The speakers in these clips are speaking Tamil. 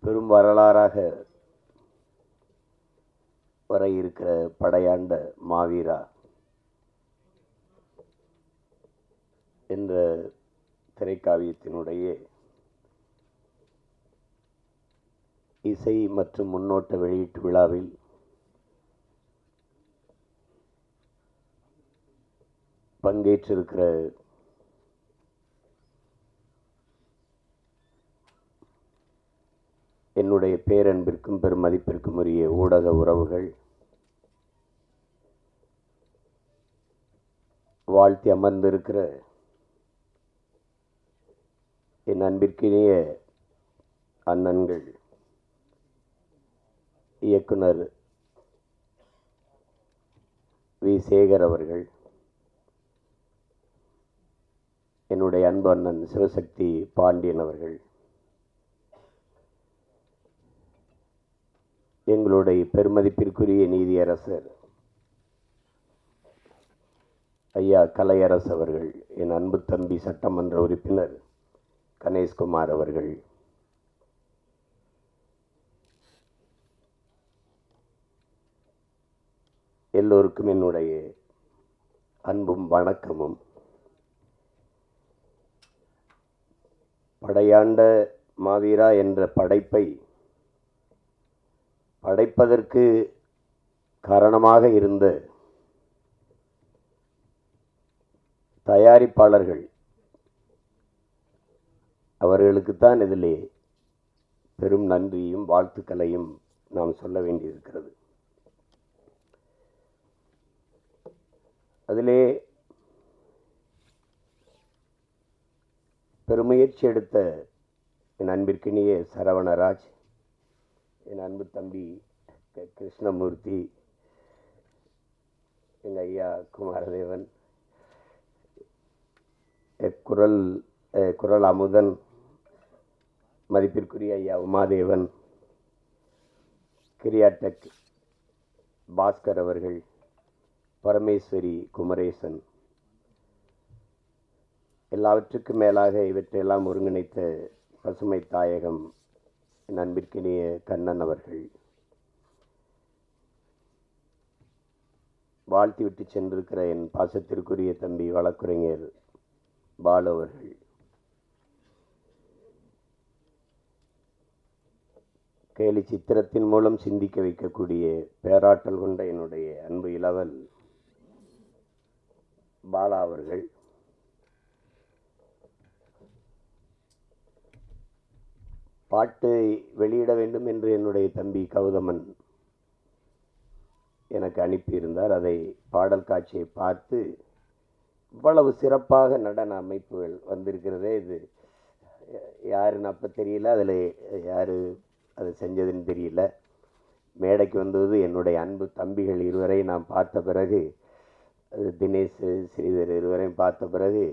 பெரும் வரலாறாக வர இருக்கிற படையாண்ட மாவீரா என்ற திரைக்காவியத்தினுடைய இசை மற்றும் முன்னோட்ட வெளியீட்டு விழாவில் பங்கேற்றிருக்கிற என்னுடைய பேரன்பிற்கும் பெருமதிப்பிற்கும் உரிய ஊடக உறவுகள், வாழ்த்தி அமர்ந்திருக்கிற என் அன்பிற்கினிய அண்ணன்கள், இயக்குனர் வி. சேகர் அவர்கள், என்னுடைய அன்பு அண்ணன் சிவசக்தி பாண்டியன் அவர்கள், எங்களுடைய பெருமதிப்பிற்குரிய நீதியரசர் ஐயா கலையரசு அவர்கள், என் அன்பு தம்பி சட்டமன்ற உறுப்பினர் கணேஷ்குமார் அவர்கள், எல்லோருக்கும் என்னுடைய அன்பும் வணக்கமும். படையாண்ட மாவீரா என்ற படைப்பை படைப்பதற்கு காரணமாக இருந்த தயாரிப்பாளர்கள் அவர்களுக்குத்தான் இதிலே பெரும் நன்றியும் வாழ்த்துக்களையும் நாம் சொல்ல வேண்டியிருக்கிறது. அதிலே பெருமுயற்சி எடுத்த என் அன்பிற்கினிய சரவணராஜ், என் அன்பு தம்பி கிருஷ்ணமூர்த்தி, எங்கள் ஐயா குமாரதேவன், குரல் அமுதன், மதிப்பிற்குரிய ஐயா உமாதேவன், கிரியாடெக் பாஸ்கர் அவர்கள், பரமேஸ்வரி குமரேசன், எல்லாவற்றுக்கும் மேலாக இவற்றையெல்லாம் ஒருங்கிணைத்த பசுமை தாயகம் என் அன்பிற்கினிய கண்ணன் அவர்கள், வாழ்த்தி விட்டு சென்றிருக்கிற என் பாசத்திற்குரிய தம்பி வழக்குரைஞர் பாலு அவர்கள், கேலி சித்திரத்தின் மூலம் சிந்திக்க வைக்கக்கூடிய பேராற்றல் கொண்ட என்னுடைய அன்பு இளவல் பாலா அவர்கள், பாட்டை வெளியிட வேண்டும் என்று என்னுடைய தம்பி கௌதமன் எனக்கு அனுப்பியிருந்தார். அதை பாடல் காட்சியை பார்த்து இவ்வளவு சிறப்பாக நடன அமைப்புகள் வந்திருக்கிறதே, இது யாருன்னு அப்போ தெரியல, அதில் யார் அது செஞ்சதுன்னு தெரியல. மேடைக்கு வந்தது என்னுடைய அன்பு தம்பிகள் இருவரை நாம் பார்த்த பிறகு, தினேஷ் ஸ்ரீதர் இருவரையும் பார்த்த பிறகு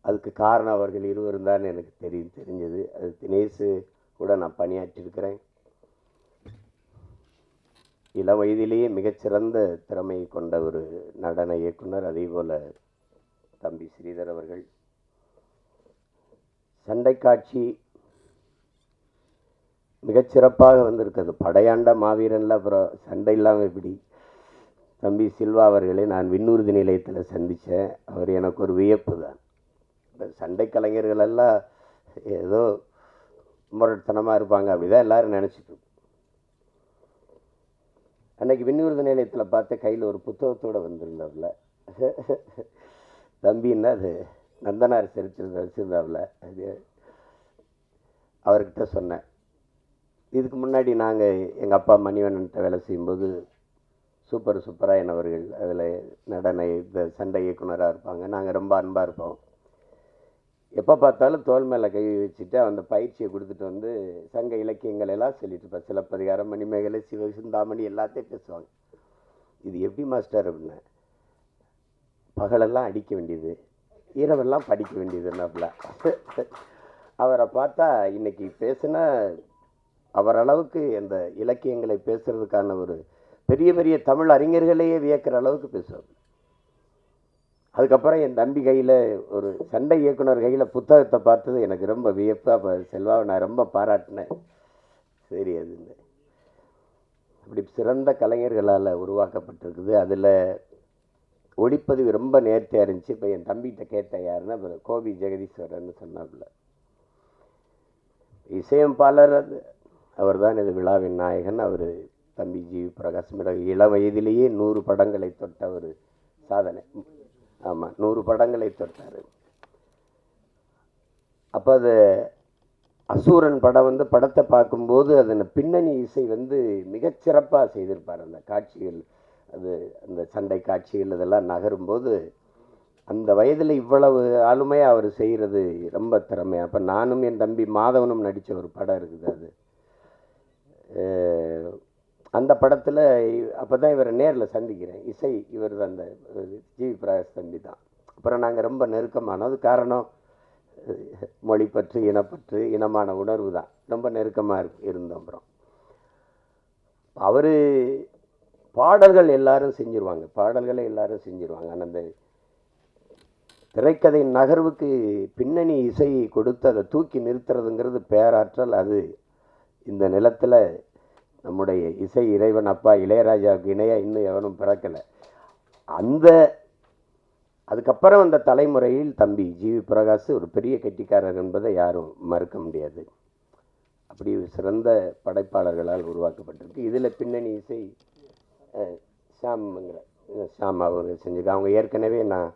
அதுக்கு காரணம் அவர்கள் இருவரும் தான் எனக்கு தெரிஞ்சது. அது தினேஷ் கூட நான் பணியாற்றியிருக்கிறேன். இள வயதிலேயே மிகச்சிறந்த திறமை கொண்ட ஒரு நடன இயக்குனர். அதே போல் தம்பி ஸ்ரீதர் அவர்கள். சண்டை காட்சி மிகச்சிறப்பாக வந்திருக்கிறது. படையாண்ட மாவீரனில் அப்புறம் சண்டை இல்லாமல் எப்படி? தம்பி சில்வா அவர்களை நான் விண்ணூர்தி நிலையத்தில் சந்தித்தேன். அவர் எனக்கு ஒரு வியப்பு தான். சண்டை கலைஞர்களெல்லாம் ஏதோ முரட்டுத்தனமாக இருப்பாங்க, அப்படிதான் எல்லாரும் நினச்சிட்டு. அன்னைக்கு விண்ணூர்தி நிலையத்தில் பார்த்த கையில் ஒரு புத்தகத்தோடு வந்திருந்தாப்புல. தம்பின்னா அது நந்தனார் சரித்திரத்தை வச்சுருந்தாப்புல. அது அவர்கிட்ட சொன்னேன். இதுக்கு முன்னாடி நாங்கள் எங்கள் அப்பா மணிவண்ணன்ட்ட வேலை செய்யும்போது சூப்பராயன் அவர்கள் அதில் நடன இந்த சண்டை இயக்குனராக இருப்பாங்க. நாங்கள் ரொம்ப அன்பாக இருப்போம். எப்போ பார்த்தாலும் தோல் மேலே கை வச்சுட்டு அந்த பயிற்சியை கொடுத்துட்டு வந்து சங்க இலக்கியங்கள் எல்லாம் சொல்லிட்டு இருப்பேன். சிலப்பதிகாரம், மணிமேகலை, சிவசிந்தாமணி எல்லாத்தையும் பேசுவாங்க. இது எப்படி மாஸ்டர் அப்படின்னா, பகலெல்லாம் அடிக்க வேண்டியது, இரவெல்லாம் படிக்க வேண்டியதுன்னாப்புல. அவரை பார்த்தா இன்னைக்கு பேசுனா அவரளவுக்கு அந்த இலக்கியங்களை பேசுறதுக்கான ஒரு பெரிய பெரிய தமிழ் அறிஞர்களையே வியக்கிற அளவுக்கு பேசுவார். அதுக்கப்புறம் என் தம்பி கையில் ஒரு சண்டை இயக்குனர் கையில் புத்தகத்தை பார்த்தது எனக்கு ரொம்ப வியப்பு. அப்போ செல்வாவை நான் ரொம்ப பாராட்டினேன். சரி, அது அப்படி சிறந்த கலைஞர்களால் உருவாக்கப்பட்டிருக்குது. அதில் ஒளிப்பதிவு ரொம்ப நேர்த்தியாக இருந்துச்சு. இப்போ என் தம்பிகிட்ட கேட்டேன் யாருன்னா கோபி ஜெகதீஸ்வரர்னு சொன்னாப்புல. இசையமைப்பாளர் அவர் தான் இது விழாவின் நாயகன். அவர் தம்பி ஜி பிரகாஷ் இளம் வயதிலேயே 100 படங்களை தொட்ட ஒரு சாதனை. ஆமாம், 100 படங்களை தொட்டார். அப்போ அது அசூரன் படம் படத்தை பார்க்கும்போது அதன் பின்னணி இசை மிகச்சிறப்பாக செய்திருப்பார். அந்த காட்சிகள், அது அந்த சண்டை காட்சிகள் இதெல்லாம் நகரும்போது அந்த வயதில் இவ்வளவு ஆளுமையாக அவர் செய்கிறது ரொம்ப திறமையாக. அப்போ நானும் என் தம்பி மாதவனும் நடித்த ஒரு படம் இருக்குது. அது அந்த படத்தில் அப்போ தான் இவரை நேரில் சந்திக்கிறேன். இசை இவர் தான், அந்த ஜிவி பிரகாஷ் தம்பி தான். அப்புறம் நாங்கள் ரொம்ப நெருக்கமானது காரணம் மொழிப்பற்று, இனப்பற்று, இனமான உணர்வு தான். ரொம்ப நெருக்கமாக இருந்தோம். அப்புறம் அவர் பாடல்கள் எல்லாரும் செஞ்சுருவாங்க, பாடல்களை எல்லாரும் செஞ்சுருவாங்க. ஆனால் அந்த திரைக்கதை நகர்வுக்கு பின்னணி இசை கொடுத்து அதை தூக்கி நிறுத்துறதுங்கிறது பேராற்றல். அது இந்த நிலத்தில் நம்முடைய இசை இறைவன் அப்பா இளையராஜாவுக்கு இணையாக இன்னும் எவனும் பிறக்கலை. அதுக்கப்புறம் அந்த தலைமுறையில் தம்பி ஜிவி பிரகாஷ் ஒரு பெரிய கெட்டிக்காரர் என்பதை யாரும் மறுக்க முடியாது. அப்படி சிறந்த படைப்பாளர்களால் உருவாக்கப்பட்டிருக்கு. இதில் பின்னணி இசை ஷாம் அவர் செஞ்சுருக்காங்க. அவங்க ஏற்கனவே நான்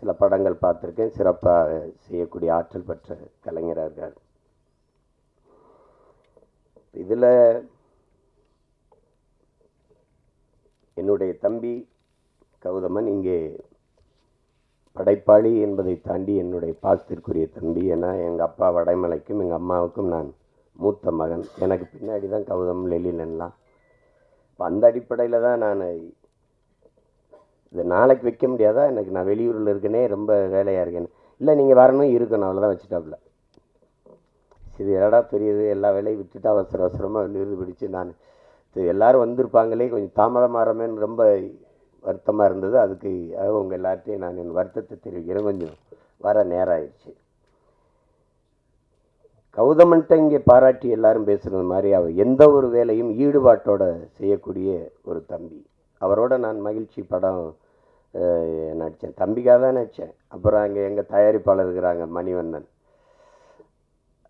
சில படங்கள் பார்த்துருக்கேன். சிறப்பாக செய்யக்கூடிய ஆற்றல் பெற்ற கலைஞராக இருக்கார். இதில் என்னுடைய தம்பி கௌதமன் இங்கே படைப்பாளி என்பதை தாண்டி என்னுடைய பாசத்திற்குரிய தம்பி. ஏன்னா எங்கள் அப்பா வடைமலைக்கும் எங்கள் அம்மாவுக்கும் நான் மூத்த மகன். எனக்கு பின்னாடி தான் கௌதம், லெலினெல்லாம். இப்போ அந்த அடிப்படையில் தான் நான் இதை நாளைக்கு வைக்க முடியாதா, எனக்கு நான் வெளியூரில் இருக்கேனே, ரொம்ப வேலையாக இருக்கேன்னு. இல்லை, நீங்கள் வரணும், இருக்கணும், அவ்வளோதான் வச்சுட்டாப்புல. இது எடா பெரியது, எல்லா வேலையும் விட்டுட்டு அவசர அவசரமாக நிறுது பிடிச்சி நான் எல்லோரும் வந்திருப்பாங்களே, கொஞ்சம் தாமதமாகறமேன்னு ரொம்ப வருத்தமாக இருந்தது. அதுக்கு உங்கள் எல்லார்ட்டையும் நான் என் வருத்தத்தை தெரிவிக்கிறேன். கொஞ்சம் வர நேரம் ஆயிடுச்சு. கௌதமன்ட்ட இங்கே பாராட்டி எல்லாரும் பேசுகிறது மாதிரி அவர் எந்த ஒரு வேலையும் ஈடுபாட்டோட செய்யக்கூடிய ஒரு தம்பி. அவரோட நான் மகிழ்ச்சி படம் நடித்தேன், தம்பிக்காக தான் நடித்தேன். அப்புறம் அங்கே எங்கள் தயாரிப்பாளர் இருக்கிறாங்க மணிவண்ணன்.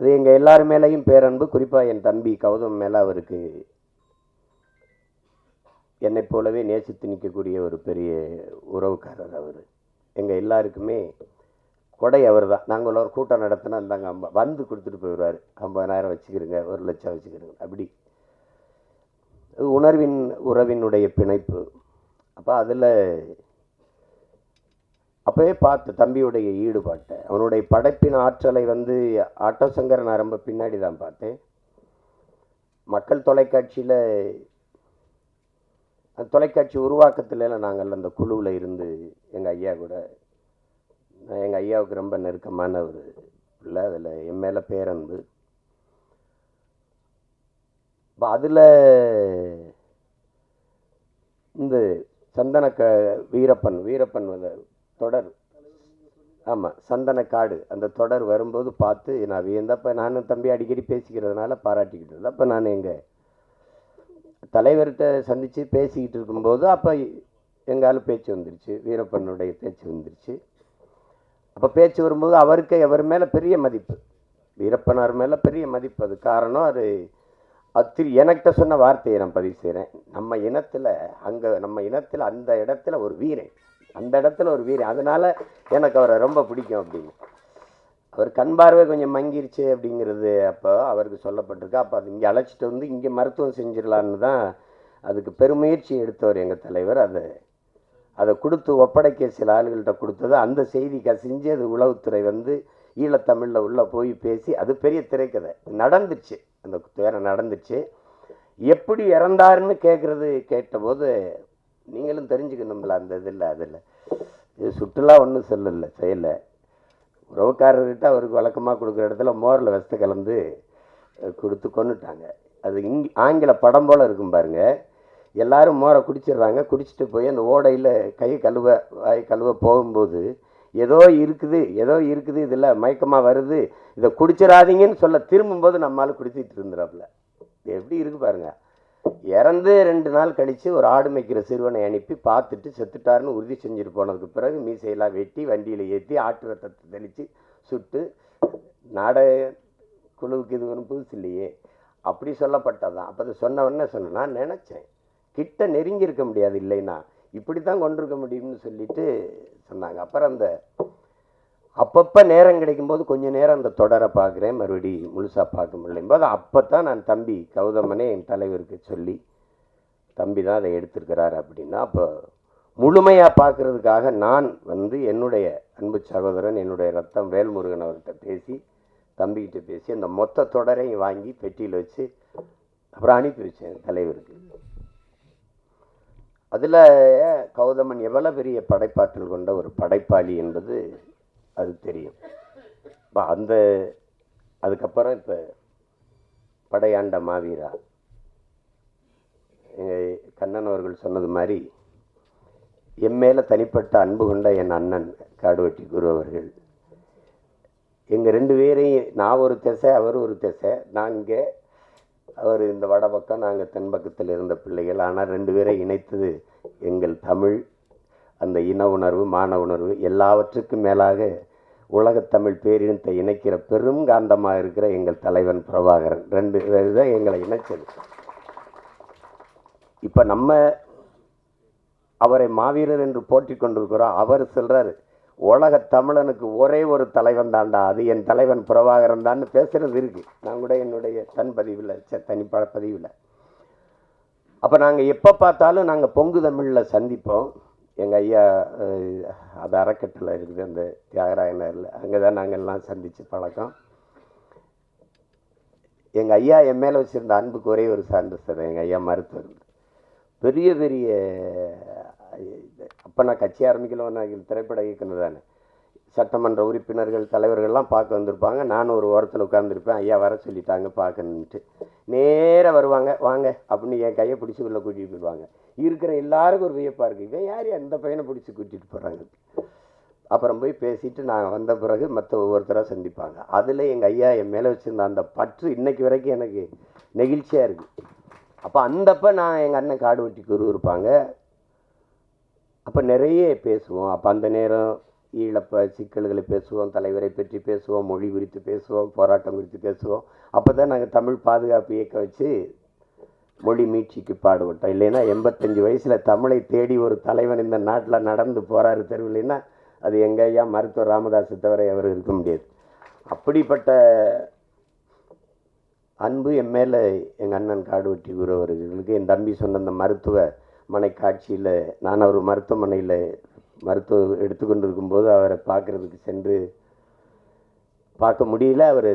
அது எங்கள் எல்லார் மேலேயும் பேரன்பு. குறிப்பாக என் தம்பி கௌதம் மேலே அவருக்கு என்னை போலவே நேசித்து நிற்கக்கூடிய ஒரு பெரிய உறவுக்காரர் அவர். எங்கள் எல்லாருக்குமே கொடை அவர் தான். நாங்கள் ஒரு கூட்டம் நடத்தினா இருந்தாங்க, வந்து கொடுத்துட்டு போயிடுவார். 50,000 வச்சுக்கிறோங்க, 1,00,000 வச்சுக்கிறோங்க. அப்படி உறவினுடைய பிணைப்பு. அப்போ அதில் அப்போவே பார்த்து தம்பியுடைய ஈடுபாட்டை, அவனுடைய படைப்பின் ஆற்றலை ஆட்டோ சங்கர் நான் ரொம்ப பின்னாடி தான் பார்த்தேன். மக்கள் தொலைக்காட்சியில் தொலைக்காட்சி உருவாக்கத்தில் நாங்கள் அந்த குழுவில் இருந்து எங்கள் ஐயா கூட, எங்கள் ஐயாவுக்கு ரொம்ப நெருக்கமான ஒரு பிள்ளை. அதில் என் மேலே பேரன்பு. அதில் இந்த சந்தன வீரப்பன் தொடர், ஆமாம், சந்தன காடு, அந்த தொடர் வரும்போது பார்த்து நான் வியந்தப்போ நானும் தம்பி அடிக்கடி பேசிக்கிறதுனால பாராட்டிக்கிட்டு இருந்தேன். அப்போ நான் எங்கள் தலைவர்கிட்ட சந்தித்து பேசிக்கிட்டு இருக்கும்போது அப்போ எங்காலும் பேச்சு வந்துருச்சு, வீரப்பனுடைய பேச்சு வந்துருச்சு. அப்போ பேச்சு வரும்போது அவருக்கு அவர் மேலே பெரிய மதிப்பு, வீரப்பனார் மேலே பெரிய மதிப்பு. அது காரணம் அது எனக்கிட்ட சொன்ன வார்த்தையை நான் பதிவு செய்கிறேன். நம்ம இனத்தில் அந்த இடத்துல ஒரு வீரன், அதனால் எனக்கு அவரை ரொம்ப பிடிக்கும் அப்படின்னு. அவர் கண் பார்வை கொஞ்சம் மங்கிருச்சு அப்படிங்கிறது அப்போ அவருக்கு சொல்லப்பட்டிருக்கு. அப்போ அது இங்கே அழைச்சிட்டு இங்கே மருத்துவம் செஞ்சிடலான்னு தான் அதுக்கு பெருமுயற்சி எடுத்தவர் எங்கள் தலைவர். அதை கொடுத்து ஒப்படைக்க சில ஆளுகள்கிட்ட கொடுத்தது. அந்த செய்தி கசிஞ்சு அது உளவுத்துறை ஈழத்தமிழில் உள்ளே போய் பேசி அது பெரிய திரைக்கதை நடந்துச்சு. அந்த துயரம் நடந்துச்சு. எப்படி இறந்தாருன்னு கேட்டபோது நீங்களும் தெரிஞ்சுக்கணும்ல அந்த அதில் இது சுற்றுலா ஒன்றும் செய்யலை. உறவுக்காரர்கிட்ட அவருக்கு வழக்கமாக கொடுக்குற இடத்துல மோரில் விஷத்தை கலந்து கொடுத்து கொண்டுட்டாங்க. அது ஆங்கில படம் போல் இருக்கும் பாருங்க. எல்லாரும் மோரை குடிச்சிடுறாங்க. குடிச்சிட்டு போய் அந்த ஓடையில் கை கழுவ வாய் கழுவ போகும்போது ஏதோ இருக்குது இதில் மயக்கமாக வருது, இதை குடிச்சிடாதீங்கன்னு சொல்ல திரும்பும்போது நம்மளால் குடிச்சிட்டு இருந்துறாப்புல. எப்படி இருக்கு பாருங்க. இறந்து 2 நாள் கழித்து ஒரு ஆடு மேய்க்கிற சிறுவனை அனுப்பி பார்த்துட்டு செத்துட்டாருன்னு உறுதி செஞ்சுட்டு போனதுக்கு பிறகு மீசையெல்லாம் வெட்டி வண்டியில் ஏற்றி ஆட்டு ரத்தத்தை தெளித்து சுட்டு நாடக குழுவுக்கு இது ஒன்றும் புதுசு இல்லையே அப்படி சொல்லப்பட்டதான். அப்போ அது சொன்னவொன்னே சொன்னேன், நான் நினச்சேன் கிட்ட நெருங்கி இருக்க முடியாது, இல்லைன்னா இப்படி தான் கொண்டிருக்க முடியும்னு சொல்லிட்டு சொன்னாங்க. அப்புறம் அந்த அப்பப்போ நேரம் கிடைக்கும்போது கொஞ்சம் நேரம் அந்த தொடரை பார்க்குறேன், மறுபடி முழுசாக பார்க்க முடியும்போது அப்போ தான் நான் தம்பி கௌதமனே என் தலைவருக்கு சொல்லி தம்பி தான் அதை எடுத்திருக்கிறார் அப்படின்னா, அப்போ முழுமையாக பார்க்குறதுக்காக நான் என்னுடைய அன்பு சகோதரன் என்னுடைய ரத்தம் வேல்முருகன் அவர்கிட்ட பேசி தம்பிக்கிட்ட பேசி அந்த மொத்த தொடரையும் வாங்கி பெட்டியில் வச்சு அப்புறம் அனுப்பி வச்சேன் தலைவருக்கு. அதில் கௌதமன் எவ்வளோ பெரிய படைப்பாற்றல் கொண்ட ஒரு படைப்பாளி என்பது அது தெரியும். அதுக்கப்புறம் இப்போ படையாண்ட மாவீரா எங்கள் கண்ணன் அவர்கள் சொன்னது மாதிரி என் மேலே தனிப்பட்ட அன்பு கொண்ட என் அண்ணன் காடுவெட்டி குரு அவர்கள், எங்கள் 2 பேரையும், நான் ஒரு திசை அவர் ஒரு திசை, நாங்கள் அவர் இந்த வடபக்கம் நாங்கள் தென்பக்கத்தில் இருந்த பிள்ளைகள், ஆனால் 2 பேரை இணைத்தது எங்கள் தமிழ், அந்த இன உணர்வு மான உணர்வு எல்லாவற்றுக்கும் மேலாக உலகத்தமிழ் பேரினத்தை இணைக்கிற பெரும் காந்தமாக இருக்கிற எங்கள் தலைவன் பிரபாகரன். 2 தான் எங்களை இணைச்சது. இப்போ நம்ம அவரை மாவீரர் என்று போற்றி கொண்டிருக்கிறோம். அவர் சொல்கிறார், உலக தமிழனுக்கு ஒரே ஒரு தலைவன் தாண்டா, அது என் தலைவன் பிரபாகரன் தான் பேசுகிறது இருக்குது. நான் கூட என்னுடைய தனிப்பட பதிவில் அப்போ நாங்கள் எப்போ பார்த்தாலும் நாங்கள் பொங்கு தமிழில் சந்திப்போம். எங்கள் ஐயா அது அறக்கட்டில் இருக்குது, அந்த தியாகராய நகரில், அங்கே தான் நாங்கள் எல்லாம் சந்தித்து பழக்கம். எங்கள் ஐயா என் மேலே வச்சுருந்த அன்புக்கு ஒரே ஒரு சான்று சார், எங்கள் ஐயா மருத்துவர், பெரிய பெரிய அப்போ நான் கட்சி ஆரம்பிக்கல, நான் திரைப்பட இயக்குனர் தானே, சட்டமன்ற உறுப்பினர்கள் தலைவர்கள்லாம் பார்க்க வந்திருப்பாங்க. நானும் ஒரு ஓரத்தில் உட்காந்துருப்பேன், ஐயா வர சொல்லிட்டாங்க பார்க்கணுன்ட்டு. நேராக வருவாங்க, வாங்க அப்படின்னு என் கையை பிடிச்சி உள்ள கூட்டிகிட்டு போயிடுவாங்க. இருக்கிற எல்லாருக்கும் ஒரு வியப்பாக இருக்குது, இவன் யார் அந்த பையனை பிடிச்சி கூட்டிகிட்டு போகிறாங்க. அப்புறம் போய் பேசிட்டு நான் வந்த பிறகு மற்ற ஒவ்வொருத்தராக சந்திப்பாங்க. அதில் எங்கள் ஐயா என் மேலே வச்சுருந்த அந்த பற்று இன்னைக்கு வரைக்கும் எனக்கு நெகிழ்ச்சியாக இருக்குது. அப்போ அந்தப்போ நான் எங்கள் அண்ணன் காடுவெட்டி குரு இருப்பாங்க, அப்போ நிறைய பேசுவோம். அப்போ அந்த நேரம் ஈழப்ப சிக்கல்களை பேசுவோம், தலைவரை பற்றி பேசுவோம், மொழி குறித்து பேசுவோம், போராட்டம் குறித்து பேசுவோம். அப்போ தான் நாங்கள் தமிழ் பாதுகாப்பு இயக்க வச்சு மொழி மீட்சிக்கு பாடுபட்டோம். இல்லைன்னா 85 வயசில் தமிழை தேடி ஒரு தலைவன் இந்த நாட்டில் நடந்து போகிறாரு தெருவில்லைன்னா அது எங்கள் ஐயா மருத்துவர் ராமதாஸை தவிர அவர் இருக்க முடியாது. அப்படிப்பட்ட அன்பு என் மேலே எங்கள் அண்ணன் காடுவெட்டி குரு அவர்களுக்கு. என் தம்பி சொன்ன அந்த மருத்துவமனை காட்சியில் நான் அவர் மருத்துவமனையில் மருத்துவம் எடுத்துக்கொண்டு இருக்கும்போது அவரை பார்க்குறதுக்கு சென்று பார்க்க முடியல. அவர்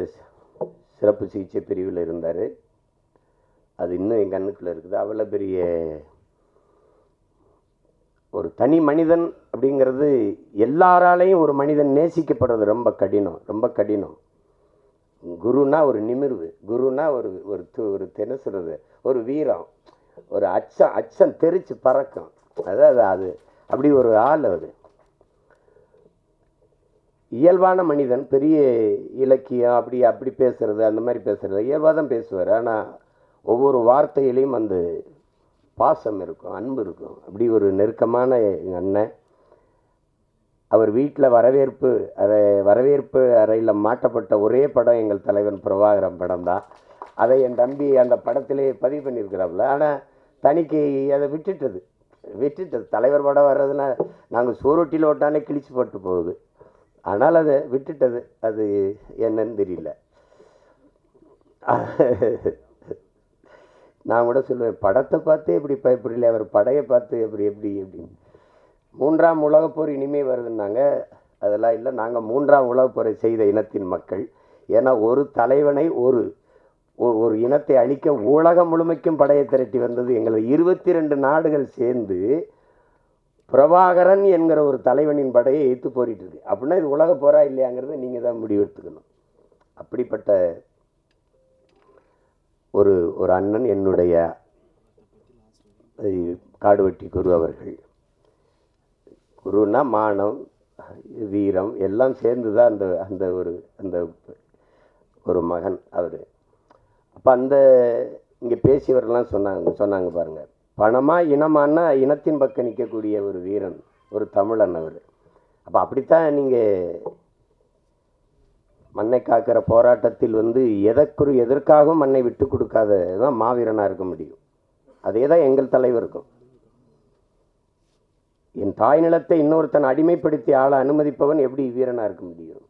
சிறப்பு சிகிச்சை பிரிவில் இருந்தார். அது இன்னும் என் கண்ணுக்குள்ளே இருக்குது. அவ்வளோ பெரிய ஒரு தனி மனிதன் அப்படிங்கிறது, எல்லாராலையும் ஒரு மனிதன் நேசிக்கப்படுறது ரொம்ப கடினம், ரொம்ப கடினம். குருனா ஒரு நிமிர்வு, குருனா ஒரு ஒரு தினசுறது, ஒரு வீரம், ஒரு அச்சம் தெரிச்சு பறக்கும். அதாவது அது அப்படி ஒரு ஆள். அது இயல்பான மனிதன், பெரிய இலக்கியம் அப்படி பேசுறது, அந்த மாதிரி பேசுறது இயல்பாக தான் பேசுவார். ஆனால் ஒவ்வொரு வார்த்தையிலையும் அந்த பாசம் இருக்கும், அன்பு இருக்கும். அப்படி ஒரு நெருக்கமான எங்கள் அண்ணன். அவர் வீட்டில் வரவேற்பு அறையில் மாட்டப்பட்ட ஒரே படம் எங்கள் தலைவன் பிரபாகரன் படம் தான். அதை என் தம்பி அந்த படத்திலே பதிவு பண்ணியிருக்கிறாப்புல. ஆனால் தனிக்கு அதை விட்டுட்டது. தலைவர் படம் வர்றதுன்னா நாங்கள் சோரொட்டியில் ஓட்டாலே கிழிச்சு போட்டு போகுது. ஆனால் அதை விட்டுட்டது, அது என்னன்னு தெரியல. நான் கூட சொல்லுவேன், படத்தை பார்த்தே இப்படி பயப்படல, அவர் படையை பார்த்து எப்படி அப்படின்னு. 3ஆம் உலகப்போர் இனிமே வருதுன்னாங்க. அதெல்லாம் இல்லை, நாங்கள் 3ஆம் உலகப்போரை செய்த இனத்தின் மக்கள். ஏன்னா ஒரு தலைவனை ஒரு இனத்தை அழிக்க உலகம் முழுமைக்கும் படையை திரட்டி வந்தது எங்களது 22 நாடுகள் சேர்ந்து பிரபாகரன் என்கிற ஒரு தலைவனின் படையை எதிர்த்து போரிட்டு இருக்கு. அப்படின்னா இது உலக போரா இல்லையாங்கிறத நீங்கள் தான் முடிவெடுத்துக்கணும். அப்படிப்பட்ட ஒரு அண்ணன் என்னுடைய காடுவெட்டி குரு அவர்கள். குருன்னா மானம், வீரம் எல்லாம் சேர்ந்து தான் அந்த அந்த ஒரு அந்த ஒரு மகன் அவர். அப்போ அந்த இங்கே பேசியவரெல்லாம் சொன்னாங்க பாருங்கள், பணமாக இனமானா இனத்தின் பக்கம் நிற்கக்கூடிய ஒரு வீரன், ஒரு தமிழன் அவர். அப்போ அப்படித்தான் நீங்கள் மண்ணை காக்கிற போராட்டத்தில் எதற்காகவும் மண்ணை விட்டு கொடுக்காத தான் மாவீரனாக இருக்க முடியும். அதே தான் எங்கள் தலைவருக்கும். என் தாய் நிலத்தை இன்னொருத்தன் அடிமைப்படுத்தி ஆள அனுமதிப்பவன் எப்படி வீரனாக இருக்க முடியும்?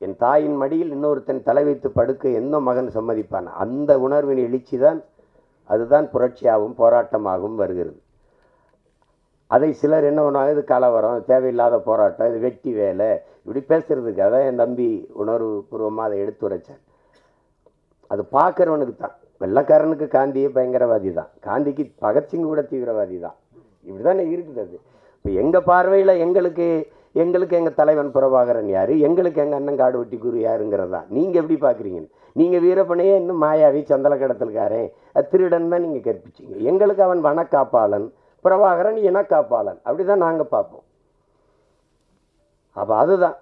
என் தாயின் மடியில் இன்னொருத்தன் தலை வைத்து படுக்க எந்த மகன் சம்மதிப்பான்? அந்த உணர்வின் எழுச்சி தான், அதுதான் புரட்சியாகவும் போராட்டமாகவும் வருகிறது. அதை சிலர் என்ன பண்ணுவாங்க, இது கலவரம், தேவையில்லாத போராட்டம், இது வெட்டி வேலை, இப்படி பேசுறதுக்கு. அதான் என் தம்பி உணர்வு பூர்வமாக அதை எடுத்து உரைச்சார். அது பார்க்குறவனுக்கு தான். வெள்ளக்காரனுக்கு காந்தியே பயங்கரவாதி தான், காந்திக்கு பகத்சிங் கூட தீவிரவாதி தான். இப்படி தானே இருக்குது அது. இப்போ எங்கள் பார்வையில் எங்களுக்கு எங்கள் தலைவன் பிரபாகரன் யார், எங்களுக்கு எங்கள் அண்ணன் காடுவெட்டி குரு யாருங்கிறது தான். நீங்கள் எப்படி பார்க்குறீங்க? நீங்கள் வீரப்பனையே இன்னும் மாயாவி, சந்தல கடத்தல்காரன், திருடன் தான் நீங்கள் கற்பிச்சிங்க. எங்களுக்கு அவன் வனக்காப்பாளன், பிரபாகரன் இனக்காப்பாளன். அப்படி தான் நாங்கள் பார்ப்போம். அப்போ அதுதான்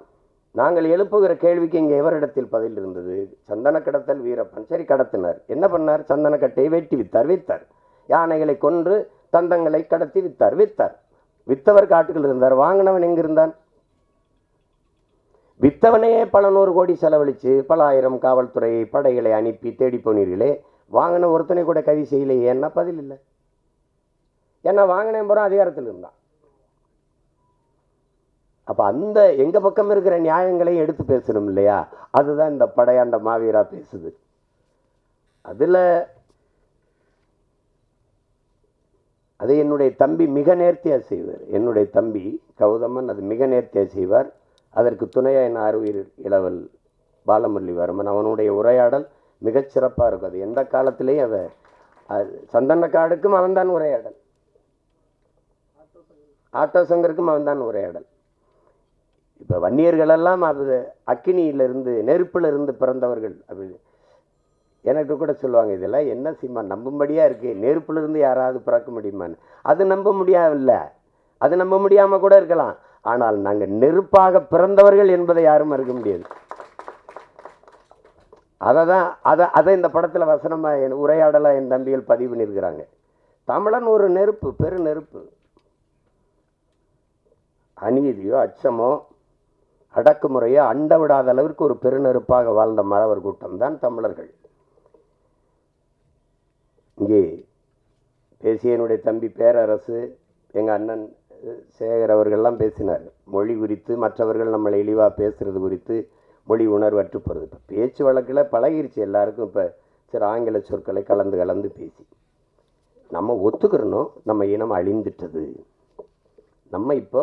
நாங்கள் எழுப்புகிற கேள்விக்கு இங்கே எவரிடத்தில் பதில் இருந்தது? சந்தன கடத்தல் வீரப்பன், சரி கடத்தினார், என்ன பண்ணார்? சந்தனக்கட்டையை வெட்டி வித்தார். யானைகளை கொன்று தந்தங்களை கடத்தி வித்தார். வித்தவர் காட்டுகள் இருந்தார், வாங்கினவன் எங்கிருந்தான்? வித்தவனே பல 100 கோடி செலவழித்து பல ஆயிரம் காவல்துறை படைகளை அனுப்பி தேடி போனீர்களே, வாங்கின ஒருத்தனை கூட கைது செய்யலையே. என்ன பதில் இல்லை? ஏன்னா வாங்கினேன் போகிறோம் அதிகாரத்தில் இருந்தான். அப்போ அந்த எங்கள் பக்கம் இருக்கிற நியாயங்களையும் எடுத்து பேசணும் இல்லையா? அதுதான் இந்த படையாண்ட மாவீரா பேசுது. அதில் அதை என்னுடைய தம்பி மிக நேர்த்தியாக செய்வார். என்னுடைய தம்பி கௌதமன் அது மிக நேர்த்தியாக செய்வார். அதற்கு துணையாக என் ஆர்வீர் இளவல் பாலமுரளிவர்மன், அவனுடைய உரையாடல் மிகச்சிறப்பாக இருக்கும். அது எந்த காலத்திலேயும் சந்தனக்காடுக்கும் அவன்தான் உரையாடல், ஆட்டோ சங்கருக்கும் அவன்தான் உரையாடல். இப்போ வன்னியர்களெல்லாம் அது அக்கினியிலிருந்து நெருப்பிலிருந்து பிறந்தவர்கள். அப்படி எனக்கு கூட சொல்லுவாங்க, இதெல்லாம் என்ன சினிமா நம்பும்படியாக இருக்குது, நெருப்பிலிருந்து யாராவது பிறக்க முடியுமான்னு. அது நம்ப முடியாவில்லை, அது நம்ப முடியாமல் கூட இருக்கலாம். ஆனால் நாங்கள் நெருப்பாக பிறந்தவர்கள் என்பதை யாரும் மறுக்க முடியாது. அதை இந்த படத்தில் வசனமாக என் உரையாடலாக என் தம்பிகள் பதிவு பண்ணியிருக்கிறாங்க. தமிழன் ஒரு நெருப்பு, பெரு நெருப்பு. அநீதியோ அச்சமோ அடக்குமுறையோ அண்ட விடாத அளவிற்கு ஒரு பெருநெருப்பாக வாழ்ந்த மறவர் கூட்டம் தான் தமிழர்கள். இங்கே பேசிய என்னுடைய தம்பி பேரரசு, எங்கள் அண்ணன் சேகர் அவர்கள்லாம் பேசினார் மொழி குறித்து, மற்றவர்கள் நம்மளை இழிவாக பேசுகிறது குறித்து, மொழி உணர்வற்று போகிறது. இப்போ பேச்சு வழக்கில் பழகிருச்சு எல்லாருக்கும். இப்போ சரி ஆங்கில சொற்களை கலந்து பேசி நம்ம ஒத்துக்கிறணும், நம்ம இனம் அழிந்துட்டது. நம்ம இப்போ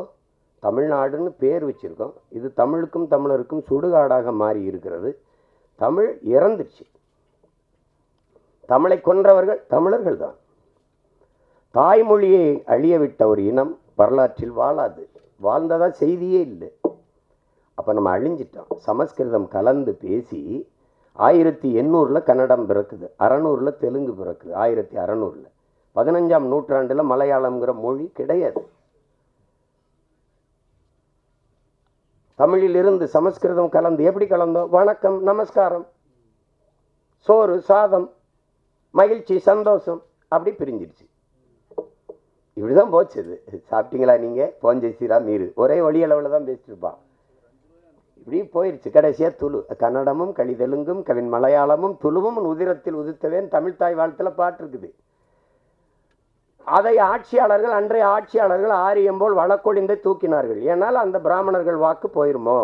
தமிழ்நாடுன்னு பேர் வச்சுருக்கோம். இது தமிழுக்கும் தமிழருக்கும் சுடுகாடாக மாறி இருக்கிறது. தமிழ் இறந்துச்சு. தமிழை கொன்றவர்கள் தமிழர்கள் தான். தாய்மொழியை அழிய விட்ட ஒரு இனம் வரலாற்றில் வாழாது. வாழ்ந்ததா செய்தியே இல்லை. அப்போ நம்ம அழிஞ்சிட்டோம். சமஸ்கிருதம் கலந்து பேசி 1800 கன்னடம் பிறக்குது, 600 தெலுங்கு பிறக்குது, 1600 15ஆம் நூற்றாண்டில் மலையாளம்ங்கிற மொழி கிடையாது. தமிழிலிருந்து சமஸ்கிருதம் கலந்து எப்படி கலந்தோம்? வணக்கம், நமஸ்காரம், சோறு, சாதம், மகிழ்ச்சி, சந்தோஷம், அப்படி பிரிஞ்சிருச்சு. இப்படிதான் போச்சு. இது சாப்பிட்டீங்களா நீங்கள், போஞ்சை சீரா மீறு, ஒரே ஒளி அளவில் தான் பேசிட்டு இருப்பான். இப்படி போயிடுச்சு. கடைசியாக துளு, கன்னடமும் கலிதெலுங்கும் கவின் மலையாளமும் துளுவும் உதிரத்தில் உதித்தவேன் தமிழ்தாய் வாழ்த்தில் பாட்டு இருக்குது. அதை ஆட்சியாளர்கள், அன்றைய ஆட்சியாளர்கள் ஆரியம் போல் வழக்கொழிந்தை தூக்கினார்கள். ஏன்னால் அந்த பிராமணர்கள் வாக்கு போயிருமோ.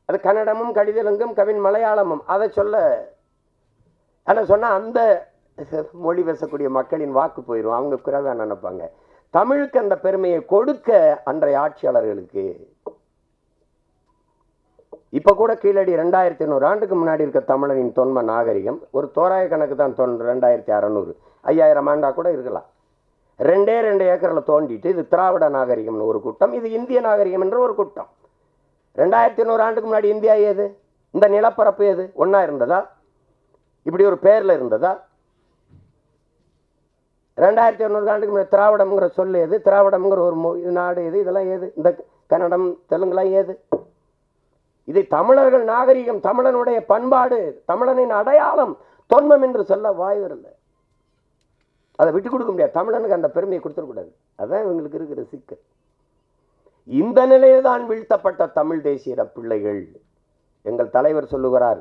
அது கன்னடமும் கடிதலங்கும் கவின் மலையாளமும் அதை சொல்ல சொன்னால் அந்த மொழி பேசக்கூடிய மக்களின் வாக்கு போயிடும், அவங்க குறைவாக நினைப்பாங்க. தமிழுக்கு அந்த பெருமையை கொடுக்க அன்றைய ஆட்சியாளர்களுக்கு இப்போ கூட கீழடி 2500 ஆண்டுக்கு முன்னாடி இருக்க தமிழனின் தொன்ம நாகரிகம் ஒரு தோராய கணக்கு தான் 2600 5000 ஆண்டா கூட இருக்கலாம். 2 ஏக்கரில் தோண்டிட்டு இது திராவிட நாகரிகம்னு ஒரு கூட்டம், இது இந்திய நாகரிகம் என்ற ஒரு கூட்டம். 2500 ஆண்டுக்கு முன்னாடி இந்தியா ஏது? இந்த நிலப்பரப்பு ஏது? ஒன்றா இருந்ததா? இப்படி ஒரு பேரில் இருந்ததா? 2200 ஆண்டுக்கு முன்னாடி திராவிடம்ங்கிற சொல் ஏது? திராவிடம்ங்கிற ஒரு நாடு எது? இதெல்லாம் ஏது? இந்த கன்னடம் தெலுங்குலாம் ஏது? இதை தமிழர்கள் நாகரிகம், தமிழனுடைய பண்பாடு, தமிழனின் அடையாளம், தொன்மம் என்று சொல்ல வாய் வரல. அதை விட்டு கொடுக்க முடியாது. தமிழனுக்கு அந்த பெருமையை கொடுத்துடக்கூடாது. அதான் இவங்களுக்கு இருக்கிற சிக்கல். இந்த நிலையில்தான் வீழ்த்தப்பட்ட தமிழ் தேசிய பிள்ளைகள். எங்கள் தலைவர் சொல்லுகிறார்,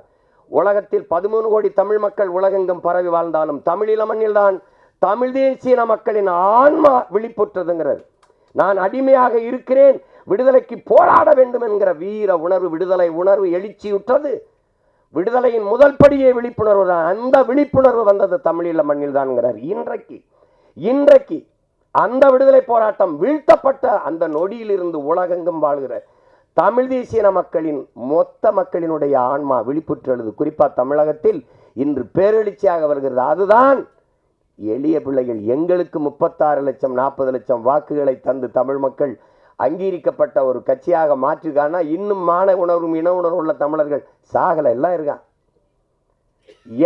உலகத்தில் 13 கோடி தமிழ் மக்கள் உலகெங்கும் பரவி வாழ்ந்தாலும் தமிழீழ மண்ணில்தான் தமிழ் தேசிய மக்களின் ஆன்மா விழிப்புற்றதுங்கிறார். நான் அடிமையாக இருக்கிறேன், விடுதலைக்கு போராட வேண்டும் என்கிற வீர உணர்வு, விடுதலை உணர்வு எழுச்சியுற்றது. விடுதலையின் முதல் படியே விழிப்புணர்வு தான். அந்த விழிப்புணர்வு வந்தது தமிழீழ மண்ணில் தான்ங்கிறார். இன்றைக்கு அந்த விடுதலை போராட்டம் வீழ்த்தப்பட்ட அந்த நொடியிலிருந்து உலகெங்கும் வாழ்கிற தமிழ் தேசிய மக்களின் மொத்த மக்களினுடைய ஆன்மா விழிப்புற்றது. குறிப்பா தமிழகத்தில் இன்று பேரெழுச்சியாக வருகிறது. அதுதான் எளிய பிள்ளைகள். எங்களுக்கு 36 லட்சம் 40 லட்சம் வாக்குகளை தந்து தமிழ் மக்கள் அங்கீகரிக்கப்பட்ட ஒரு கட்சியாக மாற்றிருக்கான்னா, இன்னும் மான உணர்வும் இன உணர்வு உள்ள தமிழர்கள் சாகல எல்லாம் இருக்கான்.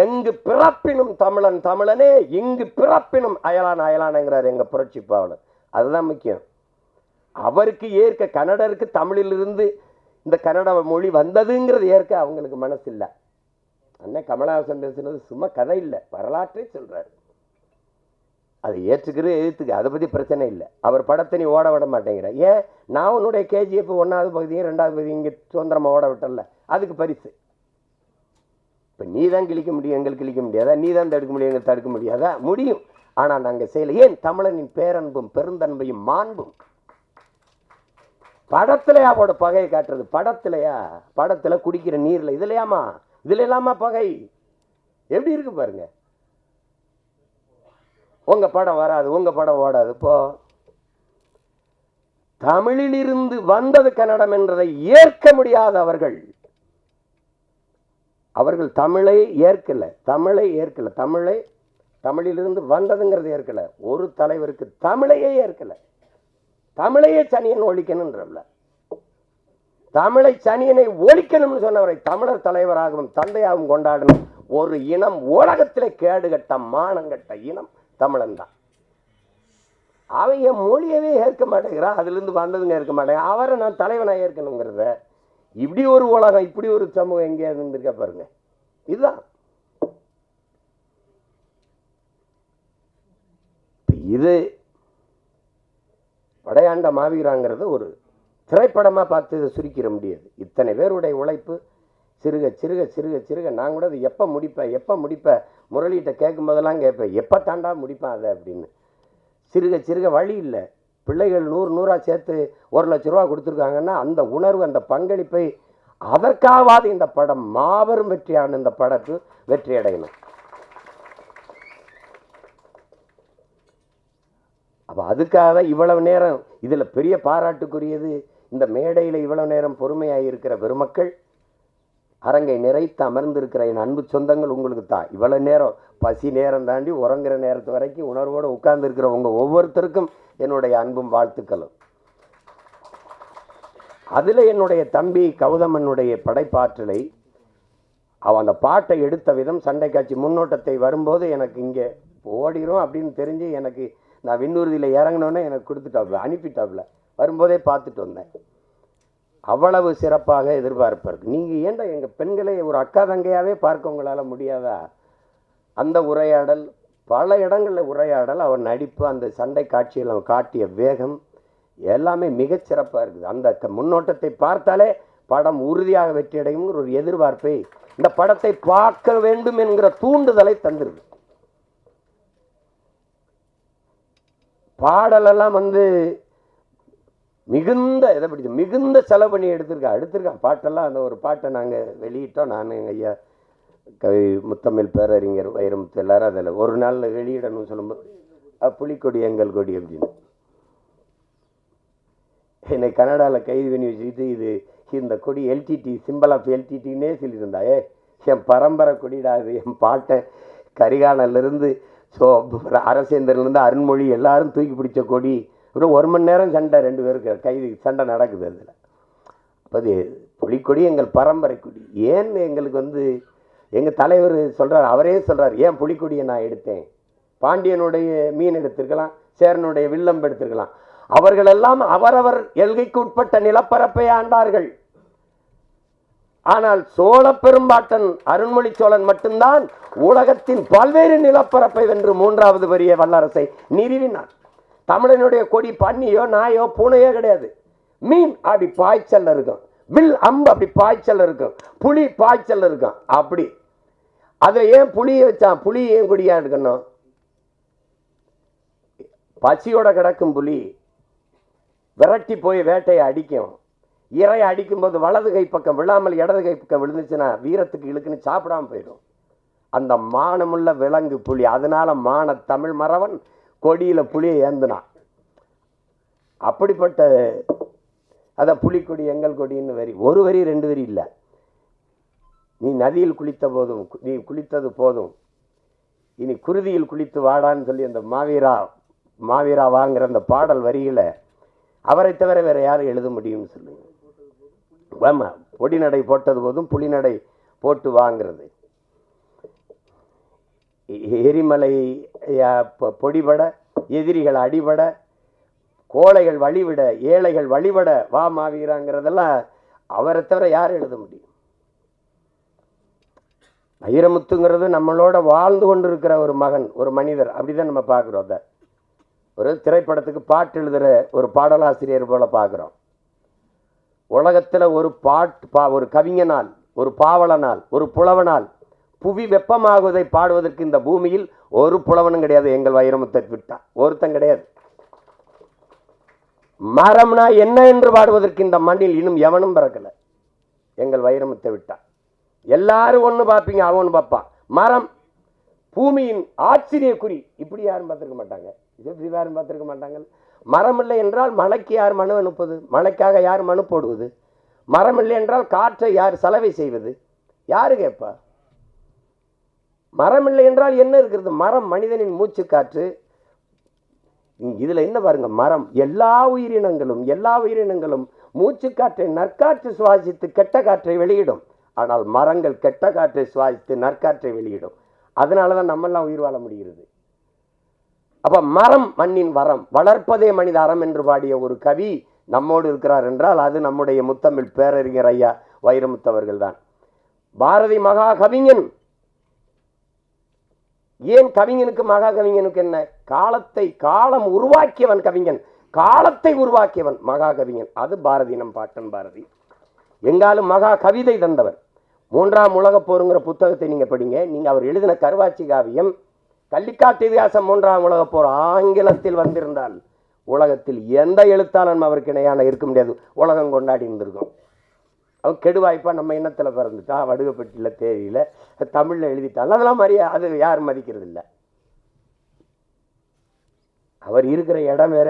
எங்கு பிறப்பினும் தமிழன் தமிழனே, இங்கு பிறப்பினும் அயலான் அயலானங்கிறார் எங்க புரட்சி பாவலர். அதுதான் முக்கியம். அவருக்கு ஏற்க, கன்னடருக்கு தமிழிலிருந்து இந்த கன்னட மொழி வந்ததுங்கிறது ஏற்க அவங்களுக்கு மனசு இல்லை. அண்ணன் கமலஹாசன் பேசுனது சும்மா கதை இல்லை, வரலாற்றே சொல்றாரு. அது ஏற்றுக்கிறது எதிர்த்துக்கு, அதை பற்றி பிரச்சனை இல்லை. அவர் படத்தை நீ ஓட விட மாட்டேங்கிற. ஏன்? நான் உன்னுடைய KGF 1வது பகுதியும் 2வது பகுதியும் இங்கே சுதந்திரமாக ஓட விட்டல, அதுக்கு பரிசு. இப்போ நீ தான் கிழிக்க முடியும், எங்களுக்கு கிழிக்க முடியாதா? நீ தான் தடுக்க முடியும், எங்களுக்கு தடுக்க முடியாதா? முடியும். ஆனால் நாங்கள் செய்யலை. ஏன்? தமிழனின் பேரன்பும் பெருந்தன்மையும் மாண்பும். படத்திலையா போட பகையை காட்டுறது? படத்திலையா? படத்தில் குடிக்கிற நீரில் இதுலையாமா? இதுல இல்லாமா பகை? எப்படி இருக்கு பாருங்க. உங்க படம் வராது, உங்க படம் ஓடாது. இப்போ தமிழிலிருந்து வந்தது கன்னடம் என்றதை ஏற்க முடியாத அவர்கள் தமிழை ஏற்கல. தமிழிலிருந்து வந்ததுங்கிறது ஏற்கல. ஒரு தலைவருக்கு தமிழையே ஏற்கல. தமிழையே சனியன் ஒழிக்கணும்ன்றல. தமிழை சனியனை ஒழிக்கணும்னு சொன்னவரை தமிழர் தலைவராகவும் தந்தையாகவும் கொண்டாடணும் ஒரு இனம், உலகத்திலே கேடுகட்ட மானங்கட்ட இனம் தமிழன் தான். அவன் என் மொழியவே ஏற்க மாட்டேங்கிறான், அதுலேருந்து வந்ததுங்க ஏற்க மாட்டேங்க. அவரை நான் தலைவனாக ஏற்கணுங்கிறத, இப்படி ஒரு உலகம், இப்படி ஒரு சமூகம் எங்கேயாவது இருந்திருக்க பாருங்க. இதுதான் இது. படையாண்ட மாவீராங்கிறது ஒரு திரைப்படமாக பார்த்து இதை சுருக்கிட முடியாது. இத்தனை பேருடைய உழைப்பு சிறுக சிறுக சிறுக சிறுக. நான் கூட அது எப்போ முடிப்பேன் முரளிகிட்ட கேட்கும் போதெல்லாம் கேட்பேன், எப்போ தாண்டா முடிப்பேன் அதை அப்படின்னு. சிறுக சிறுக வழி இல்லை. பிள்ளைகள் 100 சேர்த்து 1 லட்ச ரூபா கொடுத்துருக்காங்கன்னா அந்த உணர்வு, அந்த பங்களிப்பை, அதற்காவது இந்த படம் மாபெரும் வெற்றியான இந்த படத்து வெற்றி அடையணும். அப்போ அதுக்காக இவ்வளவு நேரம் இதில் பெரிய பாராட்டுக்குரியது, இந்த மேடையில் இவ்வளவு நேரம் பொறுமையாக இருக்கிற பெருமக்கள், அரங்கை நிறைத்து அமர்ந்திருக்கிற என் அன்பு சொந்தங்கள், உங்களுக்கு தான். இவ்வளவு நேரம் பசி நேரம் தாண்டி உறங்குற நேரத்து வரைக்கும் உணர்வோடு உட்கார்ந்து இருக்கிற உங்கள் ஒவ்வொருத்தருக்கும் என்னுடைய அன்பும் வாழ்த்துக்களும். அதில் என்னுடைய தம்பி கௌதமனுடைய படைப்பாற்றலை, அவன் அந்த பாட்டை எடுத்த விதம், சண்டை காட்சி முன்னோட்டத்தை வரும்போது எனக்கு இங்கே ஓடிடும் அப்படின்னு தெரிஞ்சு, எனக்கு நான் விண்ணூர்தியில் இறங்கினோன்னே எனக்கு கொடுத்துட்டாப்புல, அனுப்பிட்டாப்புல. வரும்போதே பார்த்துட்டு வந்தேன். அவ்வளவு சிறப்பாக எதிர்பார்ப்பார். நீங்கள் ஏன்டா எங்கள் பெண்களை ஒரு அக்கா தங்கையாகவே பார்க்க உங்களால் முடியாதா? அந்த உரையாடல், பல இடங்களில் உரையாடல், அவர் நடிப்பு, அந்த சண்டை காட்சியில் அவன் காட்டிய வேகம் எல்லாமே மிகச்சிறப்பாக இருக்குது. அந்த முன்னோட்டத்தை பார்த்தாலே படம் உறுதியாக வெற்றியடையும் ஒரு எதிர்பார்ப்பை, இந்த படத்தை பார்க்க வேண்டும் என்கிற தூண்டுதலை தந்துருக்கு. பாடலெல்லாம் மிகுந்த இதை பிடிச்சி மிகுந்த செலவு பண்ணி எடுத்திருக்கான் பாட்டெல்லாம். அந்த ஒரு பாட்டை நாங்கள் வெளியிட்டோம், நான் எங்கள் ஐயா கவி முத்தமிழ் பேரறிஞர் வைரமுத்து எல்லாரும் அதில் ஒரு நாளில் வெளியிடணும்னு சொல்லும்போது புலிக்கொடி எங்கள் கொடி அப்படின்னு என்னை கனடாவில் கைது பண்ணி வச்சுக்கிட்டு, இது இந்த கொடி எல்டிடி, சிம்பிள் ஆஃப் எல்டிடின்னே சொல்லியிருந்தா. என் பரம்பரை கொடிடா இது, என் பாட்டை கரிகாலன்லேருந்து அரசேந்திரன்லேருந்து அருண்மொழி எல்லாரும் தூக்கி பிடிச்ச கொடி. அப்புறம் 1 மணி நேரம் சண்டை, 2 பேருக்கு கைது சண்டை நடக்குது அதில். அப்போ அது புலிக்கொடி எங்கள் பரம்பரை கொடி. ஏன் எங்களுக்கு எங்கள் தலைவர் சொல்கிறார், அவரே சொல்கிறார், ஏன் புலிக்கொடியை நான் எடுத்தேன், பாண்டியனுடைய மீன் எடுத்திருக்கலாம், சேரனுடைய வில்லம்பு எடுத்திருக்கலாம். அவர்களெல்லாம் அவரவர் எல்கைக்கு உட்பட்ட நிலப்பரப்பை ஆண்டார்கள். ஆனால் சோழ பெரும்பாட்டன் அருண்மொழி சோழன் மட்டும்தான் உலகத்தின் பல்வேறு நிலப்பரப்பை வென்று 3வது பெரிய வல்லரசை நிறுவினார். தமிழனுடைய கொடி பன்னியோ நாயோ பூனையோ கிடையாது. மீன் அப்படி பாய்ச்சல் இருக்கும், வில் அம்பு அப்படி பாய்ச்சல் இருக்கும், புலி பாய்ச்சல் இருக்கும். அப்படி அதை ஏன் புலியை வச்சான்? புலி ஏன் கொடியா இருக்கணும்? பசியோட கிடக்கும் புலி விரட்டி போய் வேட்டையை அடிக்கும். இறையை அடிக்கும்போது வலது கை பக்கம் விழாமல் இடது கை பக்கம் விழுந்துச்சுன்னா வீரத்துக்கு இழுக்குன்னு சாப்பிடாம போயிடும். அந்த மானமுள்ள விலங்கு புலி. அதனால மான தமிழ் மறவன் கொடியில புலியை ஏந்தினான். அப்படிப்பட்ட அத புலிக்கொடி எங்கள் கொடின்னு வரி, ஒரு வரி 2 வரி இல்லை. நீ நதியில் குளித்த போதும், நீ குளித்தது போதும், இனி குருதியில் குளித்து வாடான்னு சொல்லி அந்த மாவீரா வாங்குற அந்த பாடல் வரிகளை அவரை தவிர வேற யாரும் எழுத முடியும்னு சொல்லுங்க. ஆமா, பொடி நடை போட்டது போதும் புலிநடை போட்டு வாங்கிறது. எரிமலை பொடிபட, எதிரிகள் அடிபட, கோழைகள் வழிவிட, ஏழைகள் வழிபட வா மாவீராங்கிறதெல்லாம் அவரை தவிர யார் எழுத முடியும்? வைரமுத்துங்கிறது நம்மளோட வாழ்ந்து கொண்டு இருக்கிற ஒரு மகன், ஒரு மனிதர். அப்படிதான் நம்ம பார்க்குறோம். அதை ஒரு திரைப்படத்துக்கு பாட்டு எழுதுகிற ஒரு பாடலாசிரியர் போல பார்க்குறோம். உலகத்தில் ஒரு கவிஞனால், ஒரு பாவலனால், ஒரு புலவனால் புவி வெப்பமாகுவதை பாடுவதற்கு இந்த பூமியில் ஒரு புலவனும் கிடையாது. எங்கள் வைரமுத்தை விட்டா ஒருத்தன் கிடையாது. மரம்னா என்ன என்று பாடுவதற்கு இந்த மண்ணில் இன்னும் எவனும் பிறக்கல. எங்கள் வைரமுத்தை விட்டா எல்லாரும் ஒன்று பார்ப்பீங்க, அவன் பார்ப்பான். மரம் பூமியின் ஆச்சரிய குறி, இப்படி யாரும் பார்த்துருக்க மாட்டாங்க. இப்படி யாரும் பார்த்துருக்க மாட்டாங்க. மரம் இல்லை என்றால் மழைக்கு யார் மனு அனுப்புவது? மழைக்காக யார் மனு போடுவது? மரம் இல்லை என்றால் காற்றை யார் சலவை செய்வது? யாரு கேட்பா? மரம் இல்லை என்றால் என்ன இருக்கிறது? மரம் மனிதனின் மூச்சு காற்று. இதுல என்ன பாருங்க, மரம் எல்லா உயிரினங்களும் மூச்சு காற்றை நற்காற்று சுவாசித்து கெட்ட காற்றை வெளியிடும். ஆனால் மரங்கள் கெட்ட காற்றை சுவாசித்து நற்காற்றை வெளியிடும். அதனாலதான் நம்மெல்லாம் உயிர் வாழ முடிகிறது. அப்ப மரம் மண்ணின் வரம், வளர்ப்பதே மனித அறம் என்று பாடிய ஒரு கவி நம்மோடு இருக்கிறார் என்றால் அது நம்முடைய முத்தமிழ் பேரறிஞர் ஐயா வைரமுத்தவர்கள் தான். பாரதி மகா கவிஞன். ஏன் கவிஞனுக்கு மகா கவிஞனுக்கு என்ன? காலம் உருவாக்கியவன் கவிஞன், காலத்தை உருவாக்கியவன் மகா கவிஞன். அது பாரதி, நம் பாட்டன் பாரதி. எங்காலும் மகா கவிதை தந்தவர். 3ஆம் உலகப் போருங்கிற புத்தகத்தை நீங்க படிங்க. நீங்க அவர் எழுதின கருவாச்சி காவியம், கள்ளிக்காட்டு இதிகாசம் 3ஆம் உலகப் போர் ஆங்கிலத்தில் வந்திருந்தால் உலகத்தில் எந்த எழுத்தாளனும் அவருக்கு இணையான இருக்க முடியாது. உலகம் கொண்டாடி இருந்திருக்கும். அவன் கெடுவாய்ப்பா நம்ம இனத்தில் பிறந்துட்டா, வடுகப்பட்டியில் தேதியில் தமிழில் எழுதிட்டாலும் அதெல்லாம் அது யாரும் மதிக்கிறது இல்லை. அவர் இருக்கிற இடம் வேற,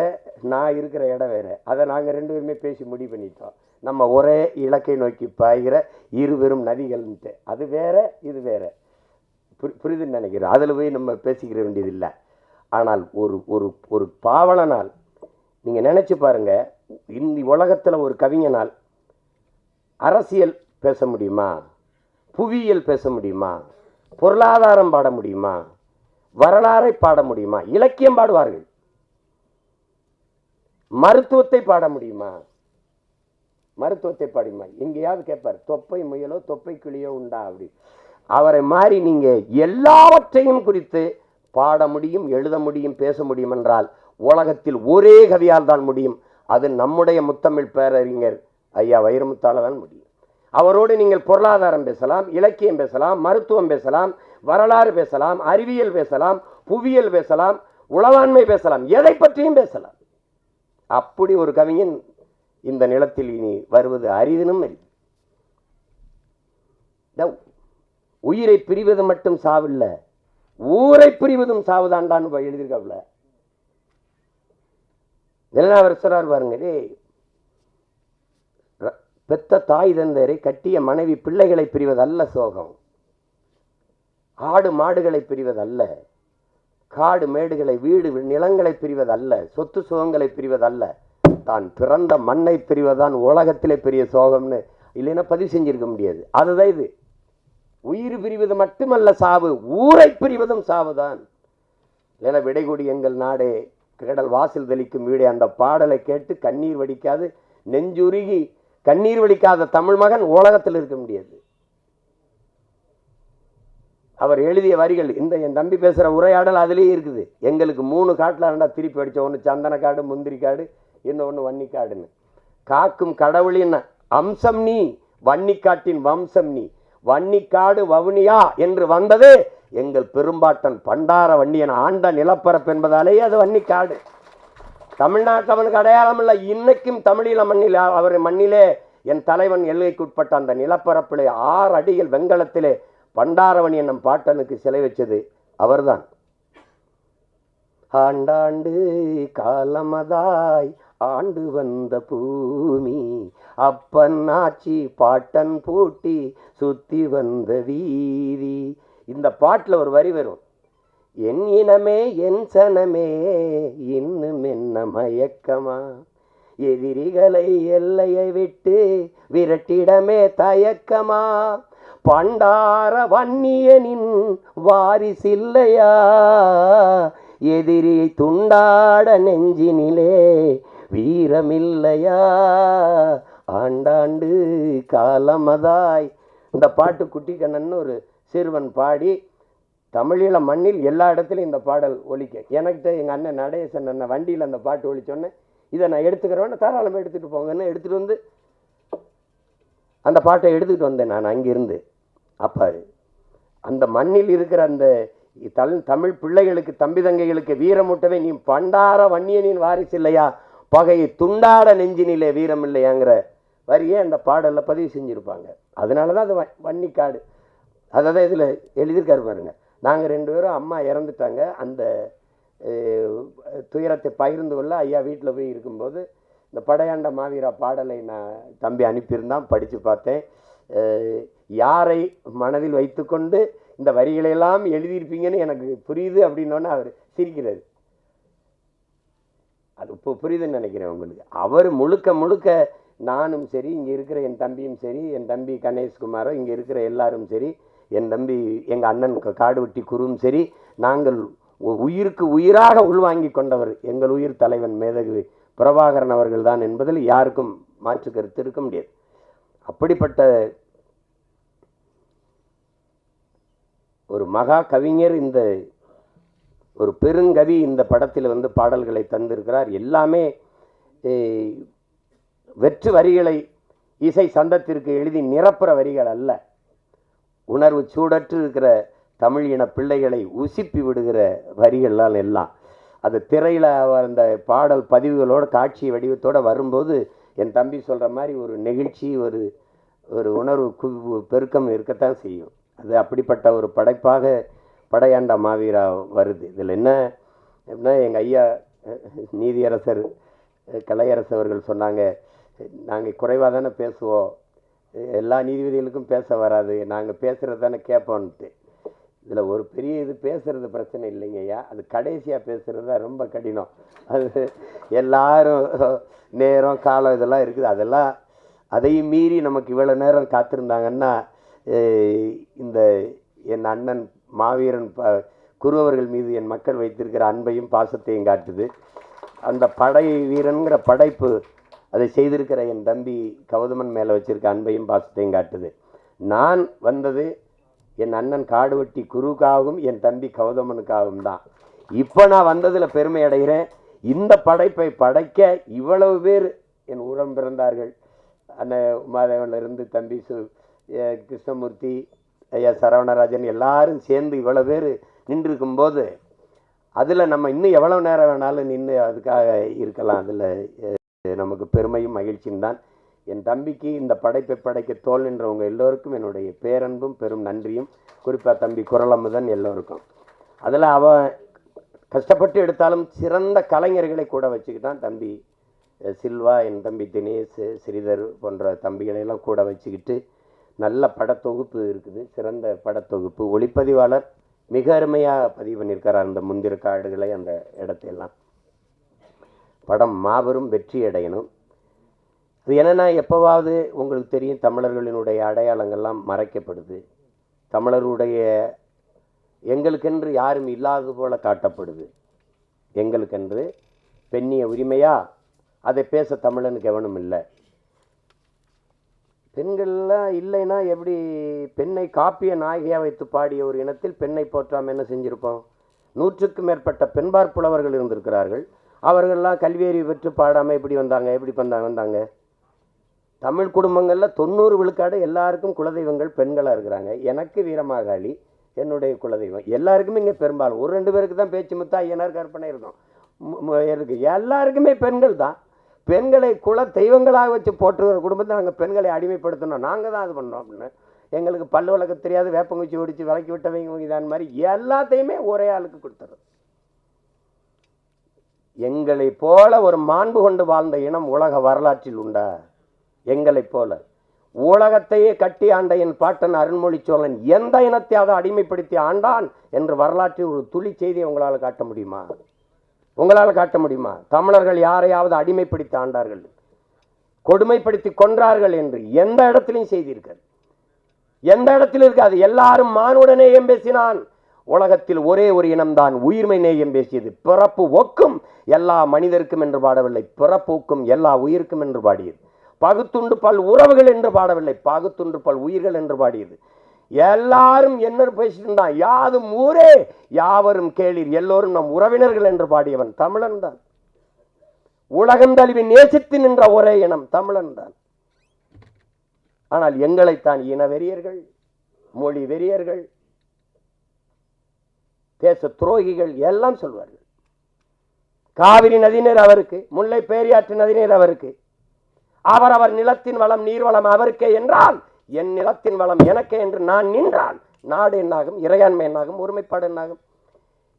நான் இருக்கிற இடம் வேற. அதை நாங்கள் 2 பேருமே பேசி முடிவு பண்ணிட்டோம். நம்ம ஒரே இலக்கை நோக்கி பாய்கிற இருவரும் நதிகள்ன்ட்டு. அது வேற, இது வேற. புரிதுன்னு நினைக்கிறேன். அதில் போய் நம்ம பேசிக்கிற வேண்டியதில்லை. ஆனால் ஒரு பாவலனால் நீங்கள் நினச்சி பாருங்க, இந்த உலகத்தில் ஒரு கவிஞனால் அரசியல் பேச முடியுமா? புவியியல் பேச முடியுமா? பொருளாதாரம் பாட முடியுமா? வரலாறை பாட முடியுமா? இலக்கியம் பாடுவார்கள். மருத்துவத்தை பாட முடியுமா? மருத்துவத்தை பாடுமா? எங்கேயாவது கேட்பார், தொப்பை முயலோ தொப்பை கிளியோ உண்டா? அப்படி அவரை மாறி நீங்க எல்லாவற்றையும் குறித்து பாட முடியும், எழுத முடியும், பேச முடியும் என்றால் உலகத்தில் ஒரே கவியால் தான் முடியும். அது நம்முடைய முத்தமிழ் பேரறிஞர் ஐயா வைரமுத்தால தான் முடியும். அவரோடு நீங்கள் பொருளாதாரம் பேசலாம், இலக்கியம் பேசலாம், மருத்துவம் பேசலாம், வரலாறு பேசலாம், அறிவியல் பேசலாம், புவியியல் பேசலாம், உளவாண்மை பேசலாம், எதை பற்றியும் பேசலாம். அப்படி ஒரு கவிஞன் இந்த நிலத்தில் இனி வருவது அரிதினும் இல்லை. உயிரை பிரிவது மட்டும் சாவில்ல, ஊரை பிரிவதும் சாவுதாண்டான்னு எழுதியிருக்காப்ல. நிலநாவரசரார் பாருங்க, பெத்த தாய் தந்தரை கட்டிய மனைவி பிள்ளைகளை பிரிவதல்ல சோகம், ஆடு மாடுகளை பிரிவதல்ல, காடு மேடுகளை வீடு நிலங்களை பிரிவதல்ல, சொத்து சுகங்களை பிரிவதல்ல, தான் பிறந்த மண்ணை பிரிவதுதான் உலகத்திலே பெரிய சோகம்னு இல்லைன்னா பதிவு செஞ்சிருக்க முடியாது. அதுதான் இது. உயிர் பிரிவது மட்டுமல்ல சாவு, ஊரை பிரிவதும் சாவுதான். இல்லைன்னா விடைகொடி எங்கள் நாடே கடல் வாசல் தெளிக்கும் வீடே, அந்த பாடலை கேட்டு கண்ணீர் வடிக்காது நெஞ்சுருகி கண்ணீர் வடிக்காத தமிழ் மகன் உலகத்தில் இருக்க முடியாது. அவர் எழுதிய வரிகள் இந்த என் தம்பி பேசுகிற உரையாடல் அதுலேயே இருக்குது. எங்களுக்கு 3 காட்டில் ரெண்டா திருப்பி அடித்தோம். ஒன்று சந்தனக்காடு, முந்திரி காடு, இன்னொன்று வன்னிக்காடுன்னு. காக்கும் கடவுளின் அம்சம் நீ, வன்னிக்காட்டின் வம்சம் நீ, வன்னிக்காடு வவுனியா என்று வந்தது எங்கள் பெரும்பாட்டன் பண்டார வன்னியன் ஆண்ட நிலப்பரப்பு என்பதாலேயே அது வன்னிக்காடு. தமிழ்நாட்டில் அவனுக்கு அடையாளம் இல்லை. இன்னைக்கும் தமிழீழ மண்ணில் அவர் மண்ணிலே என் தலைவன் எல்லைக்குட்பட்ட அந்த நிலப்பரப்பிலே 6 அடிகள் வெங்கலத்திலே பண்டாரவணி என்னும் பாட்டனுக்கு சிலை வச்சது அவர்தான். ஆண்டாண்டு காலமதாய் ஆண்டு வந்த பூமி, அப்பன் ஆட்சி பாட்டன் பூட்டி சுத்தி வந்த வீதி. இந்த பாட்டில் ஒரு வரி வரும், என் இனமே என் சனமே இன்னும் என்ன மயக்கமா, எதிரிகளை எல்லையை விட்டு விரட்டிடமே தயக்கமா, பண்டார வன்னியனின் வாரிசில்லையா, எதிரியை துண்டாட நெஞ்சினிலே வீரமில்லையா, ஆண்டாண்டு காலமதாய். இந்த பாட்டு குட்டி கண்ணன் ஒரு சிறுவன் பாடி தமிழீழ மண்ணில் எல்லா இடத்துலையும் இந்த பாடல் ஒலிக்க. எனக்கிட்ட எங்கள் அண்ணன் நடேசன் அண்ணன் வண்டியில் அந்த பாட்டு ஒலிச்சோன்னே இதை நான் எடுத்துக்கிறேன், தாராளமாக எடுத்துகிட்டு போங்கன்னு எடுத்துகிட்டு வந்து அந்த பாட்டை எடுத்துக்கிட்டு வந்தேன் நான் அங்கிருந்து. அப்போ அந்த மண்ணில் இருக்கிற அந்த தமிழ் பிள்ளைகளுக்கு, தம்பி தங்கைகளுக்கு வீரமூட்டவே நீ பண்டார வன்னியனின் வாரிசு இல்லையா, பகையை துண்டாட நெஞ்சினிலே வீரம் இல்லையாங்கிற வரியே அந்த பாடலில் பதிவு செஞ்சுருப்பாங்க. அதனால தான் அது வன்னிக்காடு. அதை தான் இதில் எழுதியிருக்காரு பாருங்க. நாங்கள் 2 பேரும் அம்மா இறந்துட்டாங்க, அந்த துயரத்தை பகிர்ந்து கொள்ள ஐயா வீட்டில் போய் இருக்கும்போது இந்த படையாண்ட மாவீரா பாடலை நான் தம்பி அனுப்பியிருந்தான், படித்து பார்த்தேன். யாரை மனதில் வைத்துக்கொண்டு இந்த வரிகளையெல்லாம் எழுதியிருப்பீங்கன்னு எனக்கு புரியுது அப்படின்னோன்னு அவர் சிரிக்கிறார். அது இப்போ புரியுதுன்னு நினைக்கிறேன் உங்களுக்கு. அவர் முழுக்க முழுக்க நானும் சரி, இங்கே இருக்கிற என் தம்பியும் சரி, என் தம்பி கணேஷ்குமாரோ, இங்கே இருக்கிற எல்லாரும் சரி, என் தம்பி எங்கள் அண்ணன் காடுவெட்டி குருவும் சரி, நாங்கள் உயிருக்கு உயிராக உள்வாங்கி கொண்டவர் எங்கள் உயிர் தலைவன் மேதகு பிரபாகரன் அவர்கள் தான் என்பதில் யாருக்கும் மாற்று கருத்து இருக்க முடியாது. அப்படிப்பட்ட ஒரு மகா கவிஞர், இந்த ஒரு பெருங்கவி இந்த படத்தில் வந்து பாடல்களை தந்திருக்கிறார். எல்லாமே வெற்று வரிகளை இசை சந்தத்திற்கு எழுதி நிரப்புற வரிகள் அல்ல, உணர்வு சூடற்று இருக்கிற தமிழ் இன பிள்ளைகளை உசிப்பி விடுகிற வரிகள்லாம் எல்லாம். அது திரையில் அந்த பாடல் பதிவுகளோட காட்சி வடிவத்தோடு வரும்போது என் தம்பி சொல்கிற மாதிரி ஒரு நெகிழ்ச்சி, ஒரு உணர்வு பெருக்கம் இருக்கத்தான் செய்யும். அது அப்படிப்பட்ட ஒரு படைப்பாக படையாண்ட மாவீரா வருது. இதில் என்ன அப்படின்னா, எங்கள் ஐயா நீதியரசர் கலையரசு அவர்கள் சொன்னாங்க, நாங்கள் குறைவாக தானே பேசுவோம், எல்லா நீதிபதிகளுக்கும் பேச வராது, நாங்கள் பேசுகிறது தானே கேட்போன்ட்டு. இதில் ஒரு பெரிய இது பேசுகிறது பிரச்சனை இல்லைங்க ஐயா, அது கடைசியாக பேசுகிறது தான் ரொம்ப கடினம். அது எல்லாரும் நேரம் காலம் இதெல்லாம் இருக்குது, அதெல்லாம் அதையும் மீறி நமக்கு இவ்வளோ நேரம் காத்திருந்தாங்கன்னா இந்த என் அண்ணன் மாவீரன் குருவர்கள் மீது என் மக்கள் வைத்திருக்கிற அன்பையும் பாசத்தையும் காட்டுது. அந்த படை வீரன்கிற படைப்பு அதை செய்திருக்கிற என் தம்பி கௌதமன் மேலே வச்சிருக்க அன்பையும் பாசத்தையும் காட்டுது. நான் வந்தது என் அண்ணன் காடுவெட்டி குருவுக்காகவும் என் தம்பி கௌதமனுக்காகவும் தான். இப்போ நான் வந்ததில் பெருமை அடைகிறேன். இந்த படைப்பை படைக்க இவ்வளவு பேர் என் உரம் பிறந்தார்கள். அண்ணன் உமாதேவனிலிருந்து தம்பி கிருஷ்ணமூர்த்தி, ஐயா சரவணராஜன் எல்லாரும் சேர்ந்து இவ்வளோ பேர் நின்றுருக்கும்போது அதில் நம்ம இன்னும் எவ்வளோ நேரம் வேணாலும் நின்று அதுக்காக இருக்கலாம். அதில் நமக்கு பெருமையும் மகிழ்ச்சியும் தான். என் தம்பிக்கு இந்த படைப்பை படைக்க தோல் நின்றவங்க எல்லோருக்கும் என்னுடைய பேரன்பும் பெரும் நன்றியும், குறிப்பாக தம்பி குரலமுதன் எல்லோருக்கும். அதில் அவன் கஷ்டப்பட்டு எடுத்தாலும் சிறந்த கலைஞர்களை கூட வச்சுக்கிட்டான். தம்பி சில்வா, என் தம்பி தினேஷ், ஸ்ரீதர் போன்ற தம்பிகளையெல்லாம் கூட வச்சுக்கிட்டு நல்ல படத்தொகுப்பு இருக்குது, சிறந்த படத்தொகுப்பு. ஒளிப்பதிவாளர் மிக அருமையாக பதிவு பண்ணியிருக்கார் அந்த முந்திர காடுகளை, அந்த இடத்தையெல்லாம். படம் மாபெரும் வெற்றி அடையணும். அது என்னென்னா, எப்போவாவது உங்களுக்கு தெரியும், தமிழர்களினுடைய அடையாளங்கள்லாம் மறைக்கப்படுது, தமிழருடைய எங்களுக்கென்று யாரும் இல்லாதது போல காட்டப்படுது. எங்களுக்கென்று பெண்ணிய உரிமையா அதை பேச தமிழனுக்கு எவனும் இல்லை. பெண்கள்லாம் இல்லைன்னா எப்படி? பெண்ணை காப்பிய நாயகியாக வைத்து பாடிய ஒரு இனத்தில் பெண்ணை போற்றாமல் என்ன செஞ்சுருப்போம்? 100க்கும் மேற்பட்ட பெண்பார் புலவர்கள் இருந்திருக்கிறார்கள். அவர்கள்லாம் கல்வியறிவு பெற்று பாடாமல் எப்படி வந்தாங்க? எப்படி வந்தாங்க? தமிழ் குடும்பங்களில் 90 விழுக்காடு எல்லாருக்கும் குலதெய்வங்கள் பெண்களாக இருக்கிறாங்க. எனக்கு வீரமாகாளி என்னுடைய குலதெய்வம். எல்லாருக்குமே இங்கே பெரும்பாலும் 1-2 பேருக்கு தான் பேச்சு முத்தா ஐயனார் கற்பனை இருக்கும். இருக்கு எல்லாருக்குமே பெண்கள் தான். பெண்களை குல தெய்வங்களாக வச்சு போட்டுருக்கிற குடும்பத்தை நாங்கள் பெண்களை அடிமைப்படுத்தணும், நாங்கள் தான் அது பண்ணோம் அப்படின்னு. எங்களுக்கு பல்லு வளர்க்க தெரியாது, வேப்பங்குச்சி ஒடிச்சு விளக்கி விட்டவங்க இதான் மாதிரி எல்லாத்தையுமே ஒரே ஆளுக்கு கொடுத்துறது. எங்களை போல ஒரு மாண்பு கொண்டு வாழ்ந்த இனம் உலக வரலாற்றில் உண்டா? எங்களை போல உலகத்தையே கட்டி ஆண்ட என் பாட்டன் அருண்மொழி சோழன் எந்த இனத்தையாவது அடிமைப்படுத்தி ஆண்டான் என்று வரலாற்றில் ஒரு துளி செய்தியை உங்களால் காட்ட முடியுமா? உங்களால் காட்ட முடியுமா? தமிழர்கள் யாரையாவது அடிமைப்படுத்தி ஆண்டார்கள், கொடுமைப்படுத்தி கொன்றார்கள் என்று எந்த இடத்திலையும் செய்தீர்கள்? எந்த இடத்தில் இருக்காது. எல்லாரும் மானுட நேயம் பேசினான். உலகத்தில் ஒரே ஒரு இனம்தான் உயிர்மை நேயம் பேசியது. பிறப்பு ஒக்கும் எல்லா மனிதருக்கும் என்று பாடவில்லை, பிறப்பு ஒக்கும் எல்லா உயிருக்கும் என்று பாடியது. பகுத்துண்டு பல் உறவுகள் என்று பாடவில்லை, பகுத்துண்டு பல் உயிர்கள் என்று பாடியது. எல்லாரும் என்ன பேசிட்டு இருந்தான்? யாதும் ஊரே யாவரும் கேளீர், எல்லோரும் நம் உறவினர்கள் என்று பாடியவன் தமிழன் தான். உலகம் தழுவி நேசித்து நின்ற ஒரே இனம் தமிழன் தான். ஆனால் எங்களைத்தான் இன வெறியர்கள், மொழி வெறியர்கள், தேச துரோகிகள் எல்லாம் சொல்வார்கள். காவிரி நதிநீர் அவருக்கு, முல்லை பேரியாற்று நதிநீர் அவருக்கு, அவரவர் நிலத்தின் வளம் நீர்வளம் அவருக்கே என்றால் என் நிலத்தின் வளம் எனக்கே என்று நான் நின்றால் நாடு என்னாகும்? இறையாண்மை என்னாகும்? ஒருமைப்பாடு என்னாகும்?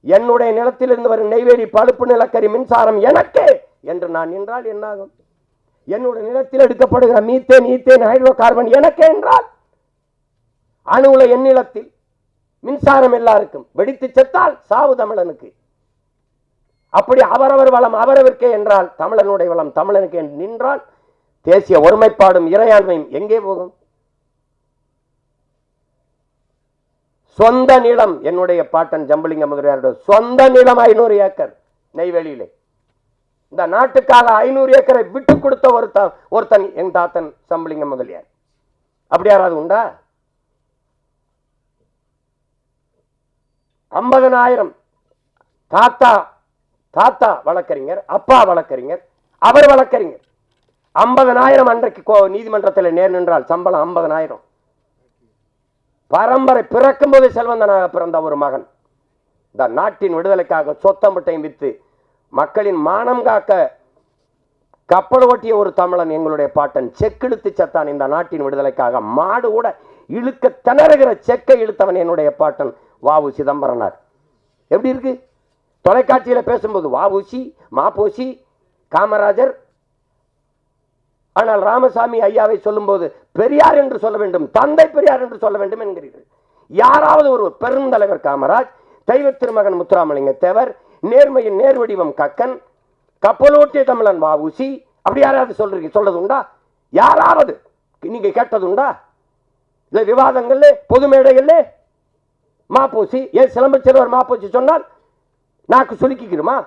என்னுடைய நிலத்திலிருந்து வரும் நெய்வேலி பழுப்பு நிலக்கரி மின்சாரம் எனக்கே என்று நான் நின்றால் என்னாகும்? என்னுடைய நிலத்தில் எடுக்கப்படுகிற மீத்தேன் ஈத்தேன் ஹைட்ரோ கார்பன் எனக்கே என்றால், அணுவுல என் நிலத்தில் மின்சாரம் எல்லாருக்கும், வெடித்து செத்தால் சாவு தமிழனுக்கு. அப்படி அவரவர் வளம் அவரவருக்கே என்றால் தமிழனுடைய வளம் தமிழனுக்கு என்று நின்றால் தேசிய ஒருமைப்பாடும் இறையாண்மையும் எங்கே போகும்? சொந்த நிலம், என்னுடைய பாட்டன் ஜம்புலிங்க முதலியாரோட சொந்த நிலம் 500 ஏக்கர் நெய்வேலியிலே. இந்த நாட்டுக்காக 500 ஏக்கரை விட்டு கொடுத்த ஒருத்தன் என் தாத்தன் ஜம்புலிங்க முதலியார். அப்படி யாராவது உண்டா? 50,000 தாத்தா வழக்கறிஞர், அப்பா வழக்கறிஞர், அவர் வழக்கறிஞர். 50,000 அன்றைக்கு நீதிமன்றத்தில் நேர் நின்றால் சம்பளம் 50,000. பரம்பரை பிறக்கும் போது செல்வந்தனாக பிறந்த ஒரு மகன் இந்த நாட்டின் விடுதலைக்காக சொத்தம்பட்டையும் வித்து மக்களின் மானம் காக்க கப்பல் ஓட்டிய ஒரு தமிழன் எங்களுடைய பாட்டன். செக்கிழுத்து செத்தான் இந்த நாட்டின் விடுதலைக்காக. மாடு கூட இழுக்க திணறுகிற செக்கை இழுத்தவன் என்னுடைய பாட்டன் வ.உ. சிதம்பரனார். எப்படி இருக்கு? தொலைக்காட்சியில் பேசும்போது வ.உ.சி, மாப்போசி, காமராஜர். ஆனால் ராமசாமி ஐயாவை சொல்லும்போது பெரியார் என்று சொல்ல வேண்டும், தந்தை பெரியார் என்று சொல்ல வேண்டும் என்கிறீர்கள். யாராவது ஒரு பெருந்தலைவர் காமராஜ், தெய்வ திருமகன் முத்துராமலிங்க தேவர், நேர்மையின் நேர்வடிவம் கக்கன், கப்பலோட்டிய தமிழன் வ.உ.சி, அப்படி யாராவது சொல்றது உண்டா? யாராவது நீங்க கேட்டது உண்டா? இல்லை விவாதங்கள்ல பொது மேடைகள்ல மாப்போசி, ஏன் சிலம்பச்சிறுவர் மாப்போசி சொன்னால் நாக்கு சுலுக்கிக்கிறோமா?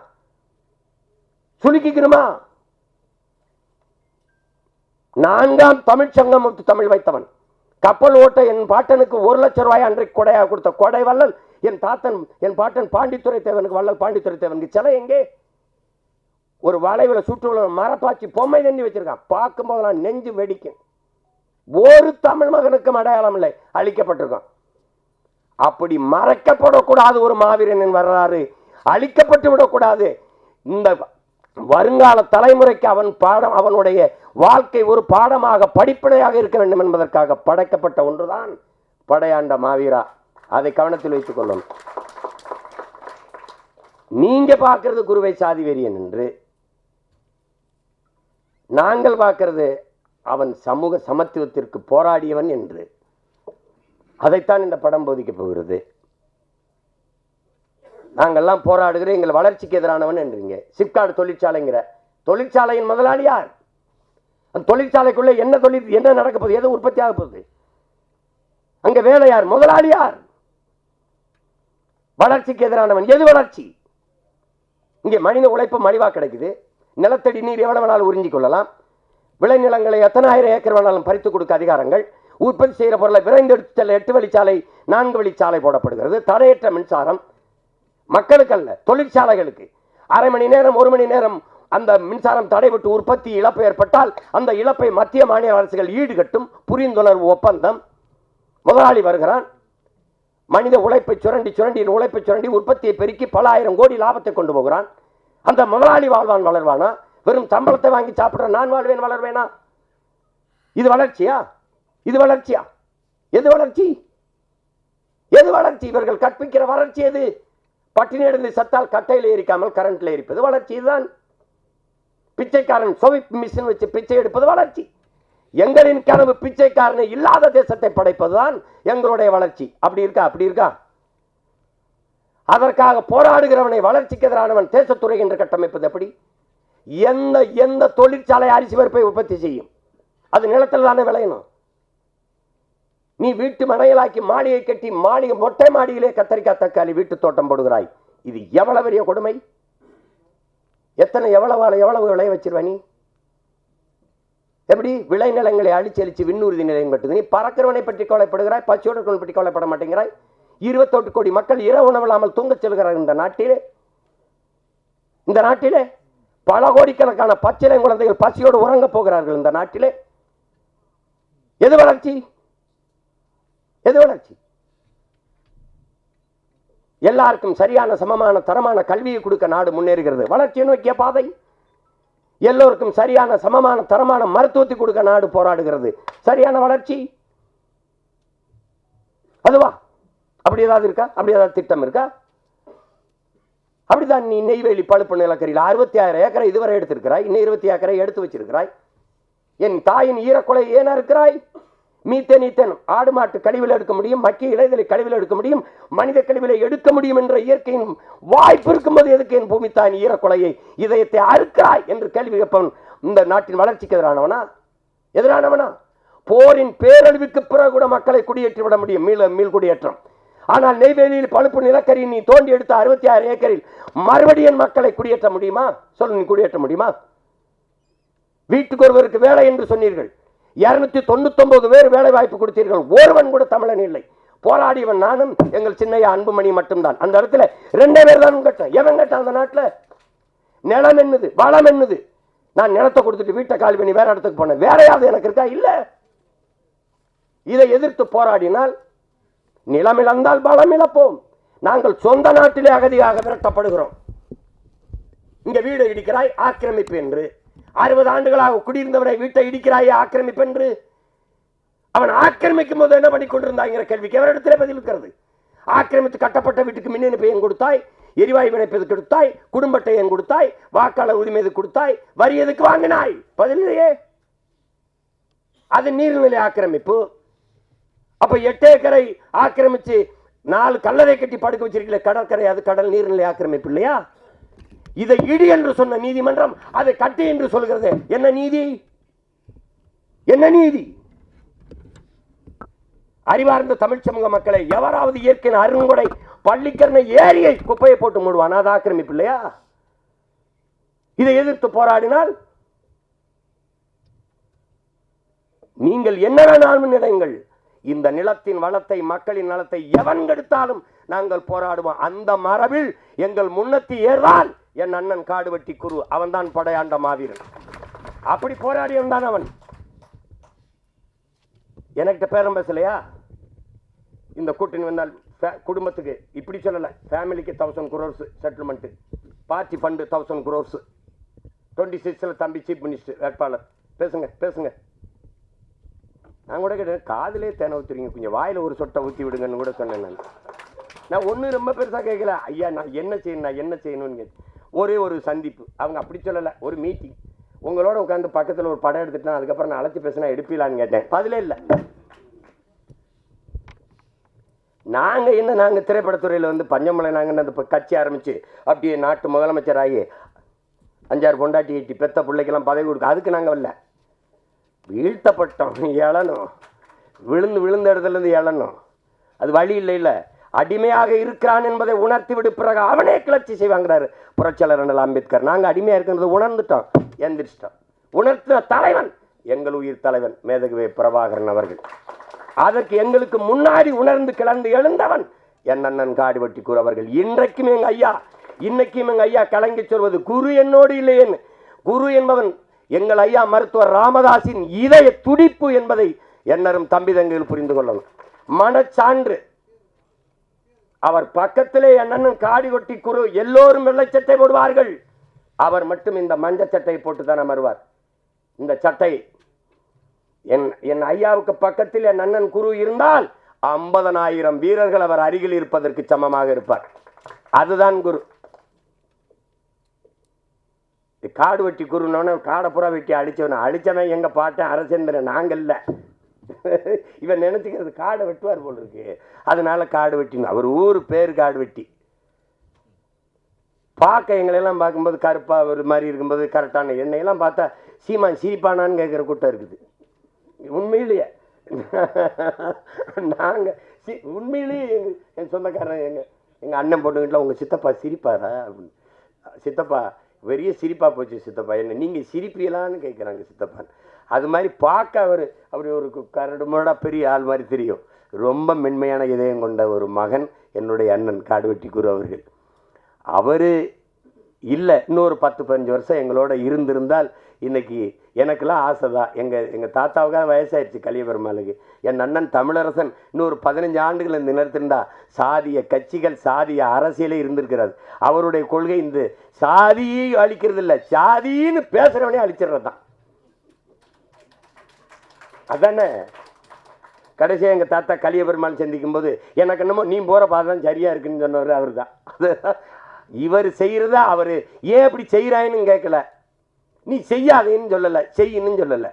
நான்காம் தமிழ் சங்கம் தமிழ் வைத்தவன், கப்பல் ஓட்ட என் பாட்டனுக்கு 1 லட்சம் ரூபாய் அன்றைக்கு கொடையாக கொடுத்த கொடை வள்ளல் என் பாட்டன் பாண்டித்துறை தேவனுக்கு, வள்ளல் பாண்டித்துறை தேவனுக்கு சிலை எங்கே? ஒரு வளைவில் சுற்றுலா மரப்பாச்சி பொம்மை தண்ணி வச்சிருக்கான். பார்க்கும் போதெல்லாம் நெஞ்சு வெடிக்கும். ஒரு தமிழ் மகனுக்கும் அடையாளம் இல்லை, அழிக்கப்பட்டிருக்கான். அப்படி மறைக்கப்படக்கூடாது ஒரு மாவீரனின் வரலாறு, அழிக்கப்பட்டு விடக்கூடாது. இந்த வருங்கால தலைமுறைக்கு அவனுடைய வாழ்க்கை ஒரு பாடமாக படிப்படையாக இருக்க வேண்டும் என்பதற்காக படைக்கப்பட்ட ஒன்றுதான் படையாண்ட மாவீரா. அதை கவனத்தில் வைத்துக் கொள்ளணும். நீங்க பார்க்கிறது குருவை சாதி வெறியன் என்று, நாங்கள் பார்க்கிறது அவன் சமூக சமத்துவத்திற்கு போராடியவன் என்று. அதைத்தான் இந்த படம் போதிக்கப் போகிறது. நாங்கள்லாம் போராடுகிற எங்கள் வளர்ச்சிக்கு எதிரானவன் என்றீங்க. சிப்காட் தொழிற்சாலைங்கிற தொழிற்சாலையின் முதலாளி யார்? அந்த தொழிற்சாலைக்குள்ள என்ன நடக்க போகுது? எது உற்பத்தி ஆக போகுது? அங்க வேலை யார்? முதலாளி யார்? வளர்ச்சிக்கு எதிரானவன். எது வளர்ச்சி? இங்கே மனித உழைப்பு மலிவா கிடைக்குது. நிலத்தடி நீர் எவ்வளவு வேணாலும் உறிஞ்சிக் கொள்ளலாம். விளைநிலங்களை எத்தனை ஆயிரம் ஏக்கர் வேணாலும் பறித்து கொடுக்க அதிகாரங்கள். உற்பத்தி செய்கிற பொருளை விரைந்து எடுத்து செல்ல 8 வழிச்சாலை 4 வழிச்சாலை போடப்படுகிறது. தடையற்ற மின்சாரம் மக்களுக்கு அல்ல, தொழிற்சாலைகளுக்கு. அரை மணி நேரம் 1 மணி நேரம் அந்த மின்சாரம் தடைபட்டு உற்பத்தி இழப்பு ஏற்பட்டால் அந்த இழப்பை மத்திய மாநில அரசுகள் ஈடுகட்டும். புரிந்துணர்வு ஒப்பந்தம். முதலாளி வருகிறான், மனித உழைப்பை சுரண்டி உற்பத்தியை பெருக்கி பல ஆயிரம் கோடி லாபத்தை கொண்டு போகிறான். அந்த முதலாளி வாழ்வான், வளர்வானா? வெறும் சம்பளத்தை வாங்கி சாப்பிட்ற நான் வாழ்வேன், வளர்வேனா? இது வளர்ச்சியா? இது வளர்ச்சியா? எது வளர்ச்சி? எது வளர்ச்சி? இவர்கள் கற்பிக்கிற வளர்ச்சி எது? பட்டினி இடந்து சத்தால் கட்டையில் எரிக்காமல் கரண்ட்ல எரிப்பது வளர்ச்சி. இதுதான் பிச்சைக்காரன் சோவிப் மிஷின் வச்சு பிச்சை எடுப்பது வளர்ச்சி. எங்களின் கனவு பிச்சைக்காரனை இல்லாத தேசத்தை படைப்பதுதான் எங்களுடைய வளர்ச்சி. அப்படி இருக்கா? அப்படி இருக்கா? அதற்காக போராடுகிறவனை வளர்ச்சிக்கு எதிரானவன் தேசத்துறை என்று கட்டமைப்பது எப்படி? எந்த தொழிற்சாலை அரிசி பருப்பை உற்பத்தி செய்யும்? அது நிலத்தில் தானே விளையணும். நீ வீட்டு மனையலாக்கி மாளிகை கட்டி மொட்டை மாடியிலே கத்தரிக்காய் தக்காளி வீட்டு தோட்டம் போடுகிறாய். இது எவ்வளவு பெரிய கொடுமை! எவ்வளவு விளைய வச்சிருவ நீ? எப்படி விளைநிலங்களை அழிச்சலிச்சு விண்ணூர்தி நிலையம் கட்டுது? நீ பறக்கிறவனை பற்றி கவலைப்படுகிறாய், பசியோடு பற்றி கவலைப்பட மாட்டேங்கிறாய். 28 கோடி மக்கள் இரவு உணவில்லாமல் தூங்க செல்கிறார் இந்த நாட்டிலே பல கோடிக்கணக்கான பச்சிலை குழந்தைகள் பசியோடு உறங்க போகிறார்கள் இந்த நாட்டிலே. எது வளர்ச்சி? எது வளர்ச்சி? எல்லாருக்கும் சரியான சமமான தரமான கல்வியை கொடுக்க நாடு முன்னேறுகிறது. வளர்ச்சியை நோக்கிய பாதை. எல்லோருக்கும் சரியான சமமான தரமான மருத்துவத்தை கொடுக்க நாடு போராடுகிறது. சரியான வளர்ச்சி அதுவா? அப்படி ஏதாவது இருக்கா? அப்படி ஏதாவது திட்டம் இருக்கா? அப்படிதான் நீ நெய்வேலி பழுப்பு நிலக்கரியில் 66 ஏக்கரை இதுவரை எடுத்திருக்கிறாய். இன்னும் 20 ஏக்கரை எடுத்து வச்சிருக்கிறாய். என் தாயின் ஈரக்குலை ஏன் இருக்கிறாய்? மீத்தேன் ஆடு மாட்டு கழிவில் எடுக்க முடியும், மக்கிய இலைகளை கழிவில் எடுக்க முடியும், மனித கழிவிலை எடுக்க முடியும் என்ற இயற்கையின் வாய்ப்பு இருக்கும்போது எதுக்கு என் பூமி தாயின் ஈரக்குலையை இதயத்தை அறுக்கிறாய் என்று கேள்வி கேட்பவன் இந்த நாட்டின் வளர்ச்சிக்கு எதிரானவனா? போரின் பேரழிவுக்கு பிறகு கூட மக்களை குடியேற்றி விட முடியும், மீள் குடியேற்றம். ஆனால் நெய்வேலியில் பழுப்பு நிலக்கரி நீ தோண்டி எடுத்த 66 ஏக்கரில் மறுபடியும் மக்களை குடியேற்ற முடியுமா? சொல்லு, நீ குடியேற்ற முடியுமா? வீட்டுக்கு ஒருவருக்கு வேலை என்று சொன்னீர்கள். 299 பேர் வேலை வாய்ப்பு கொடுத்தீர்கள். ஒருவன் கூட தமிழன் இல்லை. போராடியவன் நானும் எங்கள் சின்னையா அன்புமணி மட்டும்தான். அந்த இடத்துல 2 பேர் தான் கேட்டேன். எவன் கேட்டான்? அந்த நாட்டில் நிலம் என்னது, வளம் என்னது? நான் நிலத்தை கொடுத்துட்டு வீட்டை காலி பண்ணி வேற இடத்துக்கு போனேன். வேறையாவது எனக்கு இருக்கா? இல்ல. இதை எதிர்த்து போராடினால் நிலம் இழந்தால் பலம் இழப்போம். நாங்கள் சொந்த நாட்டிலே அகதியாக விரட்டப்படுகிறோம். இங்க வீடு இடிக்கிறாய் ஆக்கிரமிப்பு என்று. 60 ஆண்டுகளாக குடியிருந்தவனை வீட்டை இடிக்கிறாய் ஆக்கிரமிப்பு என்று. அவன் ஆக்கிரமிக்கும் போது என்ன பண்ணி கொண்டிருந்தாங்கிற கேள்விக்கு அவரிடத்திலே பதில் இருக்கிறது. ஆக்கிரமித்து கட்டப்பட்ட வீட்டுக்கு மின் இணைப்பு ஏன் கொடுத்தாய்? எரிவாயு இணைப்பு கொடுத்தாய்? குடும்ப அட்டை ஏன் கொடுத்தாய்? வாக்காளர் உரிமை எதுக்கு கொடுத்தாய்? வரி எதுக்கு வாங்கினாய்? பதில் இல்லையே. அது நீர்நிலை ஆக்கிரமிப்பு. அப்ப 8 ஏக்கரை ஆக்கிரமிச்சு 4 கல்லறை கட்டி படுக்க வச்சிருக்கல கடற்கரை, அது கடல் நீர்நிலை ஆக்கிரமிப்பு இல்லையா? இதை இடி என்று சொன்ன நீதிமன்றம் அதை கட்டி என்று சொல்கிறது. என்ன நீதி? என்ன நீதி? அறிவார்ந்த தமிழ் சமூக மக்களை எவராவது இயற்கையின் அருங்கொடை பள்ளிக்கரணை ஏரியை குப்பையை போட்டு மூடுவான், அது ஆக்கிரமிப்பு இல்லையா? இதை எதிர்த்து போராடினால் நீங்கள் என்ன வேணாலும் நினைங்கள், இந்த நிலத்தின் வளத்தை மக்களின் நலத்தை எவன் கெடுத்தாலும் நாங்கள் போராடுவோம். அந்த மரபில் எங்கள் முன்னத்தி ஏர்தான் என் அண்ணன் காடுவெட்டி குரு. அவன் தான் படையாண்ட மாவீரன். அப்படி போராடியவன் தான் அவன். எனக்கு பேரம் பேசலையா? இந்த கூட்டணி வந்தால் குடும்பத்துக்கு இப்படி சொல்லல, ஃபேமிலிக்கு 1000 crores settlement, party fund 1000 crores, 26 தம்பி சீஃப் மினிஸ்டர் வேட்பாளர். பேசுங்க பேசுங்க. நான் கூட கேட்டேன், காதிலே தேனை ஊத்துறீங்க, கொஞ்சம் வாயில ஒரு சொட்டை ஊற்றி விடுங்கன்னு கூட சொன்னேன். நான் ஒன்றும் ரொம்ப பெருசாக கேட்கல. ஐயா நான் என்ன செய்யணும்னு கேட்டேன். ஒரே ஒரு சந்திப்பு. அவங்க அப்படி சொல்லலை, ஒரு மீட்டிங். உங்களோட உட்காந்து பக்கத்தில் ஒரு படம் எடுத்துட்டேன், அதுக்கப்புறம் நான் அழைச்சி பேசினா எடுப்பீங்களான்னு கேட்டேன். பதிலே இல்லை. நாங்கள் திரைப்படத்துறையில் வந்து பஞ்சமலை நாங்கள் அந்த கட்சி ஆரம்பித்து அப்படியே நாட்டு முதலமைச்சராகி 5-6 பொண்டாட்டி எட்டி பெத்த பிள்ளைக்கெல்லாம் பதவி கொடுக்க, அதுக்கு நாங்கள் வரல. வீழ்த்தப்பட்டோம், எழணும், விழுந்த இடத்துலேருந்து எழணும். அது வழி இல்லை. அடிமையாக இருக்கிறான் என்பதை உணர்த்தி விடு, பிறகு அவனே கிளர்ச்சி செய்வாங்கிறாரு புரட்சியாளர் அண்ணல் அம்பேத்கர். நாங்கள் அடிமையாக இருக்கிறது உணர்ந்துட்டோம், எந்திரிச்சிட்டோம். உணர்த்தின தலைவன் எங்கள் உயிர் தலைவன் மேதகுவே பிரபாகரன் அவர்கள். அதற்கு எங்களுக்கு முன்னாடி உணர்ந்து கிளர்ந்து எழுந்தவன் என் அண்ணன் காடுவெட்டி குரு அவர்கள். இன்றைக்கும் எங்க ஐயா, இன்னைக்கும் எங்க ஐயா கலங்கி சொல்வது, குரு என்னோடு இல்லையேன்னு. குரு என்பவன் எங்கள் ஐயா மருத்துவர் ராமதாஸின் இதய துடிப்பு என்பதை என்னரும் தம்பி தங்கைகள் புரிந்து கொள்ளணும். மனச்சான்று. அவர் பக்கத்திலே என் அண்ணன் காடுவெட்டி குரு எல்லோரும் வெள்ளை சட்டை போடுவார்கள், அவர் மட்டும் இந்த மஞ்சள் சட்டை போட்டு தான் அமர்வார். இந்த சட்டை என் ஐயாவுக்கு பக்கத்தில் என் அண்ணன் குரு இருந்தால் 50,000 வீரர்கள் அவர் அருகில் இருப்பதற்கு சமமாக இருப்பார். அதுதான் குரு. காடு வெட்டி குருன்னு காடப்புறா வெட்டி அடிச்சவன் எங்க பாட்டேன் அரசேந்திரன், நாங்கள் இல்ல. இவன் நினைச்சுக்கிறது காடை வெட்டுவார் போல் இருக்கு, அதனால காடு வெட்டின்னு. அவர் ஊர் பேர் காடு வெட்டி. பார்க்க எங்களெல்லாம் பார்க்கும்போது கருப்பா ஒரு மாதிரி இருக்கும்போது கரெக்டான, என்னையெல்லாம் பார்த்தா சீமான் சிரிப்பானான்னு கேட்குற கூட்டம் இருக்குது. உண்மையிலேயே நாங்கள் உண்மையிலேயே என் சொந்தக்காரன் எங்கள் அண்ணன் பொண்ணுகிட்ட உங்கள் சித்தப்பா சிரிப்பாரா அப்படின்னு. சித்தப்பா பெரிய சிரிப்பாக போச்சு சித்தப்பா, என்ன நீங்கள் சிரிப்பீங்களான்னு கேட்குறாங்க சித்தப்பான்னு. அது மாதிரி பார்க்க அவர் ஒரு கரடுமுரடா பெரிய ஆள் மாதிரி தெரியும். ரொம்ப மென்மையான இதயம் கொண்ட ஒரு மகன் என்னுடைய அண்ணன் காடுவெட்டி குரு அவர்கள். அவர் இல்லை, இன்னொரு 10-15 வருஷம் எங்களோட இருந்திருந்தால் இன்னைக்கு எனக்கெல்லாம் ஆசை தான். எங்கள் தாத்தாவுக்காக வயசாயிடுச்சு கலியபெருமாளுக்கு. என் அண்ணன் தமிழரசன் இன்னொரு 15 ஆண்டுகள் இந்த நிலத்திருந்தா சாதிய கட்சிகள் சாதிய அரசியலே இருந்திருக்கிறது. அவருடைய கொள்கை இந்த சாதியை அழிக்கிறது இல்லை, சாதின்னு பேசுறவனே அழிச்சிடுறது தான். அதானே கடைசியாக எங்கள் தாத்தா கலியபெருமாள் சந்திக்கும் போது எனக்கு என்னமோ நீ போகிற பாதான் சரியா இருக்குன்னு சொன்னவர் அவர் தான். இவர் செய்யறதா அவர் ஏன் அப்படி செய்யறாயின்னு கேட்கல, நீ செய்யாதேன்னு சொல்லலை, செய்யணும்னு சொல்லலை.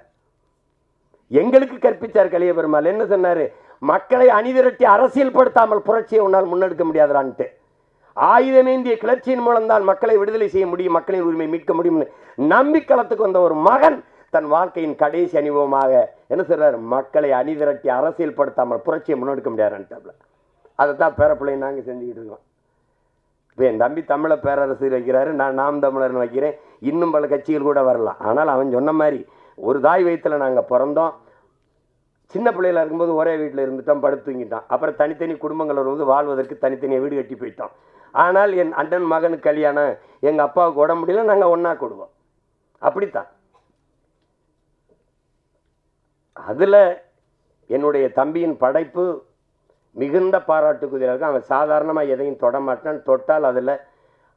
எங்களுக்கு கற்பித்தார் கலியபெருமாள். என்ன சொன்னாரு? மக்களை அணிதிரட்டி அரசியல் படுத்தாமல் புரட்சியை உன்னால் முன்னெடுக்க முடியாதான்ட்டு. ஆயுதமேந்திய கிளர்ச்சியின் மூலம்தான் மக்களை விடுதலை செய்ய முடியும், மக்களின் உரிமை மீட்க முடியும்னு நம்பிக்களத்துக்கு வந்த ஒரு மகன் தன் வாழ்க்கையின் கடைசி அனுபவமாக என்ன சொல்றாரு? மக்களை அணிதிரட்டி அரசியல் படுத்தாமல் புரட்சியை முன்னெடுக்க முடியாதுன்ட்டாப்ல. அதை தான் பேரப்பிள்ளை நாங்கள் செஞ்சுக்கிட்டு இருக்கோம். இப்போ என் தம்பி தமிழை பேரரசு வைக்கிறாரு, நான் நாம் தமிழர்னு வைக்கிறேன். இன்னும் பல கட்சிகள் கூட வரலாம். ஆனால் அவன் சொன்ன மாதிரி ஒரு தாய் வயிற்றில் நாங்கள் பிறந்தோம். சின்ன பிள்ளையில இருக்கும்போது ஒரே வீட்டில் இருந்துட்டோம், படுத்து தூங்கிட்டோம். அப்புறம் தனித்தனி குடும்பங்கள் வந்து வாழ்வதற்கு தனித்தனியாக வீடு கட்டி போயிட்டோம். ஆனால் என் அண்ணன் மகனுக்கு கல்யாணம், எங்கள் அப்பாவுக்கு உடம்பு முடியல, நாங்கள் ஒன்றா கொடுவோம். அப்படித்தான். அதில் என்னுடைய தம்பியின் படைப்பு மிகுந்த பாராட்டுக்குரியதாக இருக்கும். அவன் சாதாரணமாக எதையும் தொட மாட்டான், தொட்டால்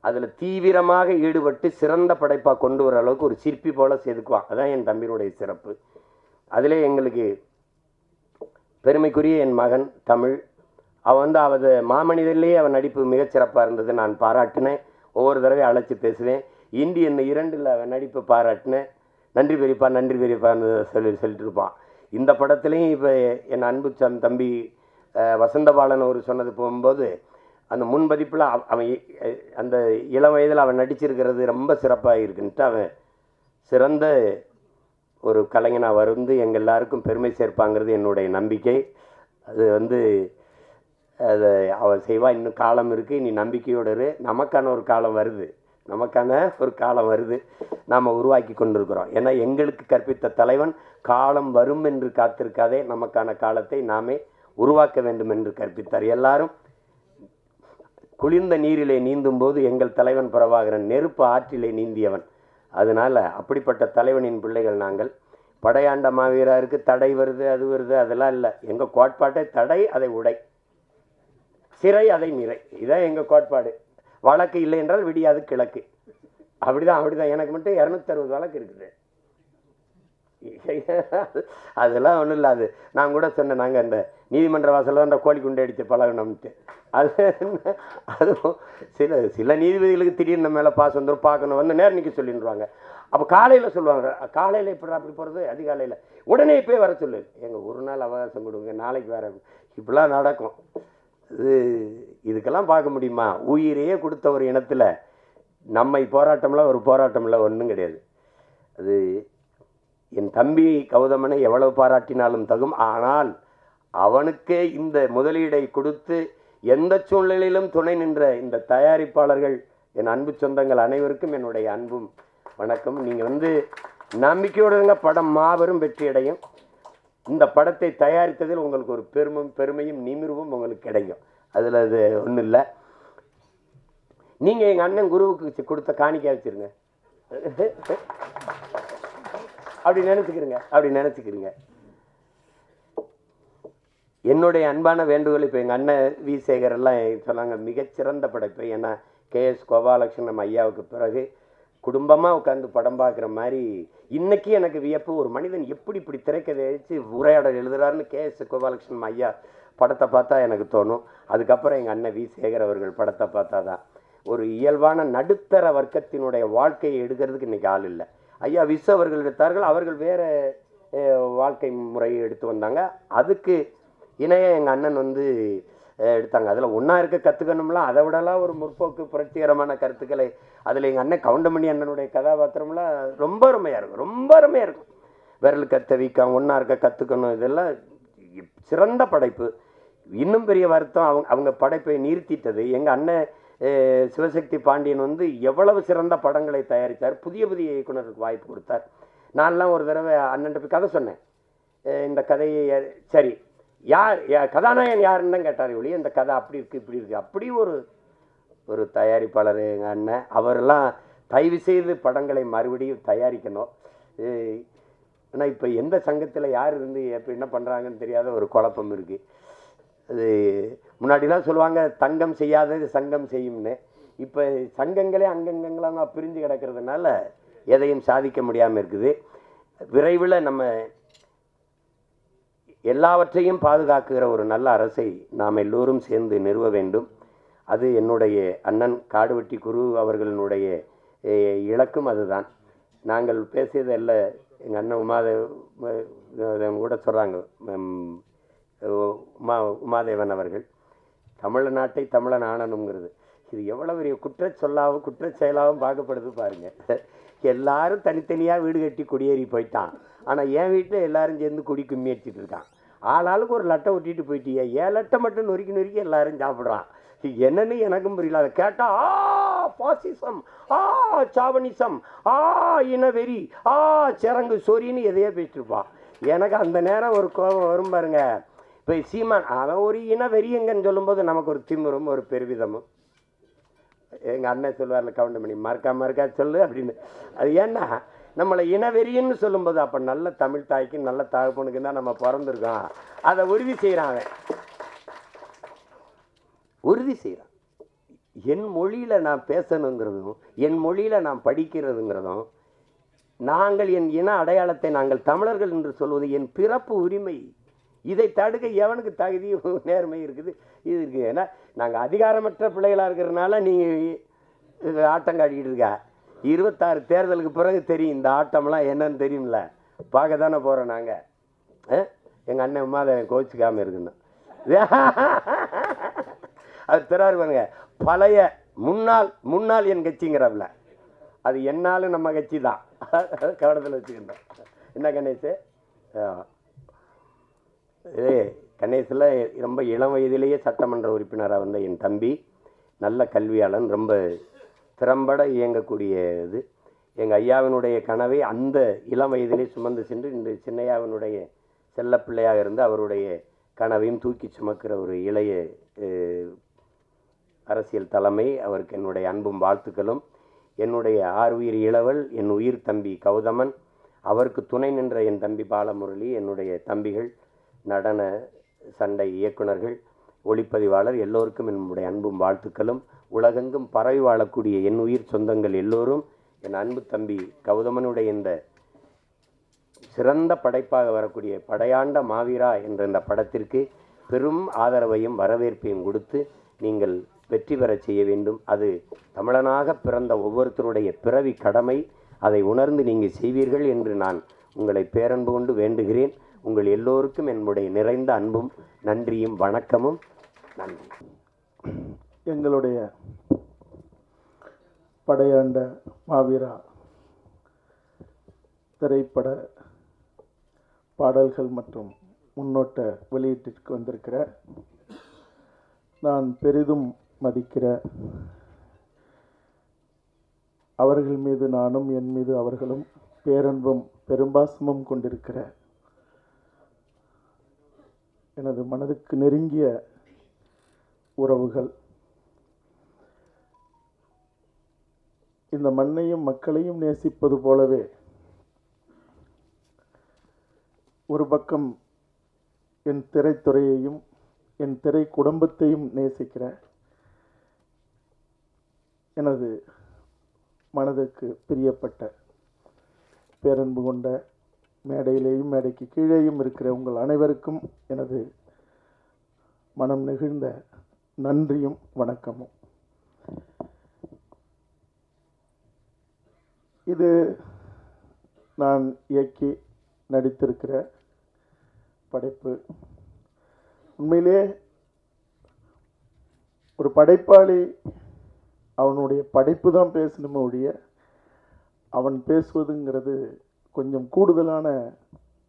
அதில் தீவிரமாக ஈடுபட்டு சிறந்த படைப்பாக கொண்டு வர அளவுக்கு ஒரு சிற்பி போல செதுக்குவான். அதான் என் தம்பியினுடைய சிறப்பு. அதிலே எங்களுக்கு பெருமைக்குரிய என் மகன் தமிழ், அவன் அவன் மாமனிதர்லேயே அவன் நடிப்பு மிகச்சிறப்பாக இருந்தது. நான் பாராட்டினேன், ஒவ்வொரு தடவை அழைச்சி பேசுவேன். இந்தியன் 2ல் அவன் நடிப்பு பாராட்டினேன். நன்றி பெரியப்பா நன்றி பெரியப்பான்னு சொல்லிட்டு இருப்பான். இந்த படத்துலேயும் இப்போ என் அன்பு தம்பி வசந்தபாலன் ஒரு சொன்னது போகும்போது அந்த முன்பதிப்பில் அவன் அந்த இளம் வயதில் அவன் நடிச்சிருக்கிறது ரொம்ப சிறப்பாக இருக்குன்ட்டு அவன் சிறந்த ஒரு கலைஞனாக வந்து எங்கள் எல்லாருக்கும் பெருமை சேர்ப்பாங்கிறது என்னுடைய நம்பிக்கை. அது அதை அவன் செய்வா. இன்னும் காலம் இருக்குது, நீ நம்பிக்கையோடு இரு. நமக்கான ஒரு காலம் வருது, நாம் உருவாக்கி கொண்டிருக்கிறோம். ஏன்னா எங்களுக்கு கற்பித்த தலைவன் காலம் வரும் என்று காத்திருக்காதே, நமக்கான காலத்தை நாமே உருவாக்க வேண்டும் என்று கற்பித்தார். எல்லாரும் குளிர்ந்த நீரிலே நீந்தும் போது எங்கள் தலைவன் பிரபாகரன் நெருப்பு ஆற்றிலே நீந்தியவன். அதனால் அப்படிப்பட்ட தலைவனின் பிள்ளைகள் நாங்கள். படையாண்ட மாவீரருக்கு தடை வருது, அது வருது, அதெல்லாம் இல்லை. எங்கள் கோட்பாட்டை தடை அதை உடை, சிறை அதை நிறை, இதான் எங்கள் கோட்பாடு. வழக்கு இல்லை என்றால் விடியாது கிழக்கு. அப்படிதான். எனக்கு மட்டும் 260 வழக்கு இருக்குது. அதெல்லாம் ஒன்றும் இல்லை. அது நான் கூட சொன்னேன், நாங்கள் அந்த நீதிமன்ற வாசலில் தான் அந்த கோழி குண்டை அடித்து பழகணும்ட்டு. அதுவும் சில நீதிபதிகளுக்கு திடீர்னு மேலே பாஸ் வந்துடும், பார்க்கணும் நேரம் நிற்க சொல்லிடுவாங்க. அப்போ காலையில் சொல்லுவாங்க, காலையில் இப்படி அப்படி போகிறது, அதிகாலையில் உடனே இப்போ வர சொல்லு, எங்கள் ஒரு நாள் அவகாசம் கொடுங்க, நாளைக்கு வேற. இப்படிலாம் நடக்கும். இதுக்கெல்லாம் பார்க்க முடியுமா? உயிரையே கொடுத்த ஒரு இனத்தில் நம்மை போராட்டம்லாம் ஒரு போராட்டம்ல ஒன்றும் கிடையாது. அது என் தம்பி கௌதமனை எவ்வளவு பாராட்டினாலும் தகும். ஆனால் அவனுக்கே இந்த முதலீடை கொடுத்து எந்த சூழ்நிலையிலும் துணை நின்ற இந்த தயாரிப்பாளர்கள், என் அன்பு சொந்தங்கள் அனைவருக்கும் என்னுடைய அன்பும் வணக்கம். நீங்கள் நம்பிக்கையோடு இருங்க, படம் மாபெரும் வெற்றி அடையும். இந்த படத்தை தயாரித்ததில் உங்களுக்கு ஒரு பெருமையும் நிமிர்வும் உங்களுக்கு கிடைக்கும். அதில் அது ஒன்றும் இல்லை. நீங்கள் எங்கள் அண்ணன் குருவுக்கு கொடுத்த காணிக்கை வச்சுருங்க, அப்படி நினச்சிக்கிறீங்க. என்னுடைய அன்பான வேண்டுகோள், இப்போ எங்கள் அண்ணன் வி சேகர் எல்லாம் சொன்னாங்க மிகச்சிறந்த படைப்பு. ஏன்னா கேஎஸ் கோபாலகிருஷ்ணன் ஐயாவுக்கு பிறகு குடும்பமாக உட்காந்து படம் பார்க்குற மாதிரி இன்னைக்கு எனக்கு வியப்பு. ஒரு மனிதன் எப்படி இப்படி திரைக்கதை வச்சு உரையாடல் எழுதுறாருன்னு கேஎஸ் கோபாலகிருஷ்ணன் ஐயா படத்தை பார்த்தா எனக்கு தோணும். அதுக்கப்புறம் எங்கள் அண்ணன் வி சேகர் அவர்கள் படத்தை பார்த்தா தான் ஒரு இயல்பான நடுத்தர வர்க்கத்தினுடைய வாழ்க்கையை எடுக்கிறதுக்கு இன்றைக்கி ஆள் இல்லை. ஐயா விசு அவர்கள் எடுத்தார்கள், அவர்கள் வேறு வாழ்க்கை முறையை எடுத்து வந்தாங்க. அதுக்கு இணைய எங்கள் அண்ணன் எடுத்தாங்க. அதில் ஒன்றா இருக்க கற்றுக்கணும்லாம், அதை விடலாம் ஒரு முற்போக்கு புரட்சிகரமான கருத்துக்களை அதில் எங்கள் அண்ணன் கவுண்டமணி அண்ணனுடைய கதாபாத்திரம்லாம் ரொம்ப அருமையாக இருக்கும். விரல் கத்த வீக்கம், ஒன்றா இருக்க கற்றுக்கணும், இதெல்லாம் சிறந்த படைப்பு. இன்னும் பெரிய வருத்தம், அவங்க படைப்பை நிறுத்திட்டது. எங்கள் அண்ணன் சிவசக்தி பாண்டியன் எவ்வளவு சிறந்த படங்களை தயாரித்தார், புதிய இயக்குனருக்கு வாய்ப்பு கொடுத்தார். நான்லாம் ஒரு தடவை அண்ணன் போய் கதை சொன்னேன். இந்த கதையை சரி யார் கதாநாயகன் யாருன்னு தான் கேட்டார். ஒழிய இந்த கதை அப்படி இருக்குது இப்படி இருக்குது. அப்படி ஒரு தயாரிப்பாளர் எங்கள் அண்ணன். அவரெல்லாம் தயவு செய்து படங்களை மறுபடியும் தயாரிக்கணும். ஆனால் இப்போ எந்த சங்கத்தில் யார் எப்போ என்ன பண்ணுறாங்கன்னு தெரியாத ஒரு குழப்பம் இருக்குது. அது முன்னாடிலாம் சொல்லுவாங்க தங்கம் செய்யாதது சங்கம் செய்யும்னு. இப்போ சங்கங்களே அங்கங்கங்களாக பிரிஞ்சு கிடக்கிறதுனால எதையும் சாதிக்க முடியாமல் இருக்குது. விரைவில் நம்ம எல்லாவற்றையும் பாதுகாக்கிற ஒரு நல்ல அரசை நாம் எல்லோரும் சேர்ந்து நிறுவ வேண்டும். அது என்னுடைய அண்ணன் காடுவெட்டி குரு அவர்களினுடைய இலக்கும் அதுதான். நாங்கள் பேசியது எல்லாம் எங்கள் அண்ணன் உமாதேவன் கூட சொல்கிறாங்க, உமாதேவன் அவர்கள் தமிழ்நாட்டை தமிழன் ஆணனுங்கிறது. இது எவ்வளோ பெரிய குற்றச்செயலாகவும் பார்க்கப்படுது பாருங்கள். எல்லாரும் தனித்தனியாக வீடு கட்டி குடியேறி போயிட்டான். ஆனால் என் வீட்டில் எல்லாரும் சேர்ந்து குடி கும்மி அடிச்சுட்டு இருக்கான். ஆளாளுக்கு ஒரு லட்டை ஒட்டிட்டு போயிட்டிய, ஏன் லட்டை மட்டும் நொறுக்கி எல்லாரும் சாப்பிட்றான். என்னன்னு எனக்கும் புரியல. அதை கேட்டால் பாசிசம், சாவனிசம், இனவெறி, சிறங்கு சொரின்னு எதையோ பேசிட்டுருப்பான். எனக்கு அந்த நேரம் ஒரு கோபம் வரும் பாருங்க. இப்போ சீமான் அவன் ஒரு இனவெறியங்கன்னு சொல்லும்போது நமக்கு ஒரு திமிரும் ஒரு பெருவிதமும். எங்கள் அண்ணன் சொல்லுவார்ல கவுண்டமணி, மறக்கா சொல்லு அப்படின்னு. அது ஏன்னா நம்மளை இனவெறின்னு சொல்லும்போது அப்போ நல்ல தமிழ் தாய்க்கு நல்ல தகப்பனுக்கு தான் நம்ம பிறந்திருக்கோம். அதை உறுதி செய்கிறான். என் மொழியில் நான் பேசணுங்கிறதும் என் மொழியில் நான் படிக்கிறதுங்கிறதும், நாங்கள் என் இன அடையாளத்தை நாங்கள் தமிழர்கள் என்று சொல்வது என் பிறப்பு உரிமை. இதை தடுக்க எவனுக்கு தகுதி நேர்மை இருக்குது? இது இருக்குது. ஏன்னா நாங்கள் அதிகாரமற்ற பிள்ளைகளாக இருக்கிறதுனால நீங்கள் ஆட்டம் காட்டிக்கிட்டு இருக்கா. 26 தேர்தலுக்கு பிறகு தெரியும் இந்த ஆட்டம்லாம் என்னன்னு தெரியும்ல. பார்க்க தானே போகிறோம் நாங்கள். எங்கள் அண்ணன் உமாதேவன் கோச்சிக்காமல் இருக்குன்னு அது திறாரு பாருங்க. பழைய முன்னாள் என் கட்சிங்கிறப்பல அது என்னாலும் நம்ம கட்சி தான். கவனத்தில் வச்சுக்கிட்டோம். என்ன கணேஷ்? கணேஷில் ரொம்ப இளம் வயதிலேயே சட்டமன்ற உறுப்பினராக வந்த என் தம்பி, நல்ல கல்வியாளன், ரொம்ப திறம்பட இயங்கக்கூடிய இது. எங்கள் ஐயாவினுடைய கனவை அந்த இளம் வயதிலே சுமந்து சென்று இந்த சின்னையாவினுடைய செல்ல பிள்ளையாக இருந்து அவருடைய கனவையும் தூக்கி சுமக்கிற ஒரு இளைய அரசியல் தலைமை. அவருக்கு என்னுடைய அன்பும் வாழ்த்துக்களும். என்னுடைய ஆறுயிர் இளவல் என் உயிர் தம்பி கௌதமன், அவருக்கு துணை நின்ற என் தம்பி பாலமுரளி, என்னுடைய தம்பிகள், நடன சண்டை இயக்குனர்கள், ஒளிப்பதிவாளர், எல்லோருக்கும் என்னுடைய அன்பும் வாழ்த்துக்களும். உலகெங்கும் பரவி வாழக்கூடிய என் உயிர் சொந்தங்கள் எல்லோரும் என் அன்பு தம்பி கௌதமனுடைய இந்த சிறந்த படைப்பாக வரக்கூடிய படையாண்ட மாவீரா என்ற இந்த படத்திற்கு பெரும் ஆதரவையும் வரவேற்பையும் கொடுத்து நீங்கள் வெற்றி பெறச் செய்ய வேண்டும். அது தமிழனாக பிறந்த ஒவ்வொருத்தருடைய பிறவி கடமை. அதை உணர்ந்து நீங்கள் செய்வீர்கள் என்று நான் உங்களை பேரன்பு கொண்டு வேண்டுகிறேன். உங்கள் எல்லோருக்கும் என்னுடைய நிறைந்த அன்பும் நன்றியும் வணக்கமும். நன்றி. எங்களுடைய படையாண்ட மாவீரா திரைப்பட பாடல்கள் மற்றும் முன்னோட்ட வெளியீட்டிற்கு வந்திருக்கிற நான் பெரிதும் மதிக்கிற அவர்கள் மீது நானும் என் மீது அவர்களும் பேரன்பும் பெரும்பாசமும் கொண்டிருக்கிற எனது மனதுக்கு நெருங்கிய உறவுகள், இந்த மண்ணையும் மக்களையும் நேசிப்பது போலவே ஒரு பக்கம் என் திரைத்துறையையும் என் திரை குடும்பத்தையும் நேசிக்கிற எனது மனதுக்கு பிரியப்பட்ட பேரன்பு கொண்ட மேடையிலேயும் மேடைக்கு கீழேயும் இருக்கிற உங்கள் அனைவருக்கும் எனது மனம் நெகிழ்ந்த நன்றியும் வணக்கமும். இது நான் இயக்கி நடித்திருக்கிற படைப்பு. உண்மையிலே ஒரு படைப்பாளி அவனுடைய படைப்பு தான் பேசணுமே ஒழிய அவன் பேசுவதுங்கிறது கொஞ்சம் கூடுதலான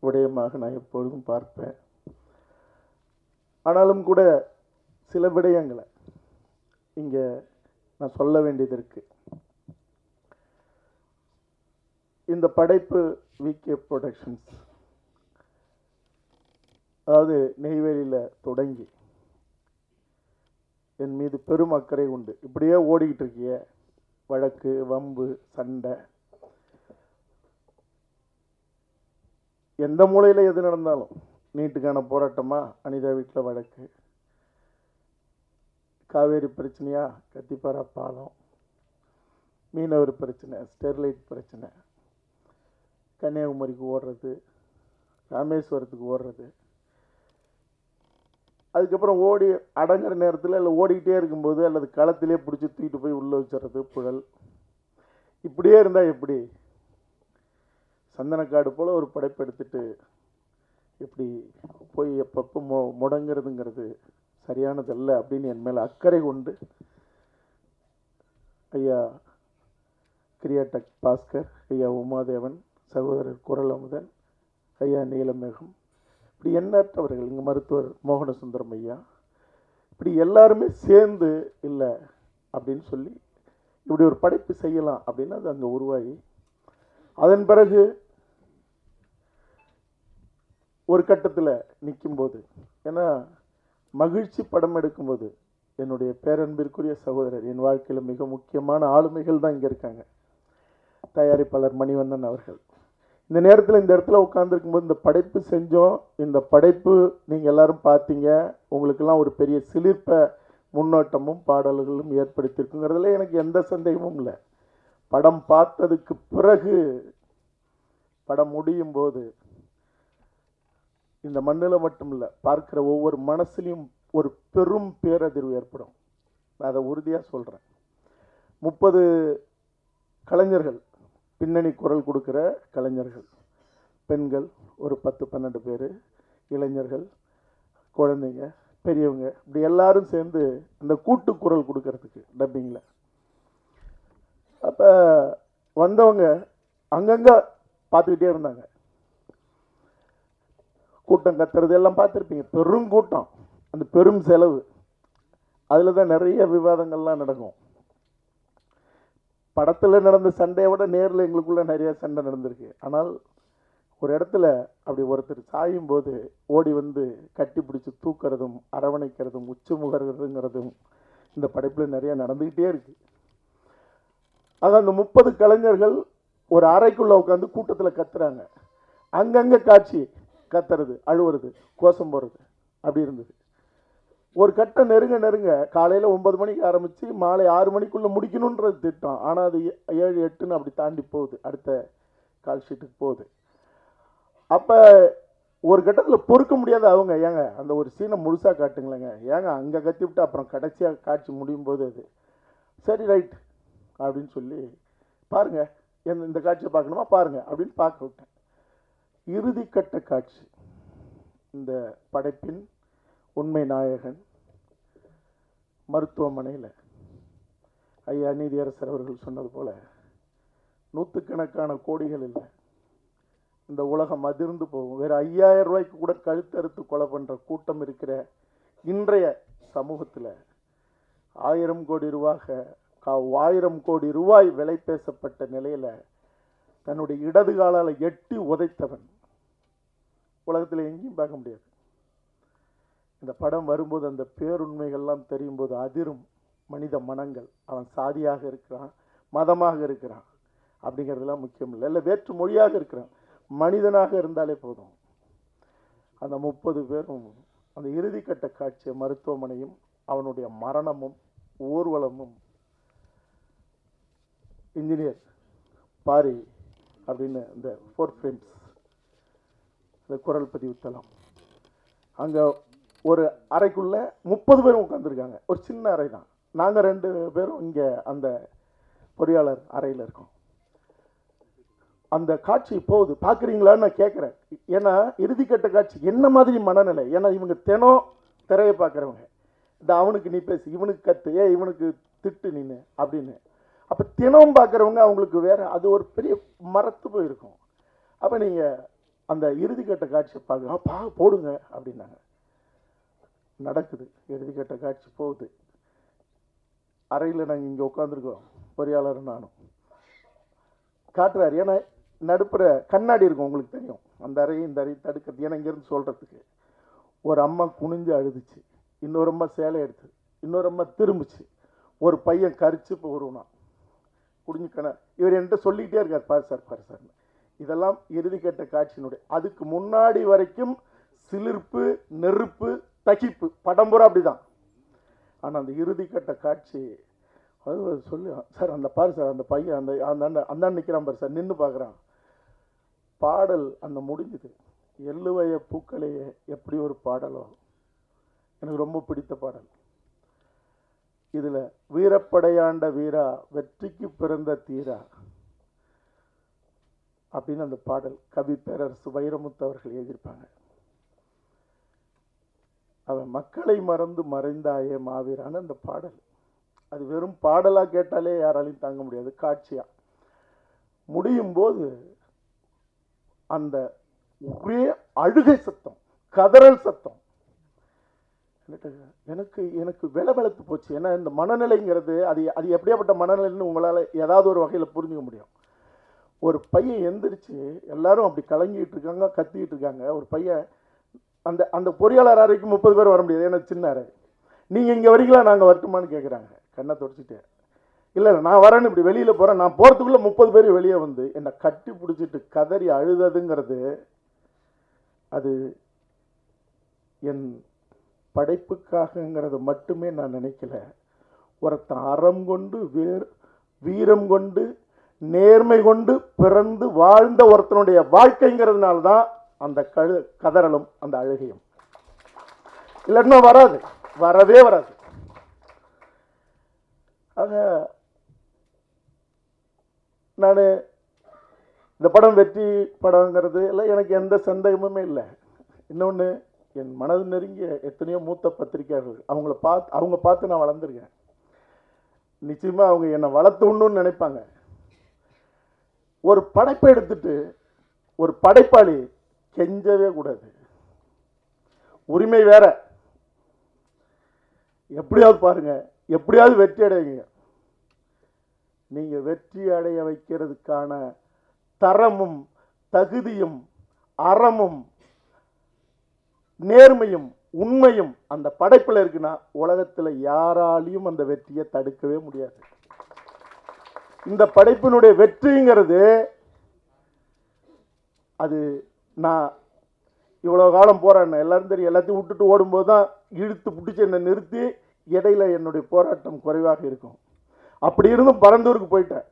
விடயமாக நான் எப்பொழுதும் பார்ப்பேன். ஆனாலும் கூட சில விடயங்களை இங்கே நான் சொல்ல வேண்டியது இருக்கு. இந்த படைப்பு விகே ப்ரொடக்ஷன்ஸ், அதாவது நெய்வேலியில் தொடங்கி என் மீது பெரும் அக்கறை உண்டு. இப்படியே ஓடிக்கிட்டு இருக்கிய வழக்கு, வம்பு, சண்டை, எந்த மூலையில் எது நடந்தாலும், நீட்டுக்கான போராட்டமா, அனிதா வீட்டில் வழக்கு, காவேரி பிரச்சனையா, கத்திப்பாரா பாலம், மீனவர் பிரச்சனை, ஸ்டெர்லைட் பிரச்சனை, கன்னியாகுமரிக்கு ஓடுறது, ராமேஸ்வரத்துக்கு ஓடுறது, அதுக்கப்புறம் ஓடி அடங்குற நேரத்தில் இல்லை ஓடிக்கிட்டே இருக்கும்போது அல்லது களத்திலே பிடிச்சி தூக்கிட்டு போய் உள்ளே வச்சுறது, புழல். இப்படியே இருந்தால் எப்படி? சந்தனக்காடு போல் ஒரு படைப்பு எடுத்துட்டு இப்படி போய் எப்பப்போ முடங்கிறதுங்கிறது சரியானதல்ல அப்படின்னு என் மேலே அக்கறை கொண்டு ஐயா கிரியாடெக் பாஸ்கர், ஐயா உமாதேவன், சகோதரர் குரல் அமுதன், ஐயா நீலமேகம், இப்படி எண்ணற்றவர்கள், இங்கே மருத்துவர் மோகனசுந்தரம் ஐயா, இப்படி எல்லாருமே சேர்ந்து இல்லை அப்படின்னு சொல்லி இப்படி ஒரு படைப்பு செய்யலாம் அப்படின்னு அது அங்கே உருவாகி, அதன் பிறகு ஒரு கட்டத்தில் நிற்கும்போது, ஏன்னா மகிழ்ச்சி படம் எடுக்கும்போது என்னுடைய பேரன்பிற்குரிய சகோதரர், என் வாழ்க்கையில் மிக முக்கியமான ஆளுமைகள் தான் இங்கே இருக்காங்க. தயாரிப்பாளர் மணிவண்ணன் அவர்கள் இந்த நேரத்தில் இந்த இடத்துல உட்காந்துருக்கும்போது இந்த படைப்பு செஞ்சோம். இந்த படைப்பு நீங்கள் எல்லாரும் பார்த்தீங்க. உங்களுக்கெல்லாம் ஒரு பெரிய சிலிர்ப்பை முன்னோட்டமும் பாடல்களும் ஏற்படுத்தியிருக்குங்கிறதுல எனக்கு எந்த சந்தேகமும் இல்லை. படம் பார்த்ததுக்கு பிறகு படம் முடியும் போது இந்த மண்ணில் மட்டும் இல்லை, பார்க்குற ஒவ்வொரு மனசுலையும் ஒரு பெரும் பேரதிர்வு ஏற்படும். நான் அதை உறுதியாக சொல்கிறேன். 30 கலைஞர்கள், பின்னணி குரல் கொடுக்குற கலைஞர்கள், பெண்கள் ஒரு 10-12 பேர், இளைஞர்கள், குழந்தைங்க, பெரியவங்க, இப்படி எல்லாரும் சேர்ந்து அந்த கூட்டு குரல் கொடுக்கறதுக்கு டப்பிங்கில். அப்போ வந்தவங்க அங்கங்கே பார்த்துக்கிட்டே இருந்தாங்க. கூட்டம் கத்துறது எல்லாம் பார்த்துருப்பீங்க, பெரும் கூட்டம், அந்த பெரும் செலவு, அதில் தான் நிறைய விவாதங்கள்லாம் நடக்கும். படத்தில் நடந்த சண்டையை விட நேரில் எங்களுக்குள்ள நிறைய சண்டை நடந்திருக்கு. ஆனால் ஒரு இடத்துல அப்படி ஒருத்தர் சாயும் போது ஓடி வந்து கட்டி பிடிச்சி தூக்கிறதும் அரவணைக்கிறதும் உச்சி முகர்கிறதுங்கிறதும் இந்த படைப்பில் நிறைய நடந்துக்கிட்டே இருக்கு. ஆக அந்த 30 கலைஞர்கள் ஒரு அறைக்குள்ளே உட்காந்து கூட்டத்தில் கத்துறாங்க. அங்கங்கே காட்சி, கத்துறது, அழுவுறது, கோஷம் போடுறது, அப்படி இருந்தது. ஒரு கட்டம் நெருங்க நெருங்க காலையில் 9 மணிக்கு ஆரம்பித்து மாலை 6 மணிக்குள்ளே முடிக்கணுன்றது திட்டம். ஆனால் அது 7-8ன்னு அப்படி தாண்டி போகுது, அடுத்த கால் ஷீட்டுக்கு போகுது. அப்போ ஒரு கட்டத்தில் பொறுக்க முடியாத அவங்க, ஏங்க அந்த ஒரு சீனை முழுசாக காட்டுங்களேங்க, ஏங்க அங்கே கத்தி விட்டு அப்புறம் கடைசியாக காட்சி முடியும் போது அது சரி ரைட் அப்படின்னு சொல்லி பாருங்கள், இந்த காட்சியை பார்க்கணுமா பாருங்கள் அப்படின்னு பார்க்க விட்டேன். இறுதிக்கட்ட காட்சி, இந்த படைப்பின் உண்மை நாயகன் மருத்துவமனையில் ஐயா நீதியரசர் அவர்கள் சொன்னது போல 100கணக்கான கோடிகள் இல்லை, இந்த உலகம் அதிர்ந்து போகும். வேறு 5000 ரூபாய்க்கு கூட கழுத்தறுத்து கொலை பண்ணுற கூட்டம் இருக்கிற இன்றைய சமூகத்தில் 1000 கோடி ரூபாய் 1000 கோடி ரூபாய் விலை பேசப்பட்ட நிலையில் தன்னுடைய இடது காலால் எட்டி உதைத்தவன் உலகத்தில் எங்கேயும் பார்க்க முடியாது. இந்த படம் வரும்போது அந்த பேருண்மைகள்லாம் தெரியும் போது அதிரும் மனித மனங்கள். அவன் சாதியாக இருக்கிறான், மதமாக இருக்கிறான் அப்படிங்கிறதுலாம் முக்கியம் இல்லை, இல்லை வேற்று மொழியாக இருக்கிறான், மனிதனாக இருந்தாலே போதும். அந்த 30 பேரும் அந்த இறுதிக்கட்ட காட்சிய மருத்துவமனையும் அவனுடைய மரணமும் ஊர்வலமும் இன்ஜினியர் பாரி அப்படின்னு இந்த 4 ஃப்ரேம்ஸ் இந்த குரல் பதிவு தளம், அங்கே ஒரு அறைக்குள்ள 30 பேரும் உட்காந்துருக்காங்க. ஒரு சின்ன அறை தான். நாங்கள் 2 பேரும் இங்கே அந்த பொறியாளர் அறையில் இருக்கோம். அந்த காட்சி போகுது, பார்க்குறீங்களான்னு நான் கேட்குறேன். ஏன்னா இறுதிக்கட்ட காட்சி என்ன மாதிரி மனநிலை, ஏன்னா இவங்க தினம் திரையை பார்க்குறவங்க. இந்த அவனுக்கு நீ பேசு, இவனுக்கு கத்து, இவனுக்கு திட்டு நின்று அப்படின்னு. அப்போ தினம் பார்க்குறவங்க அவங்களுக்கு வேற அது ஒரு பெரிய மரத்து போயிருக்கும். அப்போ நீங்கள் அந்த இறுதிக்கட்ட காட்சியை பார்க்க போடுங்க அப்படின்னாங்க. நடக்குது, இறுதிக்கட்ட காட்சி போகுது. அறையில் நாங்கள் இங்கே உட்காந்துருக்கோம், பொறியாளர் நானும். காட்டுறாரு, ஏன்னா நடுப்புற கண்ணாடி இருக்கும், உங்களுக்கு தெரியும். அந்த அறையை இந்த அறையை தடுக்கிறது, ஏன்னா இங்கேருந்து சொல்கிறதுக்கு. ஒரு அம்மா குனிஞ்சு அழுதுச்சு, இன்னொரு அம்மா சேலை எடுத்து, இன்னொரு அம்மா திரும்பிச்சு, ஒரு பையன் கரிச்சு இப்போ வருவான் குடிஞ்சு இவர் என்கிட்ட சொல்லிக்கிட்டே இருக்கார், பாரு சார் பாரு சார். இதெல்லாம் இறுதிக்கட்ட காட்சியினுடைய. அதுக்கு முன்னாடி வரைக்கும் சிலிர்ப்பு, நெருப்பு, தகிப்பு, படம் பூரா அப்படிதான். ஆனால் அந்த இறுதிக்கட்ட காட்சி அது சொல்லி சார் அந்த பாரு சார் அந்த பையன் அந்த அந்த நிற்கிறான் பாரு சார், நின்று பார்க்குறான். பாடல் அந்த முடிஞ்சுது. எள்ளுவய பூக்களையே எப்படி ஒரு பாடலோ, எனக்கு ரொம்ப பிடித்த பாடல். இதில் வீரப்படையாண்ட வீரா வெற்றிக்கு பிறந்த தீரா அப்படின்னு அந்த பாடல் கவி பேரரசு வைரமுத்து அவர்கள் எழுதியிருப்பாங்க. அவன் மக்களை மறந்து மறைந்தாயே மாவீரான அந்த பாடல். அது வெறும் பாடலாக கேட்டாலே யாராலையும் தாங்க முடியாது, காட்சியாக முடியும் போது அந்த ஒரே அழுகை சத்தம், கதறல் சத்தம் எனக்கு எனக்கு வெளவெளத்து போச்சு. ஏன்னா இந்த மனநிலைங்கிறது அது அது எப்படியாப்பட்ட மனநிலைன்னு உங்களால் ஏதாவது ஒரு வகையில் புரிஞ்சுக்க முடியும். ஒரு பையன் எந்திரிச்சு, எல்லாரும் அப்படி கலங்கிட்டு இருக்காங்க, கத்திக்கிட்டு இருக்காங்க. ஒரு பையன் அந்த அந்த பொறியாளர் அறைக்கு 30 பேர் வர முடியாது, ஏன்னா சின்ன அறை. நீங்கள் இங்கே வரீங்களா, நாங்கள் வரட்டுமான்னு கேட்குறாங்க. கண்ணை தொடச்சிட்டு, இல்லை நான் வரேன்னு இப்படி வெளியில் போகிறேன். நான் போகிறதுக்குள்ளே 30 பேர் வெளியே வந்து என்னை கட்டி பிடிச்சிட்டு கதறி அழுததுங்கிறது அது என் படைப்புக்காகங்கிறது மட்டுமே நான் நினைக்கல. ஒருத்தன் அறம் கொண்டு வீரம் கொண்டு நேர்மை கொண்டு பிறந்து வாழ்ந்த ஒருத்தனுடைய வாழ்க்கைங்கிறதுனால தான் அந்த கதறலும் அந்த அழுகையும். இல்லைன்னா வராது, வரவே வராது. ஆக நான் இந்த படம் வெற்றி படங்கிறது இல்லை, எனக்கு எந்த சந்தேகமுமே இல்லை. இன்னொன்று, என் மனது நெருங்கிய எத்தனையோ மூத்த பத்திரிகையாளர்கள் அவங்க பார்த்து நான் வளர்ந்துருக்கேன். நிச்சயமாக அவங்க என்னை வளர்த்துணுன்னு நினைப்பாங்க. ஒரு படைப்பை எடுத்துட்டு ஒரு படைப்பாளி கெஞ்சவே கூடாது. உரிமை வேற, எப்படியாவது பாருங்க, எப்படியாவது வெற்றி அடையுங்க. நீங்க வெற்றி அடைய வைக்கிறதுக்கான தரமும் தகுதியும் அறமும் நேர்மையும் உண்மையும் அந்த படைப்பில் இருக்குன்னா உலகத்தில் யாராலையும் அந்த வெற்றியை தடுக்கவே முடியாது. இந்த படைப்பினுடைய வெற்றிங்கிறது அது நான் இவ்வளோ காலம் போராடினேன், எல்லாரும் தெரியும். எல்லாத்தையும் விட்டுட்டு ஓடும்போது தான் இழுத்து பிடிச்சி என்னை நிறுத்தி இடையில என்னுடைய போராட்டம் குறைவாக இருக்கும். அப்படி இருந்தும் பரந்தூருக்கு போயிட்டேன்.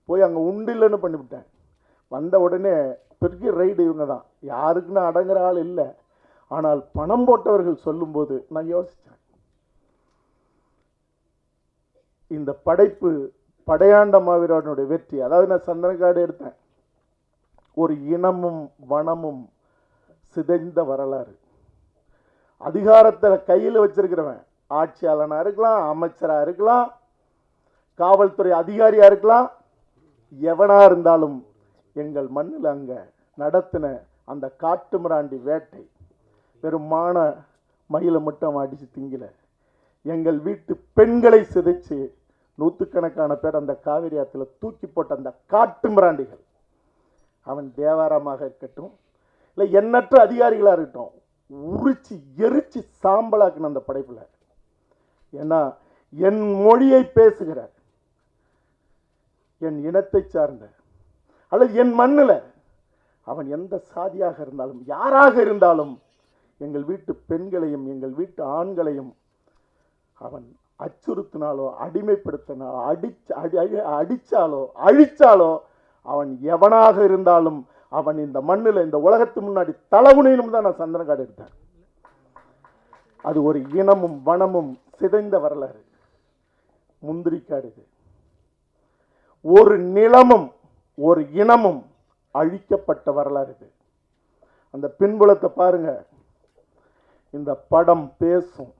போய் அங்கே உண்டு இல்லைன்னு பண்ணிவிட்டேன். வந்த உடனே பெரிய ரைடு இவங்க தான், யாருக்குன்னு அடங்குற ஆள் இல்லை. ஆனால் பணம் போட்டவர்கள் சொல்லும்போது நான் யோசித்தேன், இந்த படைப்பு படையாண்ட மாவீரனுடைய வெற்றி. அதாவது நான் சந்தனக்காடு எடுத்தேன், ஒரு இனமும் வனமும் சிதைந்த வரலாறு. அதிகாரத்தை கையில் வச்சிருக்கிறவன் ஆட்சியாளனாக இருக்கலாம், அமைச்சராக இருக்கலாம், காவல்துறை அதிகாரியாக இருக்கலாம், எவனாக இருந்தாலும் எங்கள் மண்ணில் அங்கே நடத்தின அந்த காட்டு மிராண்டி வேட்டை வெறும் மயிலை மட்டும் அவன் அடித்து திங்கல. எங்கள் வீட்டு பெண்களை சிதைச்சு நூற்றுக்கணக்கான பேர் அந்த காவிரி ஆற்றுல தூக்கி போட்ட அந்த காட்டு மிராண்டிகள், அவன் தேவாரமாக இருக்கட்டும் இல்லை எண்ணற்ற அதிகாரிகளாக இருக்கட்டும், உரிச்சு எரிச்சு சாம்பலாக்குன அந்த படைப்பில். ஏன்னா என் மொழியை பேசுகிற, என் இனத்தை சார்ந்த அல்லது என் மண்ணில் அவன் எந்த சாதியாக இருந்தாலும் யாராக இருந்தாலும் எங்கள் வீட்டு பெண்களையும் எங்கள் வீட்டு ஆண்களையும் அவன் அச்சுறுத்தினாலோ அடிமைப்படுத்தினாலோ அடிச்சாலோ அழிச்சாலோ அவன் எவனாக இருந்தாலும் அவன் இந்த மண்ணில் இந்த உலகத்து முன்னாடி தலகுனிலும் தான் நான் சந்தனக்காடு எடுத்தேன். அது ஒரு இனமும் வனமும் சிதைந்த வரலாறு. முந்திரிக்காடு இது. ஒரு நிலமும் ஒரு இனமும் அழிக்கப்பட்ட வரலாறு இது. அந்த பின்புலத்தை பாருங்க. இந்த படம் பேசும்,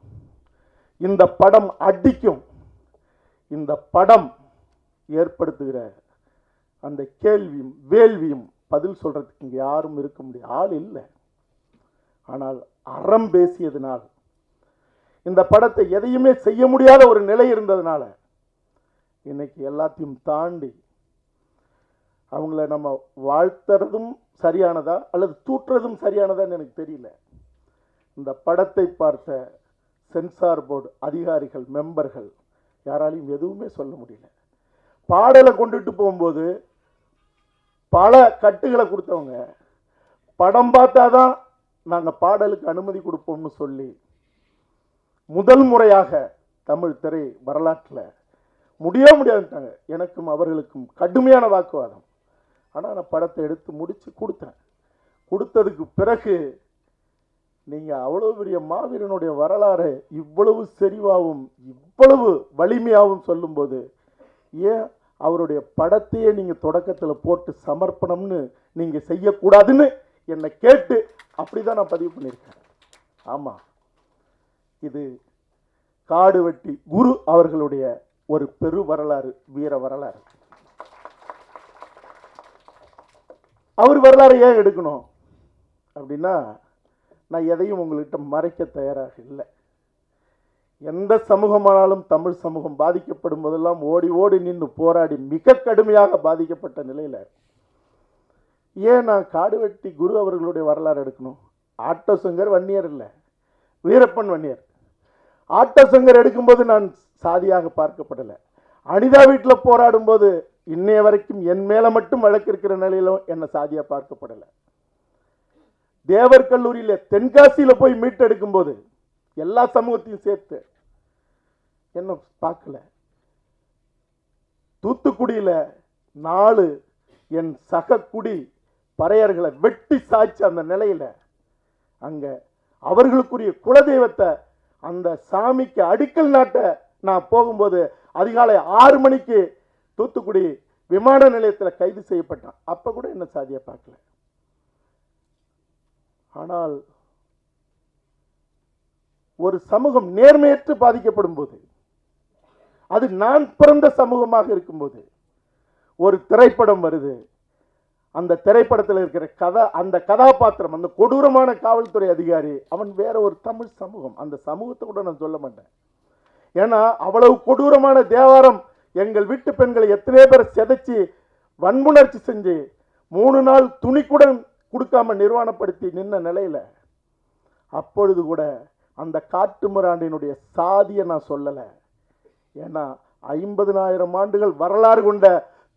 இந்த படம் அடிக்கும், இந்த படம் ஏற்படுத்துகிற அந்த கேள்வியும் வேள்வியும் பதில் சொல்றதுக்கு இங்கே யாரும் இருக்க முடியாது, ஆள் இல்லை. ஆனால் அறம் பேசியதுனால், இந்த படத்தை எதையுமே செய்ய முடியாத ஒரு நிலை இருந்ததுனால இன்னைக்கு எல்லாத்தையும் தாண்டி அவங்கள நம்ம வாழ்த்துறதும் சரியானதா அல்லது தூற்றுறதும் சரியானதான்னு எனக்கு தெரியல. இந்த படத்தை பார்த்த சென்சார் போர்டு அதிகாரிகள் மெம்பர்கள் யாராலையும் எதுவுமே சொல்ல முடியல. பாடலை கொண்டுட்டு போகும்போது பல கட்டுகளை கொடுத்தவங்க படம் பார்த்தாதான் நாங்கள் பாடலுக்கு அனுமதி கொடுப்போம்னு சொல்லி முதல் முறையாக தமிழ் திரை வரலாற்றில் முடியாதுட்டாங்க. எனக்கும் அவர்களுக்கும் கடுமையான வாக்குவாதம். ஆனால் நான் படத்தை எடுத்து முடித்து கொடுத்தேன். கொடுத்ததுக்கு பிறகு நீங்கள் அவ்வளோ பெரிய மாவீரனுடைய வரலாறு இவ்வளவு செறிவாகவும் இவ்வளவு வலிமையாகவும் சொல்லும்போது ஏன் அவருடைய படத்தையே நீங்கள் தொடக்கத்தில் போட்டு சமர்ப்பணம்னு நீங்கள் செய்யக்கூடாதுன்னு என்னை கேட்டு அப்படி தான் நான் பதிவு பண்ணியிருக்கேன். ஆமாம், இது காடுவெட்டி குரு அவர்களுடைய ஒரு பெரு வரலாறு, வீர வரலாறு. அவர் வரலாறு ஏன் எடுக்கணும் அப்படின்னா, நான் எதையும் உங்கள்கிட்ட மறைக்க தயாராக இல்லை. எந்த சமூகமானாலும் தமிழ் சமூகம் பாதிக்கப்படும் போதெல்லாம் ஓடி ஓடி நின்று போராடி மிக கடுமையாக பாதிக்கப்பட்ட நிலையில் ஏன் நான் காடுவெட்டி குரு அவர்களுடைய வரலாறு எடுக்கணும்? ஆட்டோ சங்கர் வன்னியர் இல்லை, வீரப்பன் வன்னியர். ஆட்டோ சங்கர் எடுக்கும்போது நான் சாதியாக பார்க்கப்படலை. அனிதா வீட்டில் போராடும் போது இன்னைய வரைக்கும் என் மேலே மட்டும் வழக்கு இருக்கிற நிலையிலும் என்னை சாதியாக பார்க்கப்படலை. தேவர் கல்லூரியில் தென்காசியில் போய் மீட்டெடுக்கும் போது எல்லா சமூகத்தையும் சேர்த்து என்ன பார்க்கல. தூத்துக்குடியில் 4 என் சக குடி பறையர்களை வெட்டி சாய்ச்ச அந்த நிலையில் அங்கே அவர்களுக்குரிய குலதெய்வத்தை அந்த சாமிக்கு அடிக்கல் நாட்ட நான் போகும்போது அதிகாலை 6 மணிக்கு தூத்துக்குடி விமான நிலையத்தில் கைது செய்யப்பட்டான். அப்போ கூட என்ன சாதியை பார்க்கல. ஆனால் ஒரு சமூகம் நேர்மையற்று பாதிக்கப்படும் போது, அது நான் பிறந்த சமூகமாக இருக்கும்போது ஒரு திரைப்படம் வருது. அந்த திரைப்படத்தில் இருக்கிற அந்த கதாபாத்திரம், அந்த கொடூரமான காவல்துறை அதிகாரி, அவன் வேற ஒரு தமிழ் சமூகம். அந்த சமூகத்தை கூட நான் சொல்ல மாட்டேன். ஏன்னா அவ்வளவு கொடூரமான தேவாரம் எங்கள் வீட்டு பெண்களை எத்தனை பேர் சிதைச்சி வன்புணர்ச்சி செஞ்சு 3 நாள் துணி கூட கொடுக்காம நிர்வாணப்படுத்தி நின்ன நிலையில அப்பொழுது கூட அந்த காட்டு மிராண்டினுடைய சாதியை நான் சொல்லலை. ஏன்னா 50,000 ஆண்டுகள் வரலாறு கொண்ட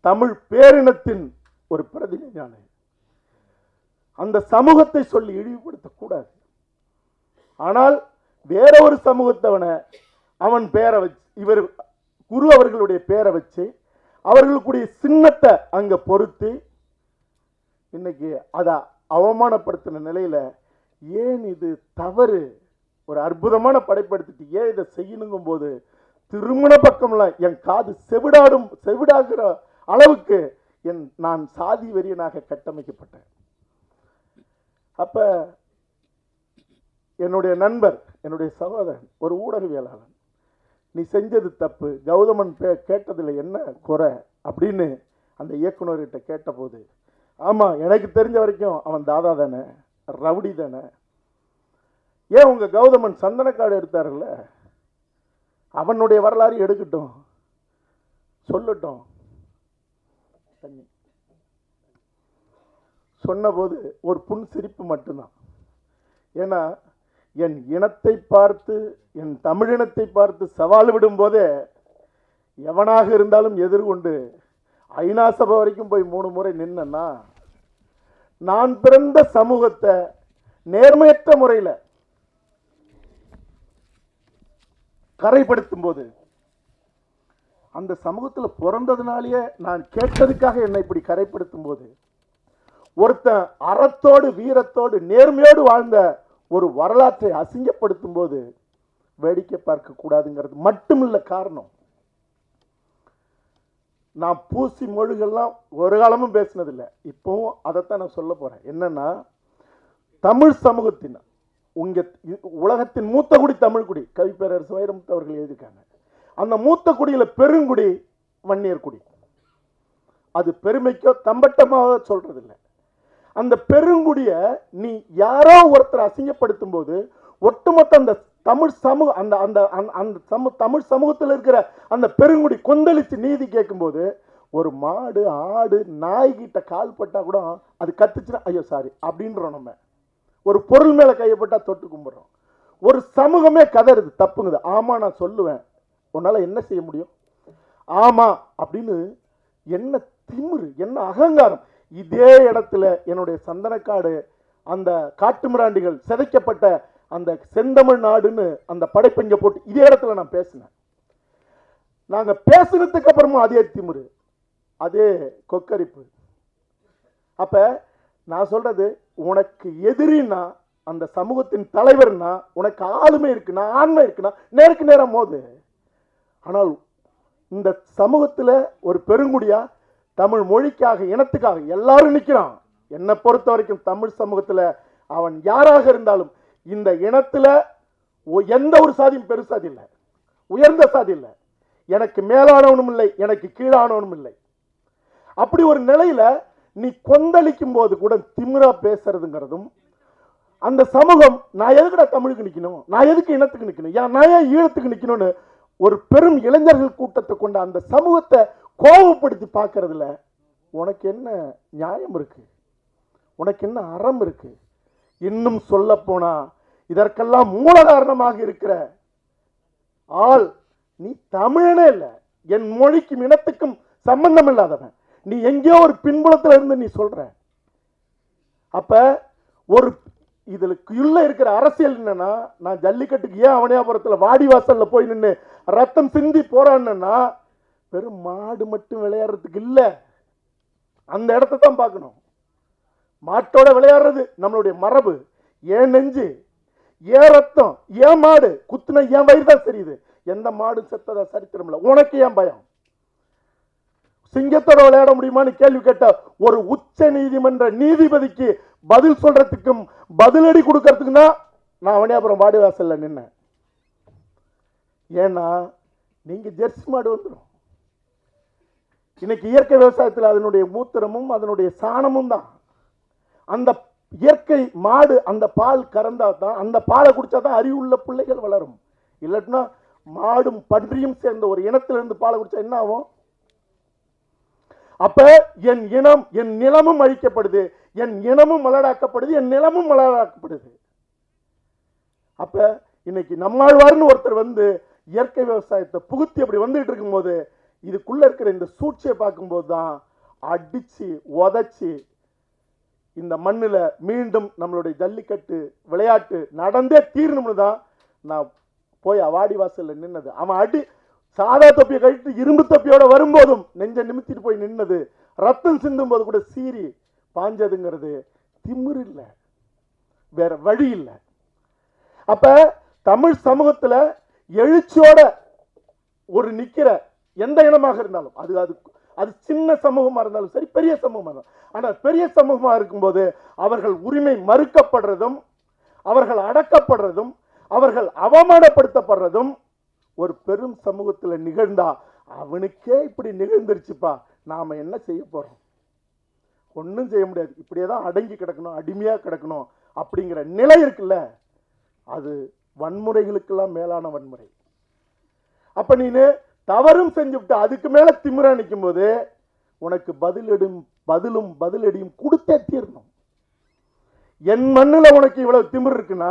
தமிழ் பேரினத்தின் ஒரு பிரதிநிதி நான். அந்த சமூகத்தை சொல்லி இழிவுபடுத்தக்கூடாது. ஆனால் வேற ஒரு சமூகத்தவனை அவன் பேரை வச்சு, இவர் குரு அவர்களுடைய பேரை வச்சு அவர்களுக்குடைய சின்னத்தை அங்க பொறுத்து இன்னைக்கு அதை அவமானப்படுத்தின நிலையில ஏன் இது தவறு? ஒரு அற்புதமான படைப்படுத்திட்டு ஏன் இதை செய்யணுங்கும் போது திருமண பக்கம்லாம் என் காது செவிடாகிற அளவுக்கு நான் சாதி வெறியனாக கட்டமைக்கப்பட்டேன். அப்ப என்னுடைய நண்பர், என்னுடைய சகோதரன், ஒரு ஊடகவியலாளன், நீ செஞ்சது தப்பு, கௌதமன் கேட்டதில் என்ன குறை அப்படின்னு அந்த இயக்குனர்கிட்ட கேட்டபோது, ஆமாம் எனக்கு தெரிஞ்ச வரைக்கும் அவன் தாதா தானே, ரவுடி தானே, ஏன் உங்க கௌதமன் சந்தனக்காடு எடுத்தாருல்ல, அவனுடைய வரலாறு எடுக்கட்டும், சொல்லட்டும். சொன்னபோது ஒரு புன் சிரிப்பு மட்டும்தான். ஏன்னா என் இனத்தை பார்த்து, என் தமிழினத்தை பார்த்து சவால் விடும் போதே எவனாக இருந்தாலும் எதிர்கொண்டு ஐநா சபை வரைக்கும் போய் 3 முறை நின்னா, நான் பிறந்த சமூகத்தை நேர்மையற்ற முறையில் கரைப்படுத்தும் போது, அந்த சமூகத்தில் பிறந்ததுனாலேயே நான் கேட்டதுக்காக என்னை இப்படி கரைப்படுத்தும் போது, ஒருத்தன் அறத்தோடு வீரத்தோடு நேர்மையோடு வாழ்ந்த ஒரு வரலாற்றை அசிங்கப்படுத்தும் போது வேடிக்கை பார்க்க கூடாதுங்கிறது மட்டுமில்ல காரணம். நான் பூசி மொழிகள்லாம் ஒரு காலமும் பேசினதில்லை, இப்பவும் அதைத்தான் நான் சொல்ல போறேன். என்னன்னா, தமிழ் சமூகத்தின் உலகத்தின் மூத்த குடி தமிழ் குடி, கவிப்பேரரசு வைரமுத்து அவர்கள் எழுதியிருக்காங்க. அந்த மூத்த குடியில பெருங்குடி வன்னியர் குடி. அது பெருமைக்கோ தம்பட்டமாக சொல்றதில்லை. அந்த பெருங்குடிய நீ யாரோ ஒருத்தர் அசிங்கப்படுத்தும் போது ஒட்டுமொத்த அந்த தமிழ் சமூக அந்த அந்த அந்த தமிழ் சமூகத்தில் இருக்கிற அந்த பெருங்குடி கொந்தளிச்சு நீதி கேட்கும்போது, ஒரு மாடு ஆடு நாய்கிட்ட கால் பட்டா கூட அது கத்துச்சுன்னா ஐயோ சாரி அப்படின்றோம். நம்ம ஒரு பொருள் மேல கையப்பட்டா தொட்டு கும்பிடுறோம். ஒரு சமூகமே கதறுது, தப்புங்குது. ஆமா நான் சொல்லுவேன், உன்னால என்ன செய்ய முடியும், ஆமா அப்படின்னு. என்ன திமிரு, என்ன அகங்காரம். இதே இடத்துல என்னுடைய சந்தனக்காடு, அந்த காட்டுமிராண்டிகள் சிதைக்கப்பட்ட அந்த செந்தமிழ் நாடுன்னு அந்த படைப்பெஞ்ச போட்டு இதே இடத்துல நான் பேசினேன். நாங்க பேசினதுக்கு அப்புறமும் அதே திமிரு, அதே கொக்கரிப்பு. அப்ப நான் சொல்றது, உனக்கு எதிரின்னா அந்த சமூகத்தின் தலைவர்னா, உனக்கு ஆளுமை இருக்குன்னா, ஆண்மை இருக்குன்னா நேருக்கு நேரம் மோது. ஆனால் இந்த சமூகத்துல ஒரு பெருங்குடியா தமிழ் மொழிக்காக, இனத்துக்காக எல்லாரும் நிற்கிறான். என்னை பொறுத்த வரைக்கும் தமிழ் சமூகத்துல அவன் யாராக இருந்தாலும், இந்த இனத்துல எந்த ஒரு சாதியும் பெருசாதி இல்லை, உயர்ந்த சாதி இல்லை, எனக்கு மேலானவனும் இல்லை, எனக்கு கீழானவனும் இல்லை. அப்படி ஒரு நிலையில நீ கொந்தளிக்கும் போது கூட திமிரா பேசுறதுங்கிறதும், அந்த சமூகம் நான் எதுக்குடா தமிழுக்கு நிக்கணும், நான் எதுக்கு இனத்துக்கு நிக்கணும், நான் ஏன் ஈழத்துக்கு நிக்கணும்னு ஒரு பெரும் இளைஞர்கள் கூட்டத்தை கொண்ட அந்த சமூகத்தை கோபப்படுத்தி பார்க்கறதுல உனக்கு என்ன நியாயம் இருக்கு, உனக்கு என்ன அறம் இருக்கு? இன்னும் சொல்ல போனா இதற்கெல்லாம் மூல காரணமாக இருக்கிற ஆள் நீ தமிழனே இல்லை, என் மொழிக்கும் இனத்துக்கும் சம்பந்தம் இல்லாதவன். நீ எங்கேயோ ஒரு பின்புலத்துல இருந்து நீ சொல்ற. அப்ப ஒரு இதுல இருக்கிற அரசியல் என்னன்னா, நான் ஜல்லிக்கட்டுக்கு ஏன் அவனியாபுரத்துல வாடிவாசல்ல போய் நின்று ரத்தம் சிந்தி போறான்னா, வெறும் மாடு மட்டும் விளையாடுறதுக்கு இல்ல, அந்த இடத்தை தான் பார்க்கணும். மாட்டோட விளையாடுறது நம்மளுடைய மரபு. ஏன் நெஞ்சு, ஏன் ரத்தம், ஏன் மாடு குத்துனா ஏன் வயிறு தான் தெரியுது. எந்த மாடு செத்ததா சரித்திரம் இல்லை. உனக்கு ஏன் பயம்? சிங்கத்தோட விளையாட முடியுமான்னு கேள்வி கேட்ட ஒரு உச்ச நீதிமன்ற நீதிபதிக்கு பதில் சொல்றதுக்கும் பதிலடி கொடுக்கறதுக்கும் தான் நான் அவனியாபுரம் வாடிவாசல்ல நின்னேன். ஏன்னா நீங்க ஜெர்சி மாடு வந்துடும். இன்னைக்கு இயற்கை விவசாயத்தில் அதனுடைய மூத்திரமும் அதனுடைய சாணமும் தான். அந்த இயற்கை மாடு அந்த பால் கறந்தா தான், அந்த பாலை குடிச்சா தான் அறிவுள்ள பிள்ளைகள் வளரும். இல்லாட்டினா மாடும் பன்றியும் சேர்ந்த ஒரு இனத்திலிருந்து பாலை குடிச்சா என்ன ஆகும்? அப்ப என் இனம், என் நிலமும் அழிக்கப்படுது, என் இனமும் மலடாக்கப்படுது, என் நிலமும் மலடாக்கப்படுது. அப்ப இன்னைக்கு நம்மாழ்வார்னு ஒருத்தர் வந்து இயற்கை விவசாயத்தை புகுத்தி அப்படி வந்துட்டு இருக்கும் போது, இதுக்குள்ள இருக்கிற இந்த சூழ்ச்சியை பார்க்கும்போது தான் அடிச்சு உதச்சி இந்த மண்ணில் மீண்டும் நம்மளுடைய ஜல்லிக்கட்டு விளையாட்டு நடந்தே தீரணும்னு தான் நான் போய் வாடி வாசல்ல நின்னது. அவன் அடி சாதா தொப்பியை கழித்து இரும்பு தொப்பியோட வரும்போதும் நெஞ்ச நிமித்திட்டு போய் நின்னது, ரத்தம் சிந்தும் போது கூட சீறி பாஞ்சதுங்கிறது திமிரு இல்லை, வேற வழி இல்லை. அப்ப தமிழ் சமூகத்துல எழுச்சியோட ஒரு நிக்கிற எந்த இனமாக இருந்தாலும், அது அது அது சின்ன சமூகமா இருந்தாலும் சரி, பெரிய சமூகமா இருந்தாலும், ஆனால் பெரிய சமூகமா இருக்கும்போது அவர்கள் உரிமை மறுக்கப்படுறதும், அவர்கள் அடக்கப்படுறதும், அவர்கள் அவமானப்படுத்தப்படுறதும் ஒரு பெரும் சமூகத்தில் நிகழ்ந்தா, அவனுக்கே இப்படி நிகழ்ந்துருச்சுப்பா, நாம என்ன செய்ய போறோம்? ஒன்றும் செய்ய முடியாது. இப்படியே தான் அடங்கி கிடக்கணும், அடிமையா கிடக்கணும் அப்படிங்கிற நிலை இருக்குல்ல, அது வன்முறைகளுக்கெல்லாம் மேலான வன்முறை. அப்ப நீனு தவறும் செஞ்சுவிட்டு அதுக்கு மேல திமிரா நிற்கும் போது உனக்கு பதிலடியும் கொடுத்தே தீரணும். என் மண்ணுல உனக்கு இவ்வளவு திமிர் இருக்குன்னா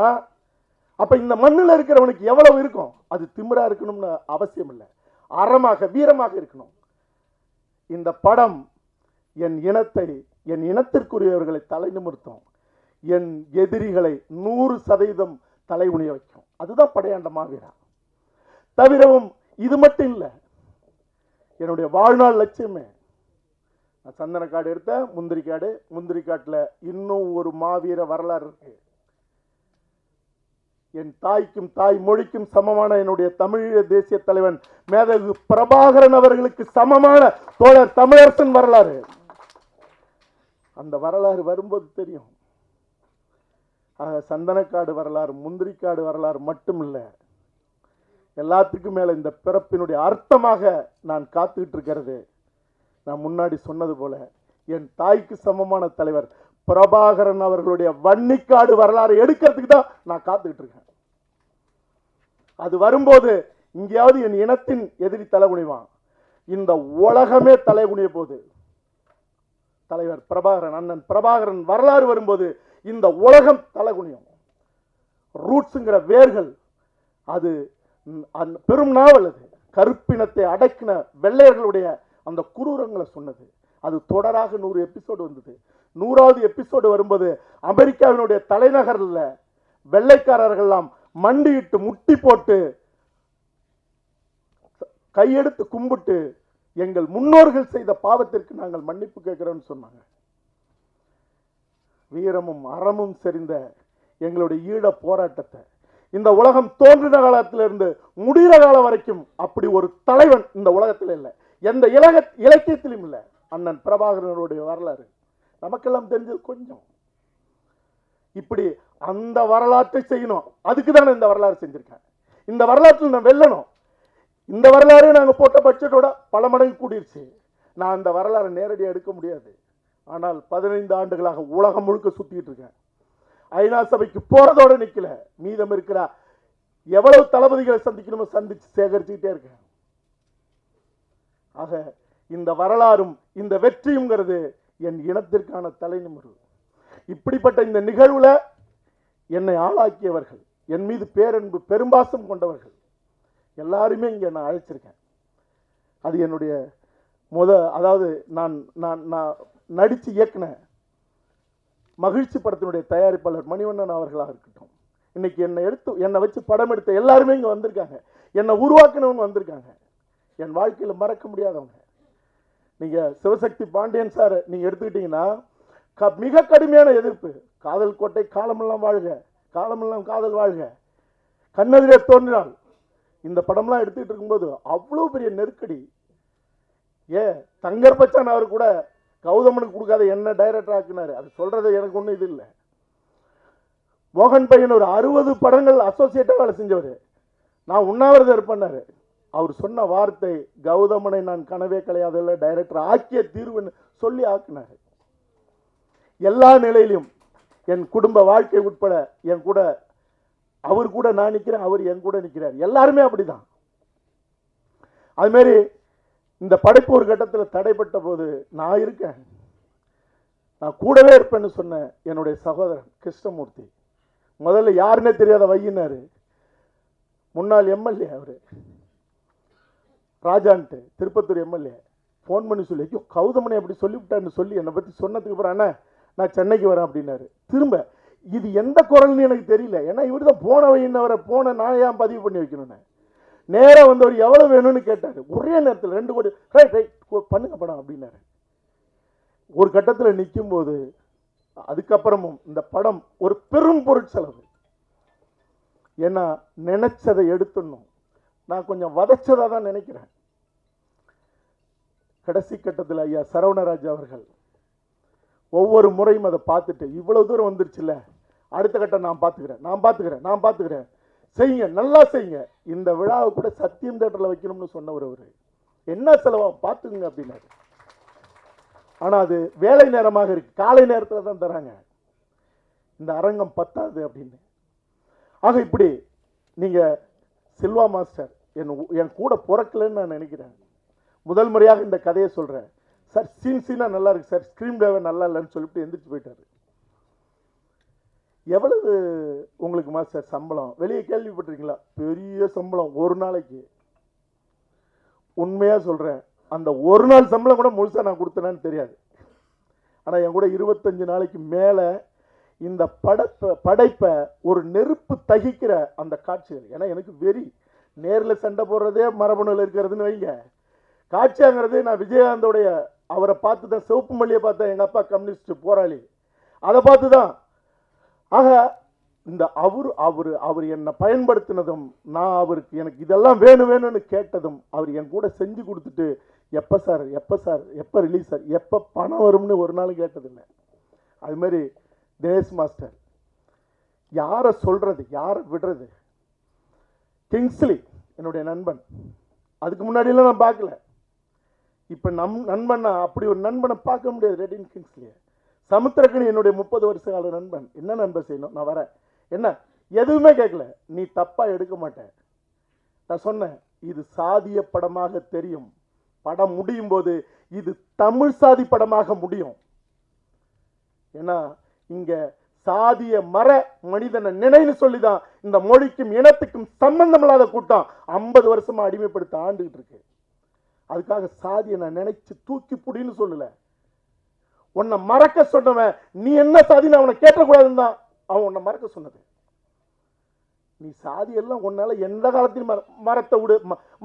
அப்ப இந்த மண்ணுல இருக்கிறவனுக்கு எவ்வளவு இருக்கும்? அது திமிரா இருக்கணும்னு அவசியம் இல்லை, அறமாக வீரமாக இருக்கணும். இந்த படம் என் இனத்தை, என் இனத்திற்குரியவர்களை தலை நிமிர்த்தும், என் எதிரிகளை 100% தலை குனிய வைக்கும். அதுதான் படையாண்ட மாவீரா. தவிரவும் இது மட்டும் இல்லை, என்னுடைய வாழ்நாள் லட்சியமே. நான் சந்தனக்காடு எடுத்த முந்திரி காட்டுல இன்னும் ஒரு மாவீர வரலாறு இருக்கு. என் தாய்க்கும் தாய் மொழிக்கும் சமமான என்னுடைய தமிழீழ தேசிய தலைவன் மேதகு பிரபாகரன் அவர்களுக்கு சமமான தோழர் தமிழரசன் வரலாறு. அந்த வரலாறு வரும்போது தெரியும். சந்தனக்காடு வரலாறு, முந்திரிக்காடு வரலாறு மட்டும் இல்லை, எல்லாத்துக்கும் மேல இந்த பிறப்பினுடைய அர்த்தமாக நான் காத்துக்கிட்டு இருக்கிறது. நான் முன்னாடி சொன்னது போல என் தாய்க்கு சமமான தலைவர் பிரபாகரன் அவர்களுடைய வன்னிக்காடு வரலாறு எடுக்கிறதுக்கு தான் நான் காத்துக்கிட்டு இருக்கேன். அது வரும்போது இங்கேயாவது என் இனத்தின் எதிரி தலைகுனிவான், இந்த உலகமே தலைகுனிய போது. தலைவர் பிரபாகரன், அண்ணன் பிரபாகரன் வரலாறு வரும்போது இந்த உலகம் தலைகுனியும். ரூட்ஸ்ங்கிற வேர்கள், அது பெரும் நாவல். அது கருப்பினத்தை அடக்கின வெள்ளையர்களுடைய அந்த குரூரங்களை சொன்னது. அது தொடராக 100 எபிசோடு வந்தது. 100வது எபிசோடு வரும்போது அமெரிக்காவினுடைய தலைநகரில் வெள்ளைக்காரர்கள்லாம் மண்டியிட்டு முட்டி போட்டு கையெடுத்து கும்பிட்டு எங்கள் முன்னோர்கள் செய்த பாவத்திற்கு நாங்கள் மன்னிப்பு கேட்கிறோம்னு சொன்னாங்க. வீரமும் அறமும் செறிந்த எங்களுடைய ஈழ போராட்டத்தை இந்த உலகம் தோன்றின காலத்திலிருந்து முடிகிற காலம் வரைக்கும் அப்படி ஒரு தலைவன் இந்த உலகத்தில் இல்லை, எந்த இலக்கியத்திலும் இல்லை. அண்ணன் பிரபாகரனுடைய வரலாறு நமக்கெல்லாம் தெரிஞ்சது கொஞ்சம். இப்படி அந்த வரலாற்றை செய்யணும், அதுக்கு தான் இந்த வரலாறு செஞ்சிருக்கேன். இந்த வரலாற்றில் நான் வெல்லணும். இந்த வரலாறு நாங்கள் போட்ட பட்ஜெட்டோட பல மடங்கு கூடிருச்சு. நான் அந்த வரலாறு நேரடியாக எடுக்க முடியாது. ஆனால் 15 ஆண்டுகளாக உலகம் முழுக்க சுத்திட்டு இருக்கேன். ஐநா சபைக்கு போறதோட நிக்கல, மீதம் இருக்கிற எவ்வளவு தளபதிகளை சந்திக்கணுமோ சந்திச்சு சேகரிச்சுக்கிட்டே இருக்கேன். ஆக இந்த வரலாறும் இந்த வெற்றியுங்கிறது என் இனத்திற்கான தலைநிமிர்வு. இப்படிப்பட்ட இந்த நிகழ்வுல என்னை ஆளாக்கியவர்கள், என் மீது பேரன்பு பெரும்பாசம் கொண்டவர்கள் எல்லாருமே இங்கே நான் அழைச்சிருக்கேன். அது என்னுடைய அதாவது நான் நடித்து இயக்குன மகிழ்ச்சி படத்தினுடைய தயாரிப்பாளர் மணிவண்ணன் அவர்களாக இருக்கட்டும், இன்னைக்கு என்னை வச்சு படம் எடுத்த எல்லாருமே இங்கே வந்திருக்காங்க. என்னை உருவாக்கினவங்க வந்திருக்காங்க. என் வாழ்க்கையில் மறக்க முடியாதவங்க. நீங்கள் சிவசக்தி பாண்டியன் சார் நீங்கள் எடுத்துக்கிட்டீங்கன்னா மிக கடுமையான எதிர்ப்பு. காதல் கோட்டை, காலமெல்லாம் வாழ்க, காலமெல்லாம் காதல் வாழ்க, கண்ணெதிரே தோன்றினால், இந்த படம்லாம் எடுத்துக்கிட்டு இருக்கும்போது அவ்வளோ பெரிய நெருக்கடி. தங்கர் பச்சான் அவர் கூட கௌதமனுக்கு கொடுக்காத என்ன டைரக்டர் ஆக்குனாரு. அது சொல்றது எனக்கு ஒன்றும் இது இல்லை. மோகன் பையன் ஒரு 60 படங்கள் அசோசியேட்டாக வேலை செஞ்சவர். நான் உண்ணாவிரதம் இருப்பேன்னாரு. அவர் சொன்ன வார்த்தை, கௌதமனை நான் கனவே கலையாத டைரக்டர் ஆக்கிய தீர்வுன்னு சொல்லி ஆக்குனாரு. எல்லா நிலையிலும் என் குடும்ப வாழ்க்கை உட்பட என் கூட, அவர் கூட நான் நிற்கிறேன், அவர் என் கூட நிற்கிறார். எல்லாருமே அப்படிதான். அதுமாரி இந்த படைப்பு ஒரு கட்டத்தில் தடைப்பட்ட போது நான் இருக்கேன், நான் கூடவே இருப்பேன்னு சொன்ன என்னுடைய சகோதரன் கிருஷ்ணமூர்த்தி, முதல்ல யாருன்னே தெரியாத வையினாரு, முன்னாள் எம்எல்ஏ அவர் ராஜான்ட்டு, திருப்பத்தூர் எம்எல்ஏ, ஃபோன் பண்ணி சொல்லி ஐயோ கௌதமனை அப்படி சொல்லிவிட்டான்னு சொல்லி என்னை பற்றி சொன்னதுக்கு அப்புறம் அண்ணா நான் சென்னைக்கு வரேன் அப்படின்னாரு. திரும்ப இது எந்த குரல்னு எனக்கு தெரியல, ஏன்னா இவர் தான் போன வையினவரை போன நான் ஏன் பதிவு பண்ணி வைக்கணும்னு. நேராக வந்தவர் எவ்வளோ வேணும்னு கேட்டார். ஒரே நேரத்தில் 2 கோடி ரைட் பண்ணுங்க படம் அப்படின்னாரு. ஒரு கட்டத்தில் நிற்கும் போது அதுக்கப்புறமும் இந்த படம் ஒரு பெரும் பொருட்செலவு. ஏன்னா நினைச்சதை எடுத்துடணும். நான் கொஞ்சம் வதச்சதாக தான் நினைக்கிறேன். கடைசி கட்டத்தில் ஐயா சரவணராஜ் அவர்கள் ஒவ்வொரு முறையும் அதை பார்த்துட்டு இவ்வளவு தூரம் வந்துருச்சுல்ல, அடுத்த கட்டம் நான் பார்த்துக்கிறேன், செய்யுங்க, நல்லா செய்யுங்க, இந்த விழாவை கூட சத்தியம் தேட்டரில் வைக்கணும்னு சொன்னவர் அவர். என்ன செலவா பார்த்துங்க அப்படின்னாரு. ஆனால் அது வேலை நேரமாக இருக்கு, காலை நேரத்தில் தான் தராங்க, இந்த அரங்கம் பத்தாது அப்படின்னு. ஆக இப்படி நீங்கள் சில்வா மாஸ்டர் என் கூட பிறக்கலன்னு நான் நினைக்கிறேன். முதல் முறையாக இந்த கதையை சொல்கிறேன். சார் சீனா நல்லா இருக்கு சார், ஸ்க்ரீன் பிளேவே நல்லா இல்லைன்னு சொல்லிட்டு எந்திரிச்சு போயிட்டாரு. எவ்வளவு உங்களுக்கு மாஸ்டர் சம்பளம்? வெளியே கேள்விப்பட்டிருக்கீங்களா? பெரிய சம்பளம் ஒரு நாளைக்கு. உண்மையாக சொல்கிறேன், அந்த ஒரு நாள் சம்பளம் கூட முழுசாக நான் கொடுத்தேனான்னு தெரியாது. ஆனால் என் கூட 25 நாளைக்கு மேலே இந்த படைப்பை ஒரு நெருப்பு தகிக்கிற அந்த காட்சிகள். ஏன்னா எனக்கு வெறி. நேரில் சண்டை போடுறதே மரபணுவில் இருக்கிறதுன்னு வைங்க. காட்சியாங்கிறது நான் விஜயகாந்தோடைய அவரை பார்த்து தான், சிவப்பு மல்லியை பார்த்தேன், எங்கள் அப்பா கம்யூனிஸ்ட் போராளி, அதை பார்த்து தான். ஆக இந்த அவர் என்னை பயன்படுத்தினதும், நான் அவருக்கு எனக்கு இதெல்லாம் வேணும்னு கேட்டதும், அவர் என் கூட செஞ்சு கொடுத்துட்டு எப்போ சார் எப்போ ரிலீஸ் சார், எப்போ பணம் வரும்னு ஒரு நாள் கேட்டதில்லை. அதுமாரி தினேஷ் மாஸ்டர், யாரை சொல்கிறது யாரை விடுறது? கிங்ஸ்லி என்னுடைய நண்பன், அதுக்கு முன்னாடியெல்லாம் நான் பார்க்கல. இப்போ நண்பன் அப்படி ஒரு நண்பனை பார்க்க முடியாது. ரெடின் கிங்ஸ்லி. சமுத்திரக்கணி என்னுடைய 30 வருஷ கால நண்பன். என்ன நண்பன் செய்யணும், நான் வரேன், என்ன எதுவுமே கேட்கல. நீ தப்பாக எடுக்க மாட்டேன். நான் சொன்னேன், இது சாதிய படமாக தெரியும், படம் முடியும் போது இது தமிழ் சாதி படமாக முடியும். ஏன்னா இங்க சாதிய மர மனிதனை நினைன்னு சொல்லிதான் இந்த மொழிக்கும் இனத்துக்கும் சம்பந்தம் இல்லாத கூட்டம் 50 வருஷமா அடிமைப்படுத்த ஆண்டுகிட்டு இருக்கு. அதுக்காக சாதியை நான் நினைச்சு தூக்கி புடின்னு சொல்லல. உன்னை மறக்க சொன்னவன் நீ என்ன சாதின்னு அவனை கேட்டக்கூடாதுன்னு தான் அவன் உன்னை மறக்க சொன்னது. நீ சாதி எல்லாம் உன்னால எந்த காலத்திலும் மரத்தை விடு,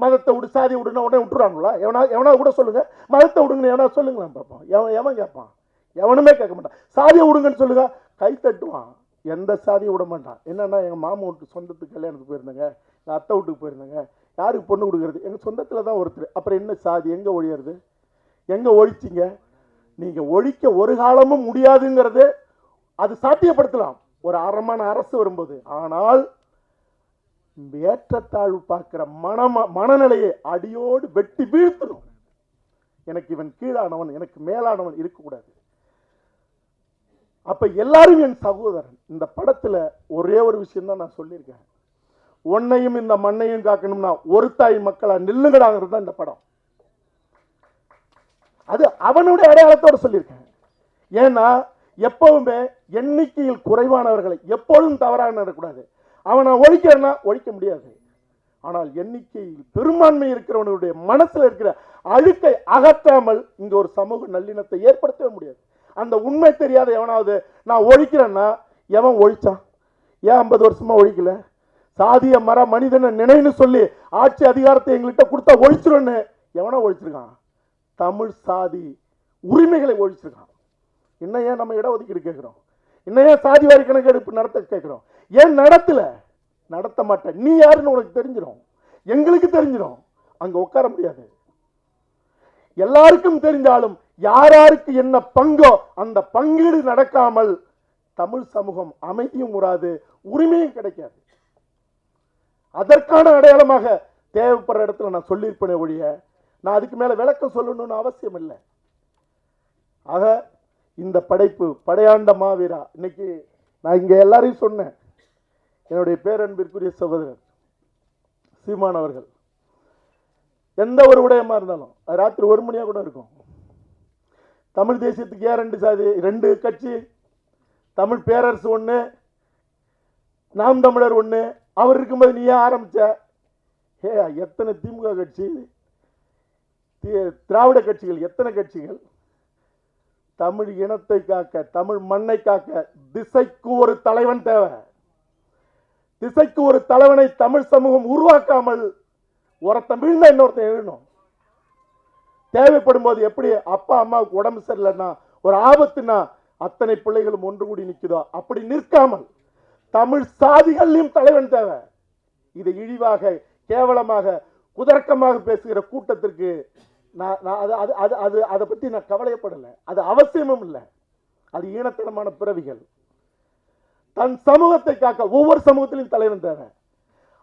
மதத்தை விடு, சாதியை விடுன்னா உடனே விட்டுறாங்களா? எவனா கூட சொல்லுங்க, மதத்தை விடுங்கன்னு எவனா சொல்லுங்களேன் பார்ப்போம். எவன் கேட்பான்? எவனுமே கேட்க மாட்டான். சாதியை விடுங்கன்னு சொல்லுங்க, கை தட்டுவான். எந்த சாதியை விட மாட்டான். என்னன்னா, எங்கள் மாமா வீட்டு சொந்தத்துக்கு கல்யாணத்துக்கு போயிருந்தேங்க, எங்கள் அத்தை வீட்டுக்கு போயிருந்தேங்க, யாருக்கு பொண்ணு கொடுக்குறது? எங்கள் சொந்தத்தில் தான் ஒருத்தர். அப்புறம் என்ன சாதி எங்கே ஒழியறது? எங்கே ஒழிச்சிங்க? நீங்கள் ஒழிக்க ஒரு காலமும் முடியாதுங்கிறது அது சாத்தியப்படுத்தலாம் ஒரு அறமான அரசு வரும்போது. ஆனால் ஏற்றத்தாழ்வு பார்க்கிற மனநிலையை அடியோடு வெட்டி வீழ்த்தணும். எனக்கு இவன் கீழானவன், எனக்கு மேலானவன் இருக்கக்கூடாது. அப்ப எல்லாரும் என் சகோதரன். இந்த படத்துல ஒரே ஒரு விஷயம் தான் நான் சொல்லியிருக்கேன், உன்னையும் இந்த மண்ணையும் காக்கணும்னா ஒரு தாய் மக்களா நில்லுங்கடாங்கிறது தான் இந்த படம். அது அவனுடைய அடையாளத்தோடு சொல்லியிருக்கேன். ஏன்னா எப்பவுமே எண்ணிக்கையில் குறைவானவர்களை எப்பொழுதும் தவறாக நடக்கூடாது. அவனை ஒழிக்கிறனா ஒழிக்க முடியாது. ஆனால் எண்ணிக்கையில் பெரும்பான்மை இருக்கிறவனுடைய மனசுல இருக்கிற அழுக்கை அகற்றாமல் இங்க ஒரு சமூக நல்லிணத்தை ஏற்படுத்தவே முடியாது. அந்த உண்மை தெரியாத எவனாவது நான் ஒழிக்கிறேன்னா, எவன் ஒழிச்சான்? ஏன் 50 வருஷமா ஒழிக்கல? சாதிய மர மனிதனை நினைன்னு சொல்லி ஆட்சி அதிகாரத்தை எங்கள்கிட்ட கொடுத்தா ஒழிச்சிருன்னு எவனோ ஒழிச்சிருக்கான். தமிழ் சாதி உரிமைகளை ஒழிச்சிருக்கான். இன்னும் ஏன் நம்ம இடஒதுக்கீடு கேட்கிறோம்? இன்னும் ஏன் சாதி வாரி கணக்கெடுப்பு நடத்த கேட்கிறோம்? ஏன் நடத்த மாட்டேன்? நீ யாருன்னு உனக்கு தெரிஞ்சிடும், எங்களுக்கு தெரிஞ்சிடும். அங்க உட்கார முடியாது. எல்லாருக்கும் தெரிஞ்சாலும் யாருக்கு என்ன பங்கோ அந்த பங்கீடு நடக்காமல் தமிழ் சமூகம் அமைதியும் உறாது, உரிமையும் கிடைக்காது. அதற்கான அடையாளமாக தேவைப்படுற இடத்துல நான் சொல்லியிருப்பேனே ஒழிய நான் அதுக்கு மேல விளக்கம் சொல்லணும்னு அவசியம் இல்லை. ஆக இந்த படைப்பு படையாண்ட மாவீரா. இன்னைக்கு நான் இங்க எல்லாரையும் சொன்னேன். என்னுடைய பேரன்பிற்குரிய சகோதரர் சீமான் அவர்கள் எந்த ஒரு விடயமா இருந்தாலும் அது ராத்திரி 1 மணியா கூட இருக்கும். தமிழ் தேசியத்துக்கு ஏன் 2 சாதி, 2 கட்சி? தமிழ் பேரரசு ஒண்ணு, நாம் தமிழர் ஒண்ணு. அவர் இருக்கும்போது நீ ஏன் ஆரம்பிச்ச? எத்தனை திமுக கட்சி, திராவிட கட்சிகள், எத்தனை கட்சிகள்? தமிழ் இனத்தை காக்க, தமிழ் மண்ணை காக்க திசைக்கு ஒரு தலைவன் தேவை. திசைக்கு ஒரு தலைவனை தமிழ் சமூகம் உருவாக்காமல் ஒருத்தன் வீழ்ந்தா இன்னொருத்தன் எழுணும். தேவைப்படும் போது எப்படி அப்பா அம்மாவுக்கு உடம்பு சரியில்லைன்னா, ஒரு ஆபத்துனா அத்தனை பிள்ளைகளும் ஒன்று கூடி நிற்குதோ அப்படி நிற்காமல் தமிழ் சாதிகளையும் தலைவன் தேவை. இதை இழிவாக, கேவலமாக, குதர்க்கமாக பேசுகிற கூட்டத்திற்கு அதை பத்தி நான் கவலைப்படலை. அது அவசியமும் இல்லை. அது ஈனத்தனமான பிறவிகள். தன் சமூகத்தை காக்க ஒவ்வொரு சமூகத்திலும் தலைவன் தேவை.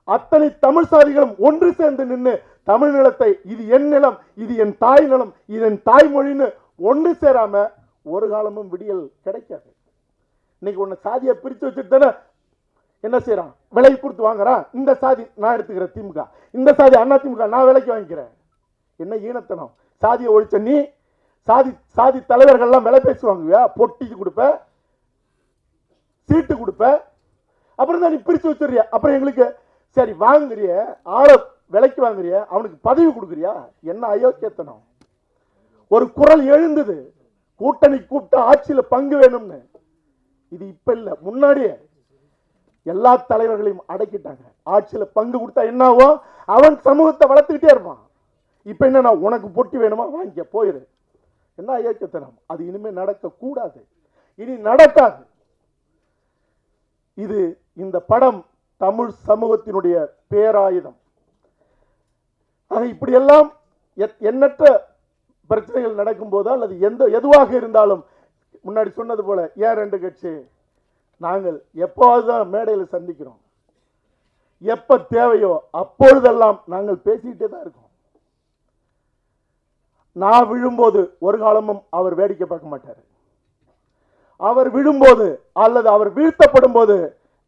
அத்தனை தமிழ் சாதிகளும் ஒன்று சேர்ந்து நின்று தமிழ் நிலத்தை, இது என் நிலம், இது என் தாய் நிலம், இது என் தாய்மொழின்னு ஒன்று சேராம ஒரு காலமும் விடியல் கிடைக்காது. இன்னைக்கு உன்னை சாதியை பிரித்து வச்சுட்டு தானே என்ன செய்யறான்? விலை கொடுத்து வாங்குறான். இந்த சாதி நான் எடுத்துக்கிறேன் திமுக, இந்த சாதி அண்ணா திமுக நான் விலைக்கு வாங்கிக்கிறேன். என்ன ஈனத்தனம்? சாதியை ஒழிச்ச நீ சாதி சாதி தலைவர்கள்லாம் விலை பேசுவாங்க, பொட்டிக்கு கொடுப்ப, சீட்டு கொடுப்ப, அப்புறம் தான் நீ பிரிச்சு வச்சிருக்கிய. அப்புறம் எங்களுக்கு சரி வாங்குறிய, ஆளை விலைக்கு வாங்குறிய, அவனுக்கு பதவி கொடுக்குறியா? என்ன அயோக்கியத்தனம்? ஒரு குரல் எழுந்தது, கூட்டணி கூப்பிட்டு ஆட்சியில பங்கு வேணும்னு. இது இப்ப இல்ல, முன்னாடியே எல்லா தலைவர்களையும் அடக்கிட்டாங்க. ஆட்சியில பங்கு கொடுத்தா என்னாவோ, அவன் சமூகத்தை வளர்த்துக்கிட்டே இருப்பான். இப்ப என்ன, உனக்கு பொட்டி வேணுமா வாங்கிக்க போயிரு. என்ன அயோக்கியத்தனம்? அது இனிமே நடக்க கூடாது, இனி நடக்காது. இது இந்த படம் தமிழ் சமூகத்தினுடைய பேராயுதம். இப்படியெல்லாம் எண்ணற்ற பிரச்சனைகள் நடக்கும் போது அல்லது எதுவாக இருந்தாலும், முன்னாடி சொன்னது போல ஏன் 2 கட்சி நாங்கள் எப்போதுதான் மேடையில் சந்திக்கிறோம். எப்ப தேவையோ அப்பொழுதெல்லாம் நாங்கள் பேசிக்கிட்டே தான் இருக்கோம். நான் விழும்போது ஒரு காலமும் அவர் வேடிக்கை பார்க்க மாட்டார். அவர் விழும்போது அல்லது அவர் வீழ்த்தப்படும் போது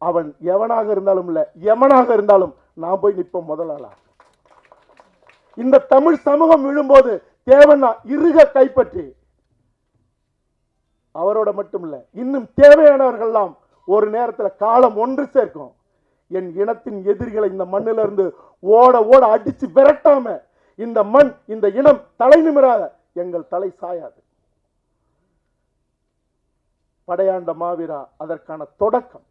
அவன் எவனாக இருந்தாலும் இல்ல எவனாக இருந்தாலும் நான் போய் நிற்போம் முதலாளா. இந்த தமிழ் சமூகம் விழும்போது தேவனா இறுக கைப்பற்றி, அவரோட மட்டும் இல்ல இன்னும் தேவையானவர்கள்லாம் ஒரு நேரத்தில் காலம் ஒன்று சேர்க்கும். என் இனத்தின் எதிரிகளை இந்த மண்ணில இருந்து ஓட ஓட அடிச்சு விரட்டாம இந்த மண் இந்த இனம் தலை நிமிராத, எங்கள் தலை சாயாது. படையாண்ட மாவீரா அதற்கான தொடக்கம்.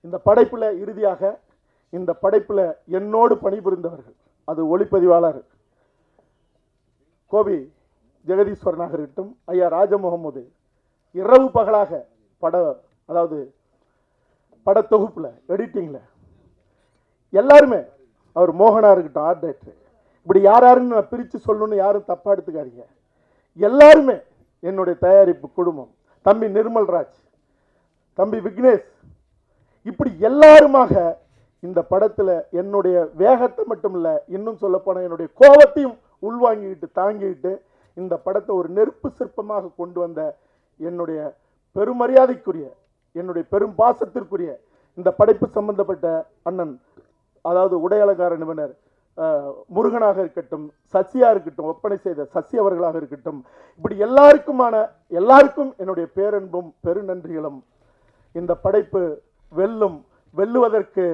இந்த படைப்புல இறுதியாக இந்த படைப்புல என்னோடு பணிபுரிந்தவர்கள், அது ஒளிப்பதிவாளர் கோபி ஜெகதீஸ்வரனாக இருக்கட்டும், ஐயா ராஜமுகமது, இரவு பகலாக அதாவது பட தொகுப்புல எடிட்டிங்ல எல்லாருமே, அவர் மோகனா இருக்கட்டும் ஆர்ட் டைரக்டர், இப்படி யாருன்னு நான் பிரித்து சொல்லணும்னு யாரும் தப்பா எடுத்துக்காதீங்க. எல்லாருமே என்னுடைய தயாரிப்பு குடும்பம், தம்பி நிர்மல்ராஜ், தம்பி விக்னேஷ், இப்படி எல்லாருமாக இந்த படத்துல என்னுடைய வேகத்தை மட்டும் இல்ல, இன்னும் சொல்ல போன என்னுடைய கோபத்தையும் உள்வாங்கிக்கிட்டு தாங்கிக்கிட்டு இந்த படத்தை ஒரு நெருப்பு சிற்பமாக கொண்டு வந்த என்னுடைய பெருமரியாதைக்குரிய, என்னுடைய பெரும் பாசத்திற்குரிய இந்த படைப்பு சம்பந்தப்பட்ட அண்ணன், அதாவது உடையலங்கார நிபுணர் முருகனாக இருக்கட்டும், சசியா இருக்கட்டும், ஒப்பனை செய்த சசி அவர்களாக இருக்கட்டும், இப்படி எல்லாருக்கும் என்னுடைய பேரன்பும் பெருநன்றிகளும். இந்த படைப்பு வெல்லுவதற்கு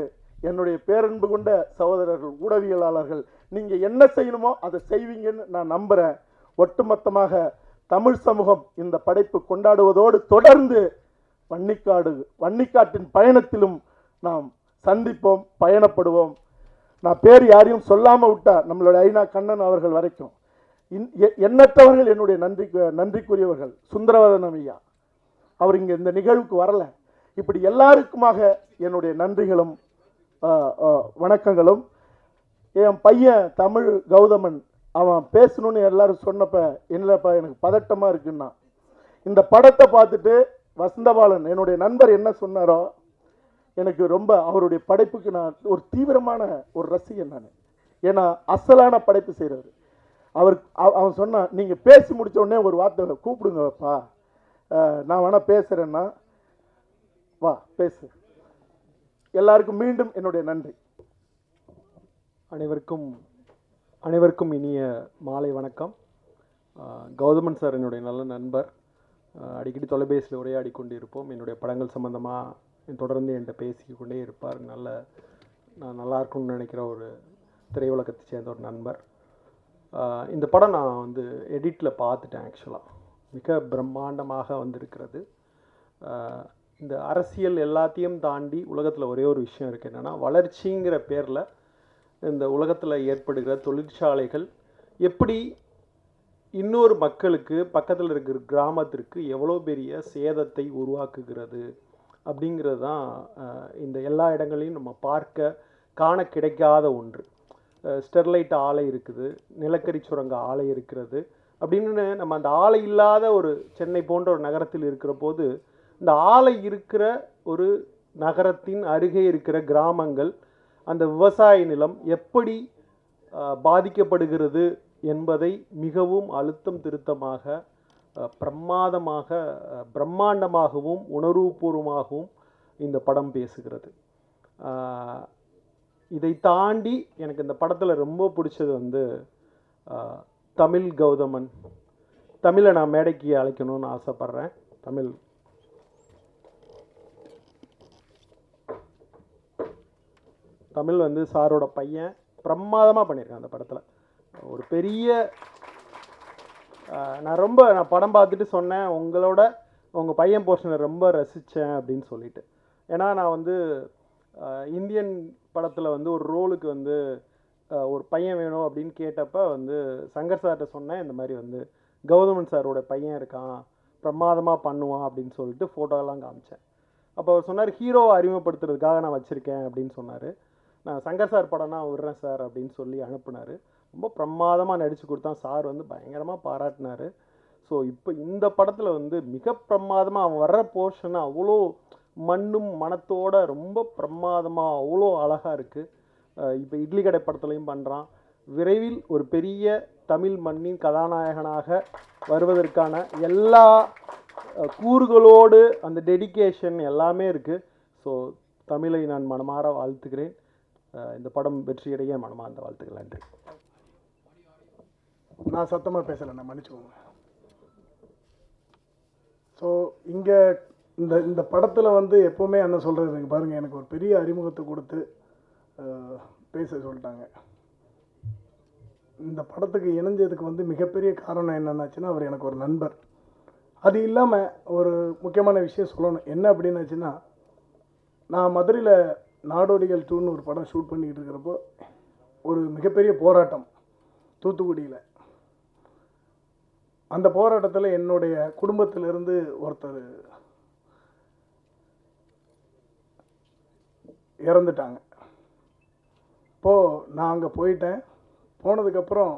என்னுடைய பேரன்பு கொண்ட சகோதரர்கள், ஊடகவியலாளர்கள், நீங்க என்ன செய்யணுமோ அதை செய்வீங்கன்னு நான் நம்புறேன். ஒட்டுமொத்தமாக தமிழ் சமூகம் இந்த படைப்பு கொண்டாடுவதோடு தொடர்ந்து வன்னிக்காட்டின் பயணத்திலும் நாம் சந்திப்போம், பயணப்படுவோம். நான் பேர் யாரையும் சொல்லாம விட்டா நம்மளுடைய ஐநா கண்ணன் அவர்கள் வரைக்கும் எண்ணற்றவர்கள் என்னுடைய நன்றிக்குரியவர்கள். சுந்தரவதனம் ஐயா, அவர் இங்க இந்த நிகழ்வுக்கு வரல. இப்படி எல்லாருக்குமாக என்னுடைய நன்றிகளும் வணக்கங்களும். என் பையன் தமிழ் கௌதமன், அவன் பேசணும்னு எல்லாரும் சொன்னப்ப என்னப்பா எனக்கு பதட்டமா இருக்குன்னா, இந்த படத்தை பார்த்துட்டு வசந்தபாலன் என்னுடைய நண்பர் என்ன சொன்னாரோ, எனக்கு ரொம்ப அவருடைய படைப்புக்கு நான் ஒரு தீவிரமான ஒரு ரசிகன் நான். ஏன்னா அசலான படைப்பு செய்கிறவர். அவன் சொன்னான், நீங்கள் பேசி முடித்த உடனே ஒரு வார்த்தை கூப்பிடுங்கப்பா, நான் வேணா பேசுகிறேன்னா வா பேசு. எல்லாருக்கும் மீண்டும் என்னுடைய நன்றி. அனைவருக்கும் இனிய மாலை வணக்கம். கௌதமன் சார் என்னுடைய நல்ல நண்பர். அடிக்கடி தொலைபேசியில் உரையாடி கொண்டு இருப்போம். என்னுடைய படங்கள் சம்மந்தமாக தொடர்ந்து என்கிட்ட பேசிக்கொண்டே இருப்பார். நான் நல்லா இருக்கும்னு நினைக்கிற ஒரு திரையுலகத்தை சேர்ந்த ஒரு நண்பர். இந்த படம் நான் எடிட்டில் பார்த்துட்டேன். ஆக்சுவலாக மிக பிரம்மாண்டமாக வந்திருக்கிறது. இந்த அரசியல் எல்லாத்தையும் தாண்டி உலகத்தில் ஒரே ஒரு விஷயம் இருக்குது, என்னென்னா வளர்ச்சிங்கிற பேரில் இந்த உலகத்தில் ஏற்படுகிற தொழிற்சாலைகள் எப்படி இன்னொரு மக்களுக்கு பக்கத்தில் இருக்கிற கிராமத்திற்கு எவ்வளோ பெரிய சேதத்தை உருவாக்குகிறது அப்படிங்கிறது தான் இந்த எல்லா இடங்களையும் நம்ம காண கிடைக்காத ஒன்று. ஸ்டெர்லைட் ஆலை இருக்குது, நிலக்கரி சுரங்க ஆலை இருக்கிறது அப்படின்னு நம்ம அந்த ஆலை இல்லாத ஒரு சென்னை போன்ற ஒரு நகரத்தில் இருக்கிற போது, இந்த ஆலை இருக்கிற ஒரு நகரத்தின் அருகே இருக்கிற கிராமங்கள், அந்த விவசாய நிலம் எப்படி பாதிக்கப்படுகிறது என்பதை மிகவும் அழுத்தம் திருத்தமாக பிரம்மாண்டமாகவும் உணர்வுபூர்வமாகவும் இந்த படம் பேசுகிறது. இதை தாண்டி எனக்கு இந்த படத்தில் ரொம்ப பிடிச்சது வந்து தமிழ் கௌதமன். தமிழை நான் மேடைக்கு அழைக்கணும்னு ஆசைப்பட்றேன். தமிழ் வந்து சாரோட பையன் பிரமாதமாக பண்ணியிருக்கேன் அந்த படத்தில். ஒரு பெரிய நான் படம் பார்த்துட்டு சொன்னேன், உங்கள் பையன் போர்ஷனை ரொம்ப ரசித்தேன் அப்படின்னு சொல்லிட்டு. ஏன்னா நான் வந்து இந்தியன் படத்தில் வந்து ஒரு ரோலுக்கு வந்து ஒரு பையன் வேணும் அப்படின்னு கேட்டப்போ வந்து சங்கர் சார்கிட்ட சொன்னேன், இந்த மாதிரி வந்து கௌதமன் சாரோட பையன் இருக்கான், பிரமாதமாக பண்ணுவான் அப்படின்னு சொல்லிட்டு ஃபோட்டோலாம் காமிச்சேன். அப்போ அவர் சொன்னார், ஹீரோவை அறிமுகப்படுத்துறதுக்காக நான் வச்சுருக்கேன் அப்படின்னு சொன்னார். நான் சங்கர் சார் படம்னா விடுறேன் சார் அப்படின்னு சொல்லி அனுப்புனார். ரொம்ப பிரமாதமாக நடித்து கொடுத்தான். சார் வந்து பயங்கரமாக பாராட்டினார். ஸோ இப்போ இந்த படத்தில் வந்து மிக பிரமாதமாக அவன் வர்ற போர்ஷனை அவ்வளோ மண்ணும் மனத்தோட ரொம்ப பிரமாதமாக அவ்வளோ அழகாக இருக்குது. இப்போ இட்லி கடை படத்துலையும் பண்ணுறான். விரைவில் ஒரு பெரிய தமிழ் மண்ணின் கதாநாயகனாக வருவதற்கான எல்லா கூறுகளோடு அந்த டெடிகேஷன் எல்லாமே இருக்குது. ஸோ தமிழை நான் மனமாற வாழ்த்துக்கிறேன். இந்த படம் வெற்றியடைய மனமார்ந்த வாழ்த்துக்கள். நன்றி. நான் சத்தமாக பேசலை, நான் மன்னிச்சுக்கோங்க. ஸோ இங்கே இந்த படத்தில் வந்து எப்போவுமே என்ன சொல்கிறது பாருங்கள், எனக்கு ஒரு பெரிய அறிமுகத்தை கொடுத்து பேச சொல்லிட்டாங்க. இந்த படத்துக்கு இணைஞ்சதுக்கு வந்து மிகப்பெரிய காரணம் என்னென்னாச்சுன்னா, அவர் எனக்கு ஒரு நண்பர். அது இல்லாமல் ஒரு முக்கியமான விஷயம் சொல்லணும். என்ன அப்படின்னாச்சுன்னா, நான் மதுரையில் நாடோடிகள் 2ன்னு ஒரு படம் ஷூட் பண்ணிக்கிட்டு இருக்கிறப்போ ஒரு மிகப்பெரிய போராட்டம் தூத்துக்குடியில். அந்த போராட்டத்தில் என்னுடைய குடும்பத்திலிருந்து ஒருத்தர் இறந்துட்டாங்க. இப்போது நான் அங்கே போயிட்டேன். போனதுக்கப்புறம்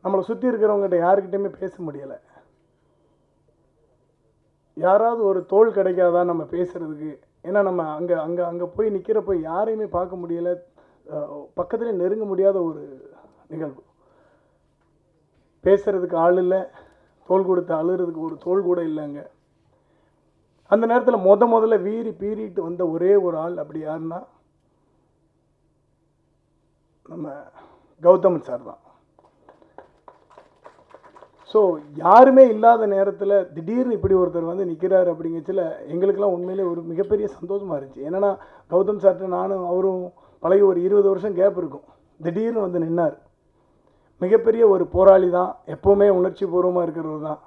நம்மளை சுற்றி இருக்கிறவங்ககிட்ட யாருக்கிட்டையுமே பேச முடியலை. யாராவது ஒரு தோள் கிடைக்காதா நம்ம பேசுகிறதுக்கு? ஏன்னா நம்ம அங்கே போய் நிற்கிறப்போ யாரையுமே பார்க்க முடியலை, பக்கத்துலேயே நெருங்க முடியாத ஒரு நிகழ்வு. பேசுகிறதுக்கு ஆள் இல்லை, தோள் கொடுத்து அழுகிறதுக்கு ஒரு தோள் கூட இல்லைங்க. அந்த நேரத்தில் முதல்ல வீறி பீறிட்டு வந்த ஒரே ஒரு ஆள் அப்படி யாருன்னா நம்ம கௌதமன் சார் தான். ஸோ யாருமே இல்லாத நேரத்தில் திடீர்னு இப்படி ஒருத்தர் வந்து நிற்கிறார் அப்படிங்கச்சில் எங்களுக்கெல்லாம் உண்மையிலே ஒரு மிகப்பெரிய சந்தோஷமாக இருந்துச்சு. ஏன்னா கௌதம் சார்கிட்ட நானும் அவரும் பழகி ஒரு 20 வருஷம் கேப் இருக்கும். திடீர்னு வந்து நின்னார். மிகப்பெரிய ஒரு போராளி தான், எப்போவுமே உணர்ச்சி பூர்வமாக இருக்கிறவர் தான்.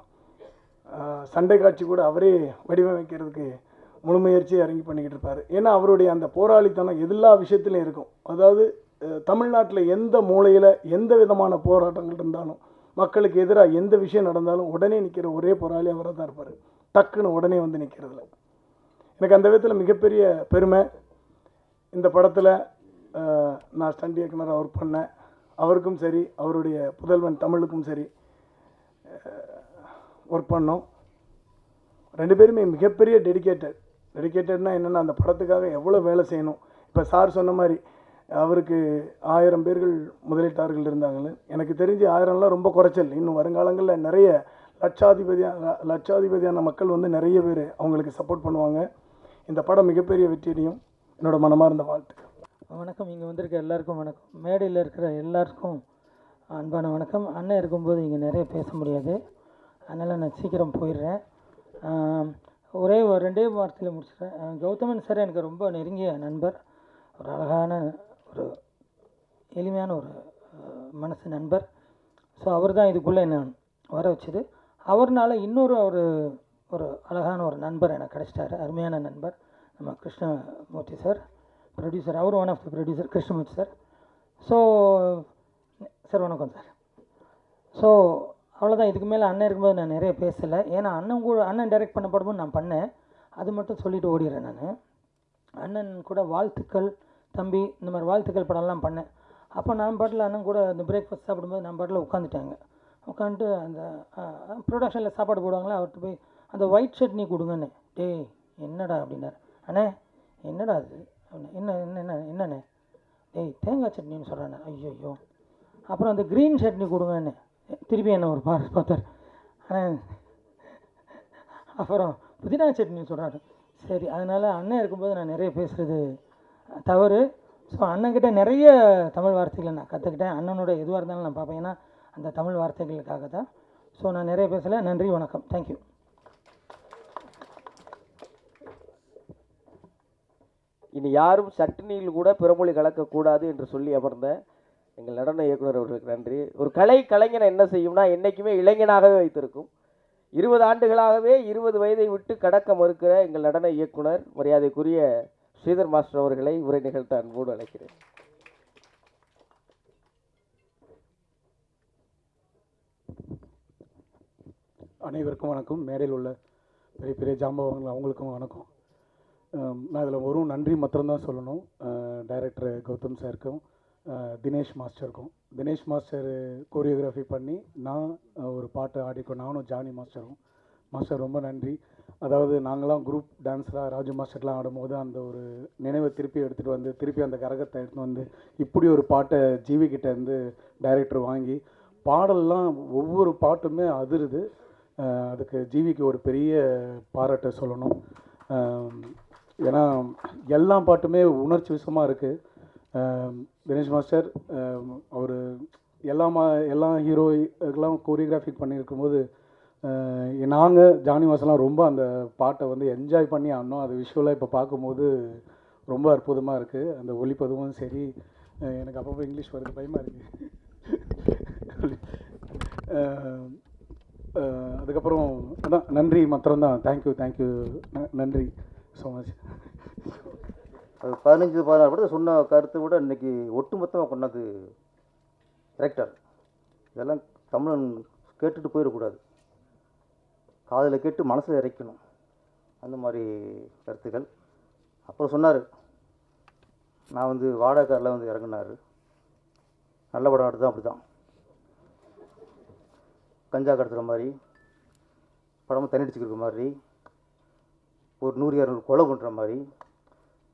சண்டை காட்சி கூட அவரே வடிவமைக்கிறதுக்கு முழு முயற்சி இறங்கி பண்ணிக்கிட்டு இருப்பார். ஏன்னா அவருடைய அந்த போராளித்தனம் எல்லா விஷயத்துலையும் இருக்கும். அதாவது தமிழ்நாட்டில் எந்த மூலையில் எந்த விதமான போராட்டங்கள் இருந்தாலும், மக்களுக்கு எதிராக எந்த விஷயம் நடந்தாலும் உடனே நிற்கிற ஒரே போராளி அவராக தான் இருப்பார். டக்குன்னு உடனே வந்து நிற்கிறதுல எனக்கு அந்த விதத்தில் மிகப்பெரிய பெருமை. இந்த படத்தில் நான் ஸ்டண்ட் இயக்குனராக ஒர்க் பண்ணேன். அவருக்கும் சரி, அவருடைய புதல்வன் தமிழுக்கும் சரி ஒர்க் பண்ணோம். 2 பேருமே மிகப்பெரிய டெடிக்கேட்டட்னா என்னென்னா, அந்த படத்துக்காக எவ்வளோ வேலை செய்யணும். இப்போ சார் சொன்ன மாதிரி அவருக்கு 1000 பேர்கள் முதலீட்டாளர்கள் இருந்தாங்கன்னு எனக்கு தெரிஞ்சு 1000லாம் ரொம்ப குறைச்சல். இன்னும் வருங்காலங்களில் நிறைய லட்சாதிபதியான மக்கள் வந்து நிறைய பேர் அவங்களுக்கு சப்போர்ட் பண்ணுவாங்க. இந்த படம் மிகப்பெரிய வெற்றியடையும். என்னோட மனமார்ந்த வாழ்த்துக்கள். வணக்கம். இங்கே வந்திருக்க எல்லாருக்கும் வணக்கம். மேடையில் இருக்கிற எல்லாருக்கும் அன்பான வணக்கம். அண்ணன் இருக்கும்போது இங்கே நிறைய பேச முடியாது, அதனால் நான் சீக்கிரம் போயிடுறேன். ஒரே 2 வார்த்தையில் முடிச்சிடுறேன். கௌதமன் சார் எனக்கு ரொம்ப நெருங்கிய நண்பர். ஒரு அழகான ஒரு எளிமையான ஒரு மனசு நண்பர். ஸோ அவர் தான் இதுக்குள்ளே என்ன வர வச்சது. அவர்னால இன்னொரு ஒரு அழகான ஒரு நண்பர் எனக்கு கிடச்சிட்டாரு, அருமையான நண்பர். நம்ம கிருஷ்ணமூர்த்தி சார், ப்ரொடியூசர். அவர் one of the producer, Krishnamurthy sir. So sir வணக்கம் சார். ஸோ அவ்வளோதான். இதுக்கு மேலே அண்ணன் இருக்கும்போது நான் நிறைய பேசலை. ஏன்னா அண்ணன் டைரக்ட் பண்ண படமும் நான் பண்ணேன், அது மட்டும் சொல்லிவிட்டு ஓடிடுறேன். நான் அண்ணன் கூட வாழ்த்துக்கள் தம்பி இந்த மாதிரி வாழ்த்துக்கள் படம்லாம் பண்ணேன். அப்போ நான் பாட்டில் அண்ணன் கூட இந்த பிரேக்ஃபாஸ்ட் சாப்பிடும்போது நான் பாட்டில் உட்காந்துட்டு அந்த ப்ரொடக்ஷனில் சாப்பாடு போடுவாங்களே, அவர்கிட்ட போய் அந்த ஒயிட் சட்னி கொடுங்கண்ணே. டேய் என்னடா அப்படின்னாரு. அண்ணே என்னடா அது என்னண்ணே? டேய் தேங்காய் சட்னின்னு சொல்கிறானே. ஐயோ. அப்புறம் அந்த க்ரீன் சட்னி கொடுங்கண்ணே. திருப்பி என்ன ஒரு பார்த்தார். அண்ணே அப்புறம் புதினா சட்னின்னு சொல்கிறாரு. சரி, அதனால் அண்ணன் இருக்கும்போது நான் நிறைய பேசுகிறது தவறு. ஸோ அண்ணன்கிட்ட நிறைய தமிழ் வார்த்தைகளை நான் கற்றுக்கிட்டேன். அண்ணனோட எதுவாக இருந்தாலும் நான் பார்ப்பேன், ஏன்னா அந்த தமிழ் வார்த்தைகளுக்காக தான். ஸோ நான் நிறைய பேசலை. நன்றி, வணக்கம், தேங்க்யூ. இனி யாரும் சட்டினியில் கூட பிறமொழி கலக்கக்கூடாது என்று சொல்லி அமர்ந்த எங்கள் நடன இயக்குனர் அவர்களுக்கு நன்றி. ஒரு கலைஞனை என்ன செய்யும்னா என்றைக்குமே இளைஞனாகவே வைத்திருக்கும். 20 ஆண்டுகளாகவே 20 வயதை விட்டு கடக்க மறுக்கிற எங்கள் நடன இயக்குனர் மரியாதைக்குரிய ஸ்ரீதர் மாஸ்டர் அவர்களை உரை நிகழ்த்த அன்போடு அழைக்கிறேன். அனைவருக்கும் வணக்கம். மேடையில் உள்ள பெரிய பெரிய ஜாம்பவங்கள் அவங்களுக்கும் வணக்கம். நான் இதில் ஒரு நன்றி மாத்திரம்தான் சொல்லணும். டைரக்டர் கௌதம் சாருக்கும் தினேஷ் மாஸ்டருக்கும். தினேஷ் மாஸ்டர் கோரியோகிராஃபி பண்ணி நான் ஒரு பாட்டு ஆடிக்கோம், நானும் ஜானி மாஸ்டரும். மாஸ்டர் ரொம்ப நன்றி. அதாவது நாங்களாம் குரூப் டான்ஸராக ராஜு மாஸ்டர்லாம் ஆடும்போது அந்த ஒரு நினைவை திருப்பி எடுத்துகிட்டு வந்து திருப்பி அந்த கரகத்தை எடுத்துகிட்டு வந்து இப்படி ஒரு பாட்டை ஜிவி கிட்ட இருந்து டைரக்டர் வாங்கி பாடல்லாம் ஒவ்வொரு பாட்டுமே அதிருது. அதுக்கு ஜிவிக்கு ஒரு பெரிய பாராட்டை சொல்லணும். ஏன்னா எல்லா பாட்டுமே உணர்ச்சி விஷயமாக இருக்குது. தினேஷ் மாஸ்டர் அவர் எல்லா ஹீரோக்கெல்லாம் கோரியோகிராஃபிக் பண்ணியிருக்கும்போது நாங்கள் ஜானி மாஸ்டர்லாம் ரொம்ப அந்த பாட்டை வந்து என்ஜாய் பண்ணி ஆடினோம். அது விஷுவலாக இப்போ பார்க்கும்போது ரொம்ப அற்புதமாக இருக்குது. அந்த ஒளிப்பதுவும் சரி, எனக்கு அப்பப்போ இங்கிலீஷ் வருது, பயமாக இருக்குது. அதுக்கப்புறம் அதான் நன்றி மாத்திரம்தான். தேங்க்யூ, நன்றி ஸோ மச். அது 15-16 படத்தை சொன்ன கருத்தை விட இன்றைக்கி ஒட்டுமொத்தமாக கொண்டாந்து கரெக்டாக இதெல்லாம் தமிழன் கேட்டுட்டு போயிடக்கூடாது, காதில் கேட்டு மனசில் இறைக்கணும், அந்த மாதிரி கருத்துக்கள். அப்புறம் சொன்னார், நான் வந்து வாடகைக்காரில் வந்து இறங்கினார், நல்ல படம் எடுத்து தான் அப்படி தான் கஞ்சா கடத்துகிற மாதிரி படமாக தண்ணடிச்சுக்கிற மாதிரி ஒரு 100-200 கொலை பண்ணுற மாதிரி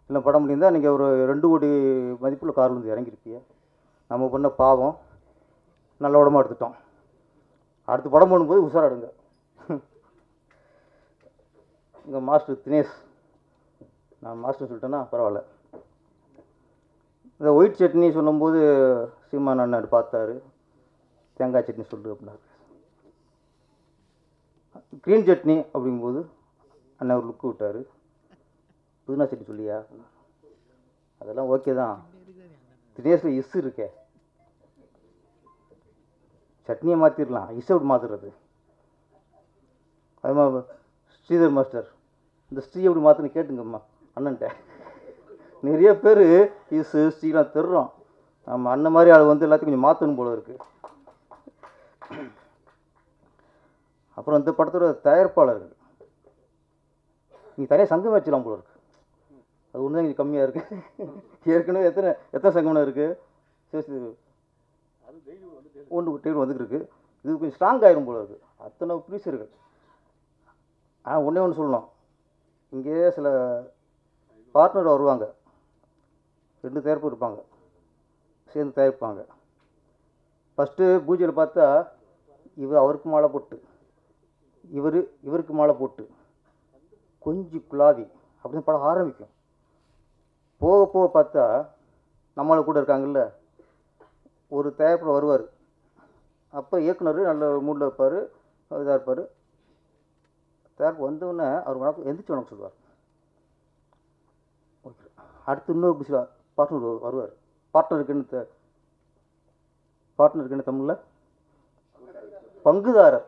இல்லை படம் முடிந்தால் நீங்கள் ஒரு 2 கோடி மதிப்புள்ள காரில் வந்து இறங்கியிருப்பீங்க. நம்ம பண்ண பாவம் நல்ல உடம்பு எடுத்துட்டோம். அடுத்து படம் பண்ணும்போது உஷாராடுங்க. இங்கே மாஸ்டர் தினேஷ், நான் மாஸ்டர் சொல்லிட்டேன்னா பரவாயில்ல. இந்த ஒயிட் சட்னி சொல்லும்போது சீமான் அண்ணன் பார்த்தாரு, தேங்காய் சட்னி சொல்லு அப்படின்னாரு. க்ரீன் சட்னி அப்படிங்கும்போது அண்ணன் ஒரு லுக்கு விட்டார், புதினா சட்னி சொல்லியா, அதெல்லாம் ஓகே தான். தினேஷில் இஸ் இருக்கே, சட்னியை மாற்றிடலாம், இஸ் எப்படி மாற்றுறது? அது மாதிரி ஸ்ரீதர் மாஸ்டர், இந்த ஸ்ரீ எப்படி மாற்றுன்னு கேட்டுங்கம்மா அண்ணன்ட்ட. நிறைய பேர் இஸ் ஸ்ரீலாம் தெரிறோம். நம்ம அண்ணன் மாதிரி ஆள் வந்து எல்லாத்தையும் கொஞ்சம் மாற்றணும் போல இருக்குது. அப்புறம் இந்த படத்தோட தயாரிப்பாளர்கள் நீங்கள் தனியாக சங்கம் வச்சிடலாம் போல இருக்குது. அது ஒன்று தான் இங்கே கம்மியாக இருக்குது. ஏற்கனவே எத்தனை சங்கம்னா இருக்குது, சரி ஒன்று டேபிள் வந்துருக்கு. இது கொஞ்சம் ஸ்ட்ராங் ஆகிரும் போல இருக்குது, அத்தனை ப்ரீசர்கள். ஒன்றே ஒன்று சொல்லணும், இங்கே சில பார்ட்னர் வருவாங்க, 2 தயாரிப்பு இருப்பாங்க, சேர்ந்து தயாரிப்பாங்க. ஃபஸ்ட்டு பூஜையில் பார்த்தா இவர் அவருக்கு மாலை போட்டு, இவருக்கு மாலை போட்டு கொஞ்சம் குலாவி அப்படின்னு படம் ஆரம்பிக்கும். போக போக பார்த்தா நம்மளை கூட இருக்காங்கல்ல, ஒரு தயாரிப்பில் வருவார். அப்போ இயக்குனர் நல்ல மூடில் இருப்பார், இதாக இருப்பார். தயாரிப்பு வந்தவுடனே அவர் வணக்கம் எந்திரிச்சு வணக்கம் சொல்லுவார். ஓகே, அடுத்து இன்னொரு புதுசில் பார்ட்னர் வருவார். பார்ட்னருக்கு என்ன தமிழில் பங்குதாரர்.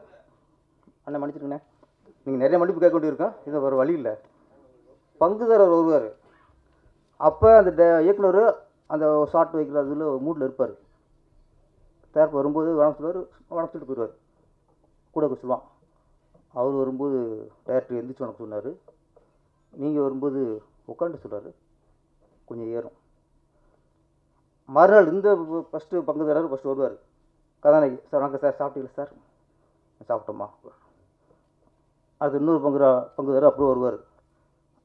அண்ணன் மன்னிச்சிருக்கண்ணே, நீங்கள் நிறைய மன்னிப்பு கேட்க வேண்டியிருக்கோம், இது ஒரு வழி இல்லை. பங்குதாரர் வருவார். அப்போ அந்த இயக்குனர் அந்த ஷார்ட் வைக்கிற அதில் மூடில் இருப்பார். தயாரிப்பு வரும்போது வணக்கம் சொல்லுவார், வணக்கம் சொல்லிட்டு போயிடுவார். கூட சொல்லுவான். அவர் வரும்போது டைரக்டர் எந்திரிச்சு வணக்கம் சொன்னார், நீங்கள் வரும்போது உட்காந்து சொல்கிறார், கொஞ்சம் ஏறும். மறுநாள் இந்த ஃபஸ்ட்டு பங்குதாரர் ஃபஸ்ட்டு வருவார். கதாநாயகி, சார் வணக்கம் சார், சாப்பிட்டீங்களா சார்? சாப்பிட்டோம்மா. அடுத்து இன்னொரு பங்குதாரர் அப்புறம் வருவார்.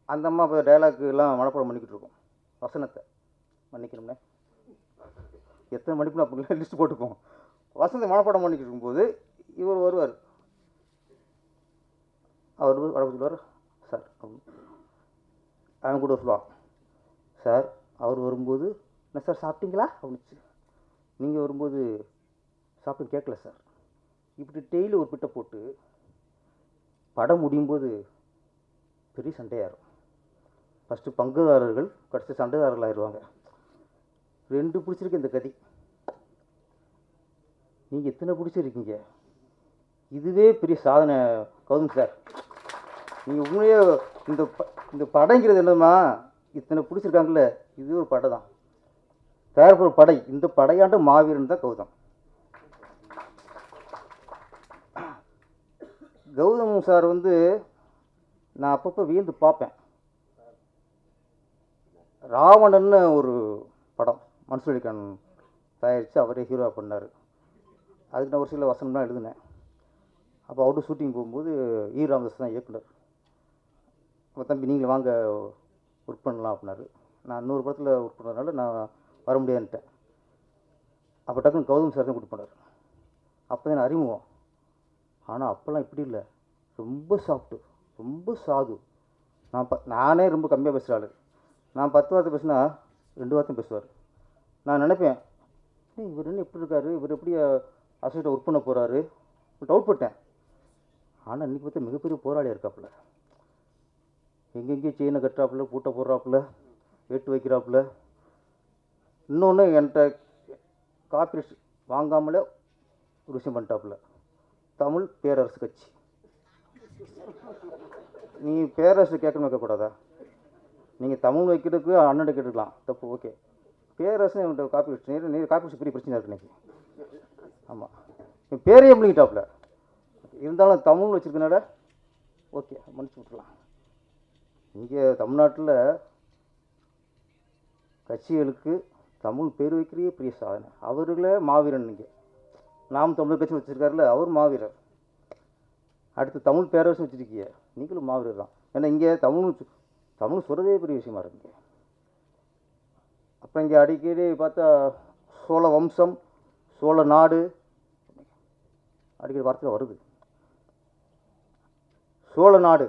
அந்த அம்மா இப்போ டைலாக் எல்லாம் மனப்பாடம் பண்ணிக்கிட்டு இருக்கோம், வசனத்தை மன்னிக்கணும்னே எத்தனை மணிக்கு அப்படிலாம் லிஸ்ட் போட்டுக்குவோம். வசனத்தை மனப்பாடம் பண்ணிக்கிட்டு இருக்கும்போது இவர் வருவார். அவர் வணக்கம் சொல்லுவார், சார் அவன் கூட சொல்லுவான், சார் அவர் வரும்போது என்ன சார் சாப்பிட்டீங்களா அப்படின்னுச்சு, நீங்கள் வரும்போது சாப்பிட்டு கேட்கல சார். இப்படி டெய்லி ஒரு பிட்டை போட்டு படம் முடியும் போது பெரிய சண்டையாயிரும். ஃபஸ்ட்டு பங்குதாரர்கள் கடைசி சண்டைதாரர்கள் ஆயிடுவாங்க. 2 பிடிச்சிருக்கு இந்த கதி. நீங்கள் எத்தனை பிடிச்சிருக்கீங்க? இதுவே பெரிய சாதனை கௌதம் சார். நீங்கள் உண்மையே இந்த படைங்கிறது என்னமா, இத்தனை பிடிச்சிருக்காங்கல்ல, இது ஒரு படை தான். தயாரிப்பு படை, இந்த படையாண்டு மாவீரன் தான் கௌதம். கௌதம் சார் வந்து நான் அப்பப்போ வியந்து பார்ப்பேன். ராவணன்னு ஒரு படம் மன்சூரிகான் தயாரித்து அவரே ஹீரோவாக பண்ணார். அதுக்கு நான் ஒரு சில வசனம்லாம் எழுதினேன். அப்போ அவுட்டு ஷூட்டிங் போகும்போது ராமதாஸ் தான் இயக்குனர். அப்போ தம்பி நீங்கள் வாங்க ஒர்க் பண்ணலாம் அப்படின்னாரு. நான் இன்னொரு படத்தில் ஒர்க் பண்ணுறதுனால நான் வர முடியாதுன்ட்டேன். அப்போ டக்குன்னு கௌதம் சார் தான் கூப்பிட்டு போனார். அப்போ தான் அறிமுகம். ஆனால் அப்போல்லாம் இப்படி இல்லை, ரொம்ப சாஃப்ட்டு, ரொம்ப சாது. நானே ரொம்ப கம்மியாக பேசுகிற ஆள். நான் 10 வார்த்தை பேசினா 2 வார்த்தையும் பேசுவார். நான் நினைப்பேன், இவர் என்ன எப்படி இருக்காரு, இவர் எப்படி அசோசியேட் ஒர்க் பண்ண போகிறாரு, டவுட் பட்டேன். ஆனால் இன்றைக்கி பார்த்தா மிகப்பெரிய போராளியாக இருக்காப்புல. எங்கெங்கேயும் செயினை கட்டுறாப்புல, பூட்டை போடுறாப்புல, வெட்டு வைக்கிறாப்புல. இன்னொன்று என்கிட்ட காப்பி வாங்காமலே ஒரு விஷயம் பண்ணிட்டாப்புல. தமிழ் பேரரசு கட்சி. நீ பேரரசு கேட்கணும் வைக்கக்கூடாதா? நீங்கள் தமிழ் வைக்கிறதுக்கு அண்ணன் கேட்டுக்கலாம், தப்பு, ஓகே. பேரரசு என்கிட்ட காப்பி வச்சு நீ காப்பி வச்சு பெரிய பிரச்சனை இருக்கு இன்றைக்கி. ஆமாம், நீ பேரையே முடிக்கிட்டாப்புல. இருந்தாலும் தமிழ் வச்சுருக்கனால ஓகே, மன்னிச்சு விட்டுலாம். இங்கே தமிழ்நாட்டில் கட்சிகளுக்கு தமிழ் பேர் வைக்கிறே பெரிய சாதனை. அவர்களே மாவீரன். இங்கே நாம் தமிழர் கட்சி வச்சுருக்காருல, அவர் மாவீரர். அடுத்து தமிழ் பேரரசு வச்சுருக்கீங்க, நீங்களும் மாவீரர் தான். ஏன்னா இங்கே தமிழ் சொல்கிறதே பெரிய விஷயமா இருக்குங்க. அப்புறம் இங்கே அடிக்கடி பார்த்தா சோழ வம்சம், சோழ நாடு அடிக்கடி வார்த்தை வருது. சோழ நாடு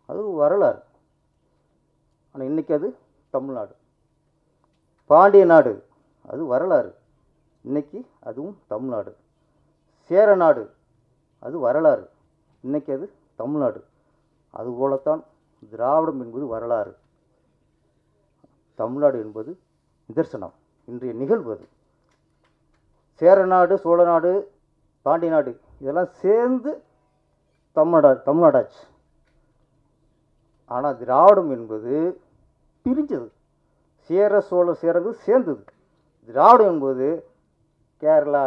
அது வரலாறு, ஆனால் இன்றைக்கி அது தமிழ்நாடு. பாண்டிய நாடு அது வரலாறு, இன்றைக்கி அதுவும் தமிழ்நாடு. சேர நாடு அது வரலாறு, இன்றைக்கி அது தமிழ்நாடு. அதுபோலத்தான் திராவிடம் என்பது வரலாறு, தமிழ்நாடு என்பது நிதர்சனம், இன்றைய நிகழ்வு. அது சேரநாடு, சோழநாடு, பாண்டிய நாடு இதெல்லாம் சேர்ந்து தமிழ்நாடாச்சு. ஆனால் திராவிடம் என்பது பிரிஞ்சது. சேர சோழ சேரங்கிறது சேர்ந்தது. திராவிடம் என்பது கேரளா,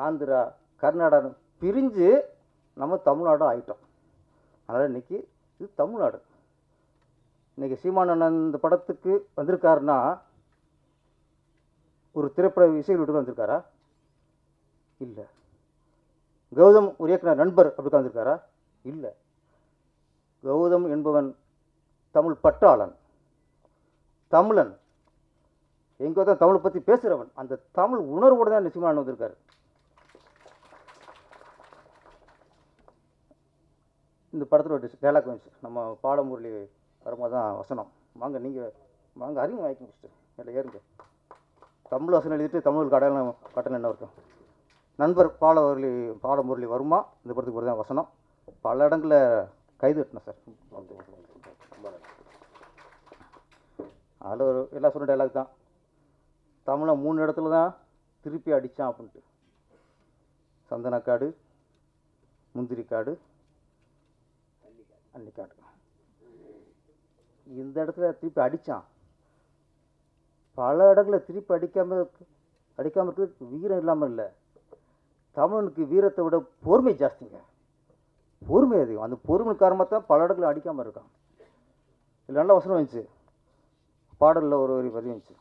ஆந்திரா, கர்நாடகா பிரிஞ்சு நம்ம தமிழ்நாடு ஆகிட்டோம். அதனால் இன்றைக்கி இது தமிழ்நாடு. இன்றைக்கி சீமானண்ணன் இந்த படத்துக்கு வந்திருக்காருன்னா ஒரு திரைப்பட இசை விட்டு வந்திருக்காரா? இல்லை. கௌதம் ஒரு இயக்குனர் நண்பர் அப்படி வந்திருக்காரா? இல்லை. கௌதம் என்பவன் தமிழ் பற்றாளன், தமிழன், எங்கோ தான் தமிழை பற்றி பேசுகிறவன். அந்த தமிழ் உணர்வோடு தான் சீமானண்ணன் வந்திருக்காரு. இந்த படத்தில் ஒரு டைலாக் வந்துச்சு, நம்ம பாடமுரளி வரும்போது தான் வசனம். வாங்க நீங்கள் வாங்க, அறிவு வாங்கி முடிச்சுட்டு இல்லை ஏறுங்க. தமிழ் வசனம் எழுதிட்டு தமிழ் கட்டணம் என்ன இருக்கும்? நண்பர் பாடமுரளி வருமா இந்த படத்துக்கு ஒரு தான் வசனம். பல இடங்களில் கைது கட்டினேன் சார். அதில் ஒரு எல்லாம் சொன்ன டைலாக் தான். தமிழை 3 இடத்துல தான் திருப்பி அடித்தான் அப்படின்ட்டு. சந்தனக்காடு, முந்திரிக்காடு, அன்னிக்காடு. இந்த இடத்துல திருப்பி அடித்தான். பல இடங்களில் திருப்பி அடிக்காமல் இருக்கிறதுக்கு வீரம் இல்லாமல் இல்லை. தமிழனுக்கு வீரத்தை விட பொறுமை ஜாஸ்திங்க, பொறுமை அதிகம். அந்த பொறுமை காரணமாக தான் பல இடங்களில் அடிக்காமல் இருக்கான். இது நல்ல வசனம் வந்துச்சு, பாடலில் ஒரு பதிவு வந்துச்சு.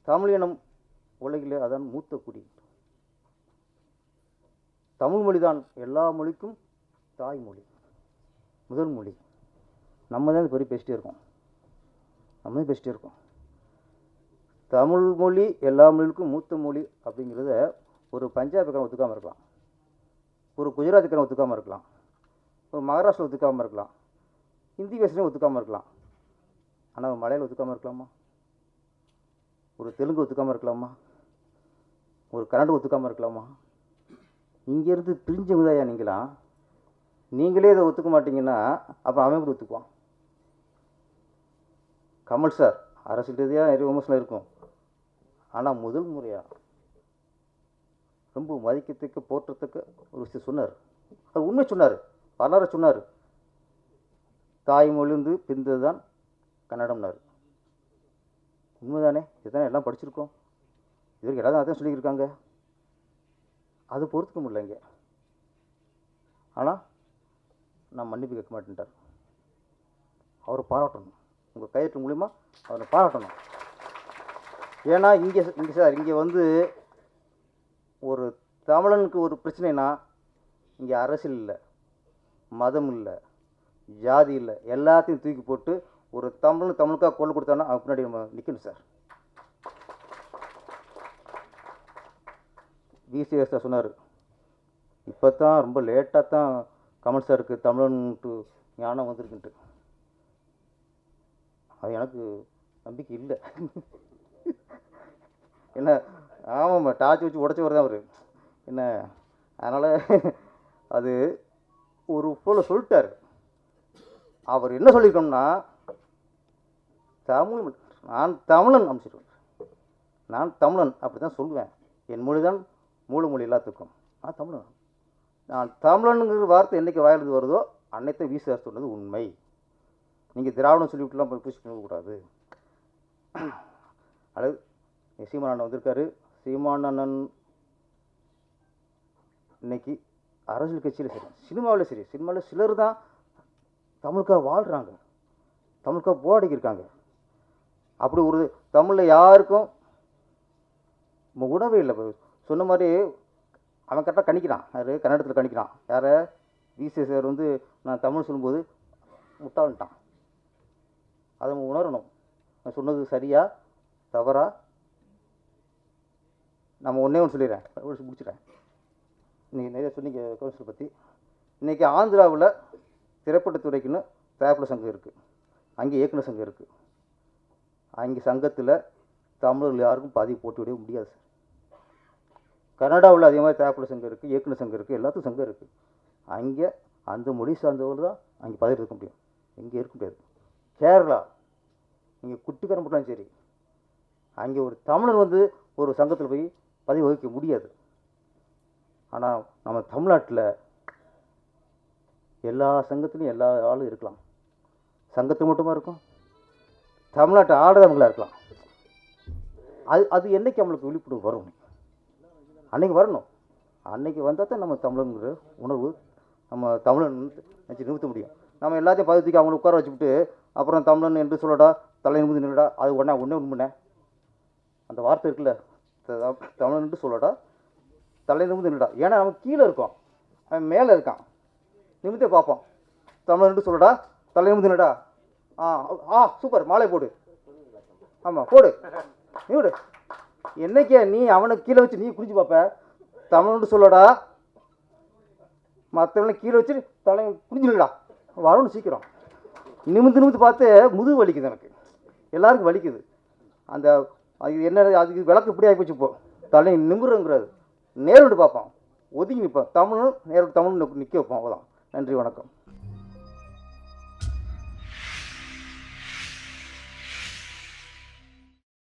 தமிழ் இனம் உலகிலே அதான் மூத்த குடி. தமிழ் மொழி தான் எல்லா மொழிக்கும் தாய்மொழி, முதல் மொழி. நம்ம தான் பெரிய பேசிட்டே இருக்கோம். தமிழ் மொழி எல்லா மொழிக்கும் மூத்த மொழி அப்படிங்கிறத ஒரு பஞ்சாபிக்காரன் ஒத்துக்காமல் இருக்கலாம், ஒரு குஜராத்துக்காரன் ஒத்துக்காமல் இருக்கலாம், ஒரு மகாராஷ்டிரா ஒத்துக்காமல் இருக்கலாம், ஹிந்தி பேசுகிறவங்க ஒத்துக்காமல் இருக்கலாம். ஆனால் மலையாளம் ஒத்துக்காமல் இருக்கலாமா? ஒரு தெலுங்கு ஒத்துக்காமல் இருக்கலாமா? ஒரு கன்னடம் ஒத்துக்காமல் இருக்கலாமா? இங்கேருந்து பிரிஞ்சவங்க தான் நீங்களாம். நீங்களே இதை ஒத்துக்க மாட்டீங்கன்னா அப்புறம் அவன் கூட ஒத்துக்குவான். கமல் சார் அரசியல் ரீதியாக நிறைய விமர்சனம் இருக்கும். ஆனால் முதல் முறையாக ரொம்ப மதிக்கத்துக்கு போற்றத்துக்கு ஒரு விஷயம் சொன்னார். அது உண்மை சொன்னார், வரலாறு சொன்னார். தாய்மொழிந்து பிரிந்தது தான் கன்னடம்னார். உண்மைதானே? இதுதானே எல்லாம் படிச்சிருக்கோம். இது வரைக்கும் எல்லாரும் அதான் சொல்லியிருக்காங்க. அது பொறுத்துக்க முடியல. ஆனால் நான் மன்னிப்பு கேட்க மாட்டேன்ட்டார். அவரை பாராட்டணும், உங்கள் கையெழுத்து மூலிமா அவரை பாராட்டணும். ஏன்னா இங்கே சார் இங்கே வந்து ஒரு தமிழனுக்கு ஒரு பிரச்சனைனா இங்கே அரசியல் இல்லை, மதம் இல்லை, ஜாதி இல்லை, எல்லாத்தையும் தூக்கி போட்டு ஒரு தமிழுக்காக கொண்டு கொடுத்தானா அவன் பின்னாடி நம்ம நிற்கணும் சார். விசிஎஸ் சார் சொன்னார், இப்போ தான் ரொம்ப லேட்டாக தான் கமல் சாருக்கு தமிழன்ட்டு ஞானம் வந்திருக்குன்ட்டு. அது எனக்கு நம்பிக்கை இல்லை. என்ன ஆமாம்மா, டார்ச் வச்சு உடச்சவர் தான் அவர் என்ன. அதனால் அது ஒரு போல சொல்லிட்டார். அவர் என்ன சொல்லியிருக்கோம்னா, நான் தமிழன் அமைச்சிருக்கேன், நான் தமிழன் அப்படி தான் சொல்லுவேன். என் மொழி தான் மூல மொழி எல்லாத்துக்கும். நான் தமிழன். நான் தமிழனுங்கிற வார்த்தை என்றைக்கு வாயிலிருந்து வருதோ அன்னைத்தை விசிஆர் சொன்னது உண்மை. நீங்கள் திராவிடம் சொல்லிவிட்டுலாம் போய் பூசி கூடாது. அதாவது சீமான் அண்ணன் வந்திருக்காரு. சீமான் அண்ணன் இன்னைக்கு அரசியல் கட்சியில் சரி, சினிமாவில் சரி, சினிமாவில் சிலர் தான் தமிழுக்காக வாழ்கிறாங்க, தமிழுக்காக போராடிக்கிருக்காங்க. அப்படி ஒரு தமிழில் யாருக்கும் உணவே இல்லை. சொன்ன மாதிரி அவன் கரெக்டாக கணிக்கிறான். யார் கன்னடத்தில் கணிக்கிறான். யாரை? விசி சார் வந்து நான் தமிழ் சொல்லும்போது முட்டாள்ட்டான். அதை நம்ம உணரணும். நான் சொன்னது சரியா தவறா? நம்ம ஒன்றே ஒன்று சொல்லிடுறேன், முடிச்சிடுறேன். இன்றைக்கி நிறைய சொன்னீங்க கவுன்சில் பற்றி. இன்றைக்கி ஆந்திராவில் திரைப்படத்துறைக்குன்னு தயாரிப்பாளர் சங்கம் இருக்குது, அங்கே இயக்குனர் சங்கம் இருக்குது. அங்கே சங்கத்தில் தமிழர்கள் யாருக்கும் பதிவு போட்டு விட முடியாது சார். கனடாவில் அதே மாதிரி தயாரிப்பாளர் சங்கம் இருக்குது, இயக்குனர் சங்கம் இருக்குது, எல்லாத்துக்கும் சங்கம் இருக்குது. அங்கே அந்த மொழி சார்ந்தவர்கள் தான் அங்கே பதவி இருக்க முடியும், இங்கே இருக்க முடியாது. கேரளா இங்கே குட்டிக்காரன் போட்டாலும் சரி, அங்கே ஒரு தமிழன் வந்து ஒரு சங்கத்தில் போய் பதவி வகிக்க முடியாது. ஆனால் நம்ம தமிழ்நாட்டில் எல்லா சங்கத்துலேயும் எல்லா ஆளும் இருக்கலாம். சங்கத்து மட்டுமா இருக்கும், தமிழ்நாட்டை ஆடுறவங்களாக இருக்கலாம். அது என்றைக்கு நம்மளுக்கு விழிப்புணர்வு வரும்? அன்றைக்கி வரணும். அன்றைக்கி வந்தால் தான் நம்ம தமிழனுங்கிற உணர்வு நம்ம தமிழன் நினச்சி நிறுத்த முடியும். நம்ம எல்லாத்தையும் பதவிக்கு அவங்களை உட்கார வச்சுக்கிட்டு அப்புறம் தமிழன் என்று சொல்லடா, தலை நிமிந்து நில்லடா, அது ஒன்றே உண்மைண்ணே. அந்த வார்த்தை இருக்குல்ல, தமிழன் என்று சொல்லடா, தலை நிமிந்து நில்லடா. ஏன்னா நம்ம கீழே இருக்கோம், அவன் மேலே இருக்கான். நிமித்தே பார்ப்போம். தமிழன் என்று சொல்லடா, தலை நிமிந்து நில்லடா. சூப்பர், மாலை போடு. ஆமாம் போடு, நீ விடு. என்னைக்கே நீ அவனை கீழே வச்சு நீ குடிச்சு பார்ப்ப, தமிழ்னு சொல்லடா, மற்றவனை கீழே வச்சு தலை குடிஞ்சிடா வரணும் சீக்கிரம். நிமிந்து பார்த்து முதுகு வலிக்குது, எனக்கு எல்லாருக்கும் வலிக்குது. அந்த அது என்ன, அதுக்கு விளக்கு இப்படி ஆகிப்போச்சு. இப்போ தலை நிமிருங்கிறது நேரிட்டு பார்ப்போம், ஒதுங்கி நிற்போம். தமிழும் நேருக்கு தமிழ் நிற்க வைப்போம். அவ்வளோதான். நன்றி, வணக்கம்.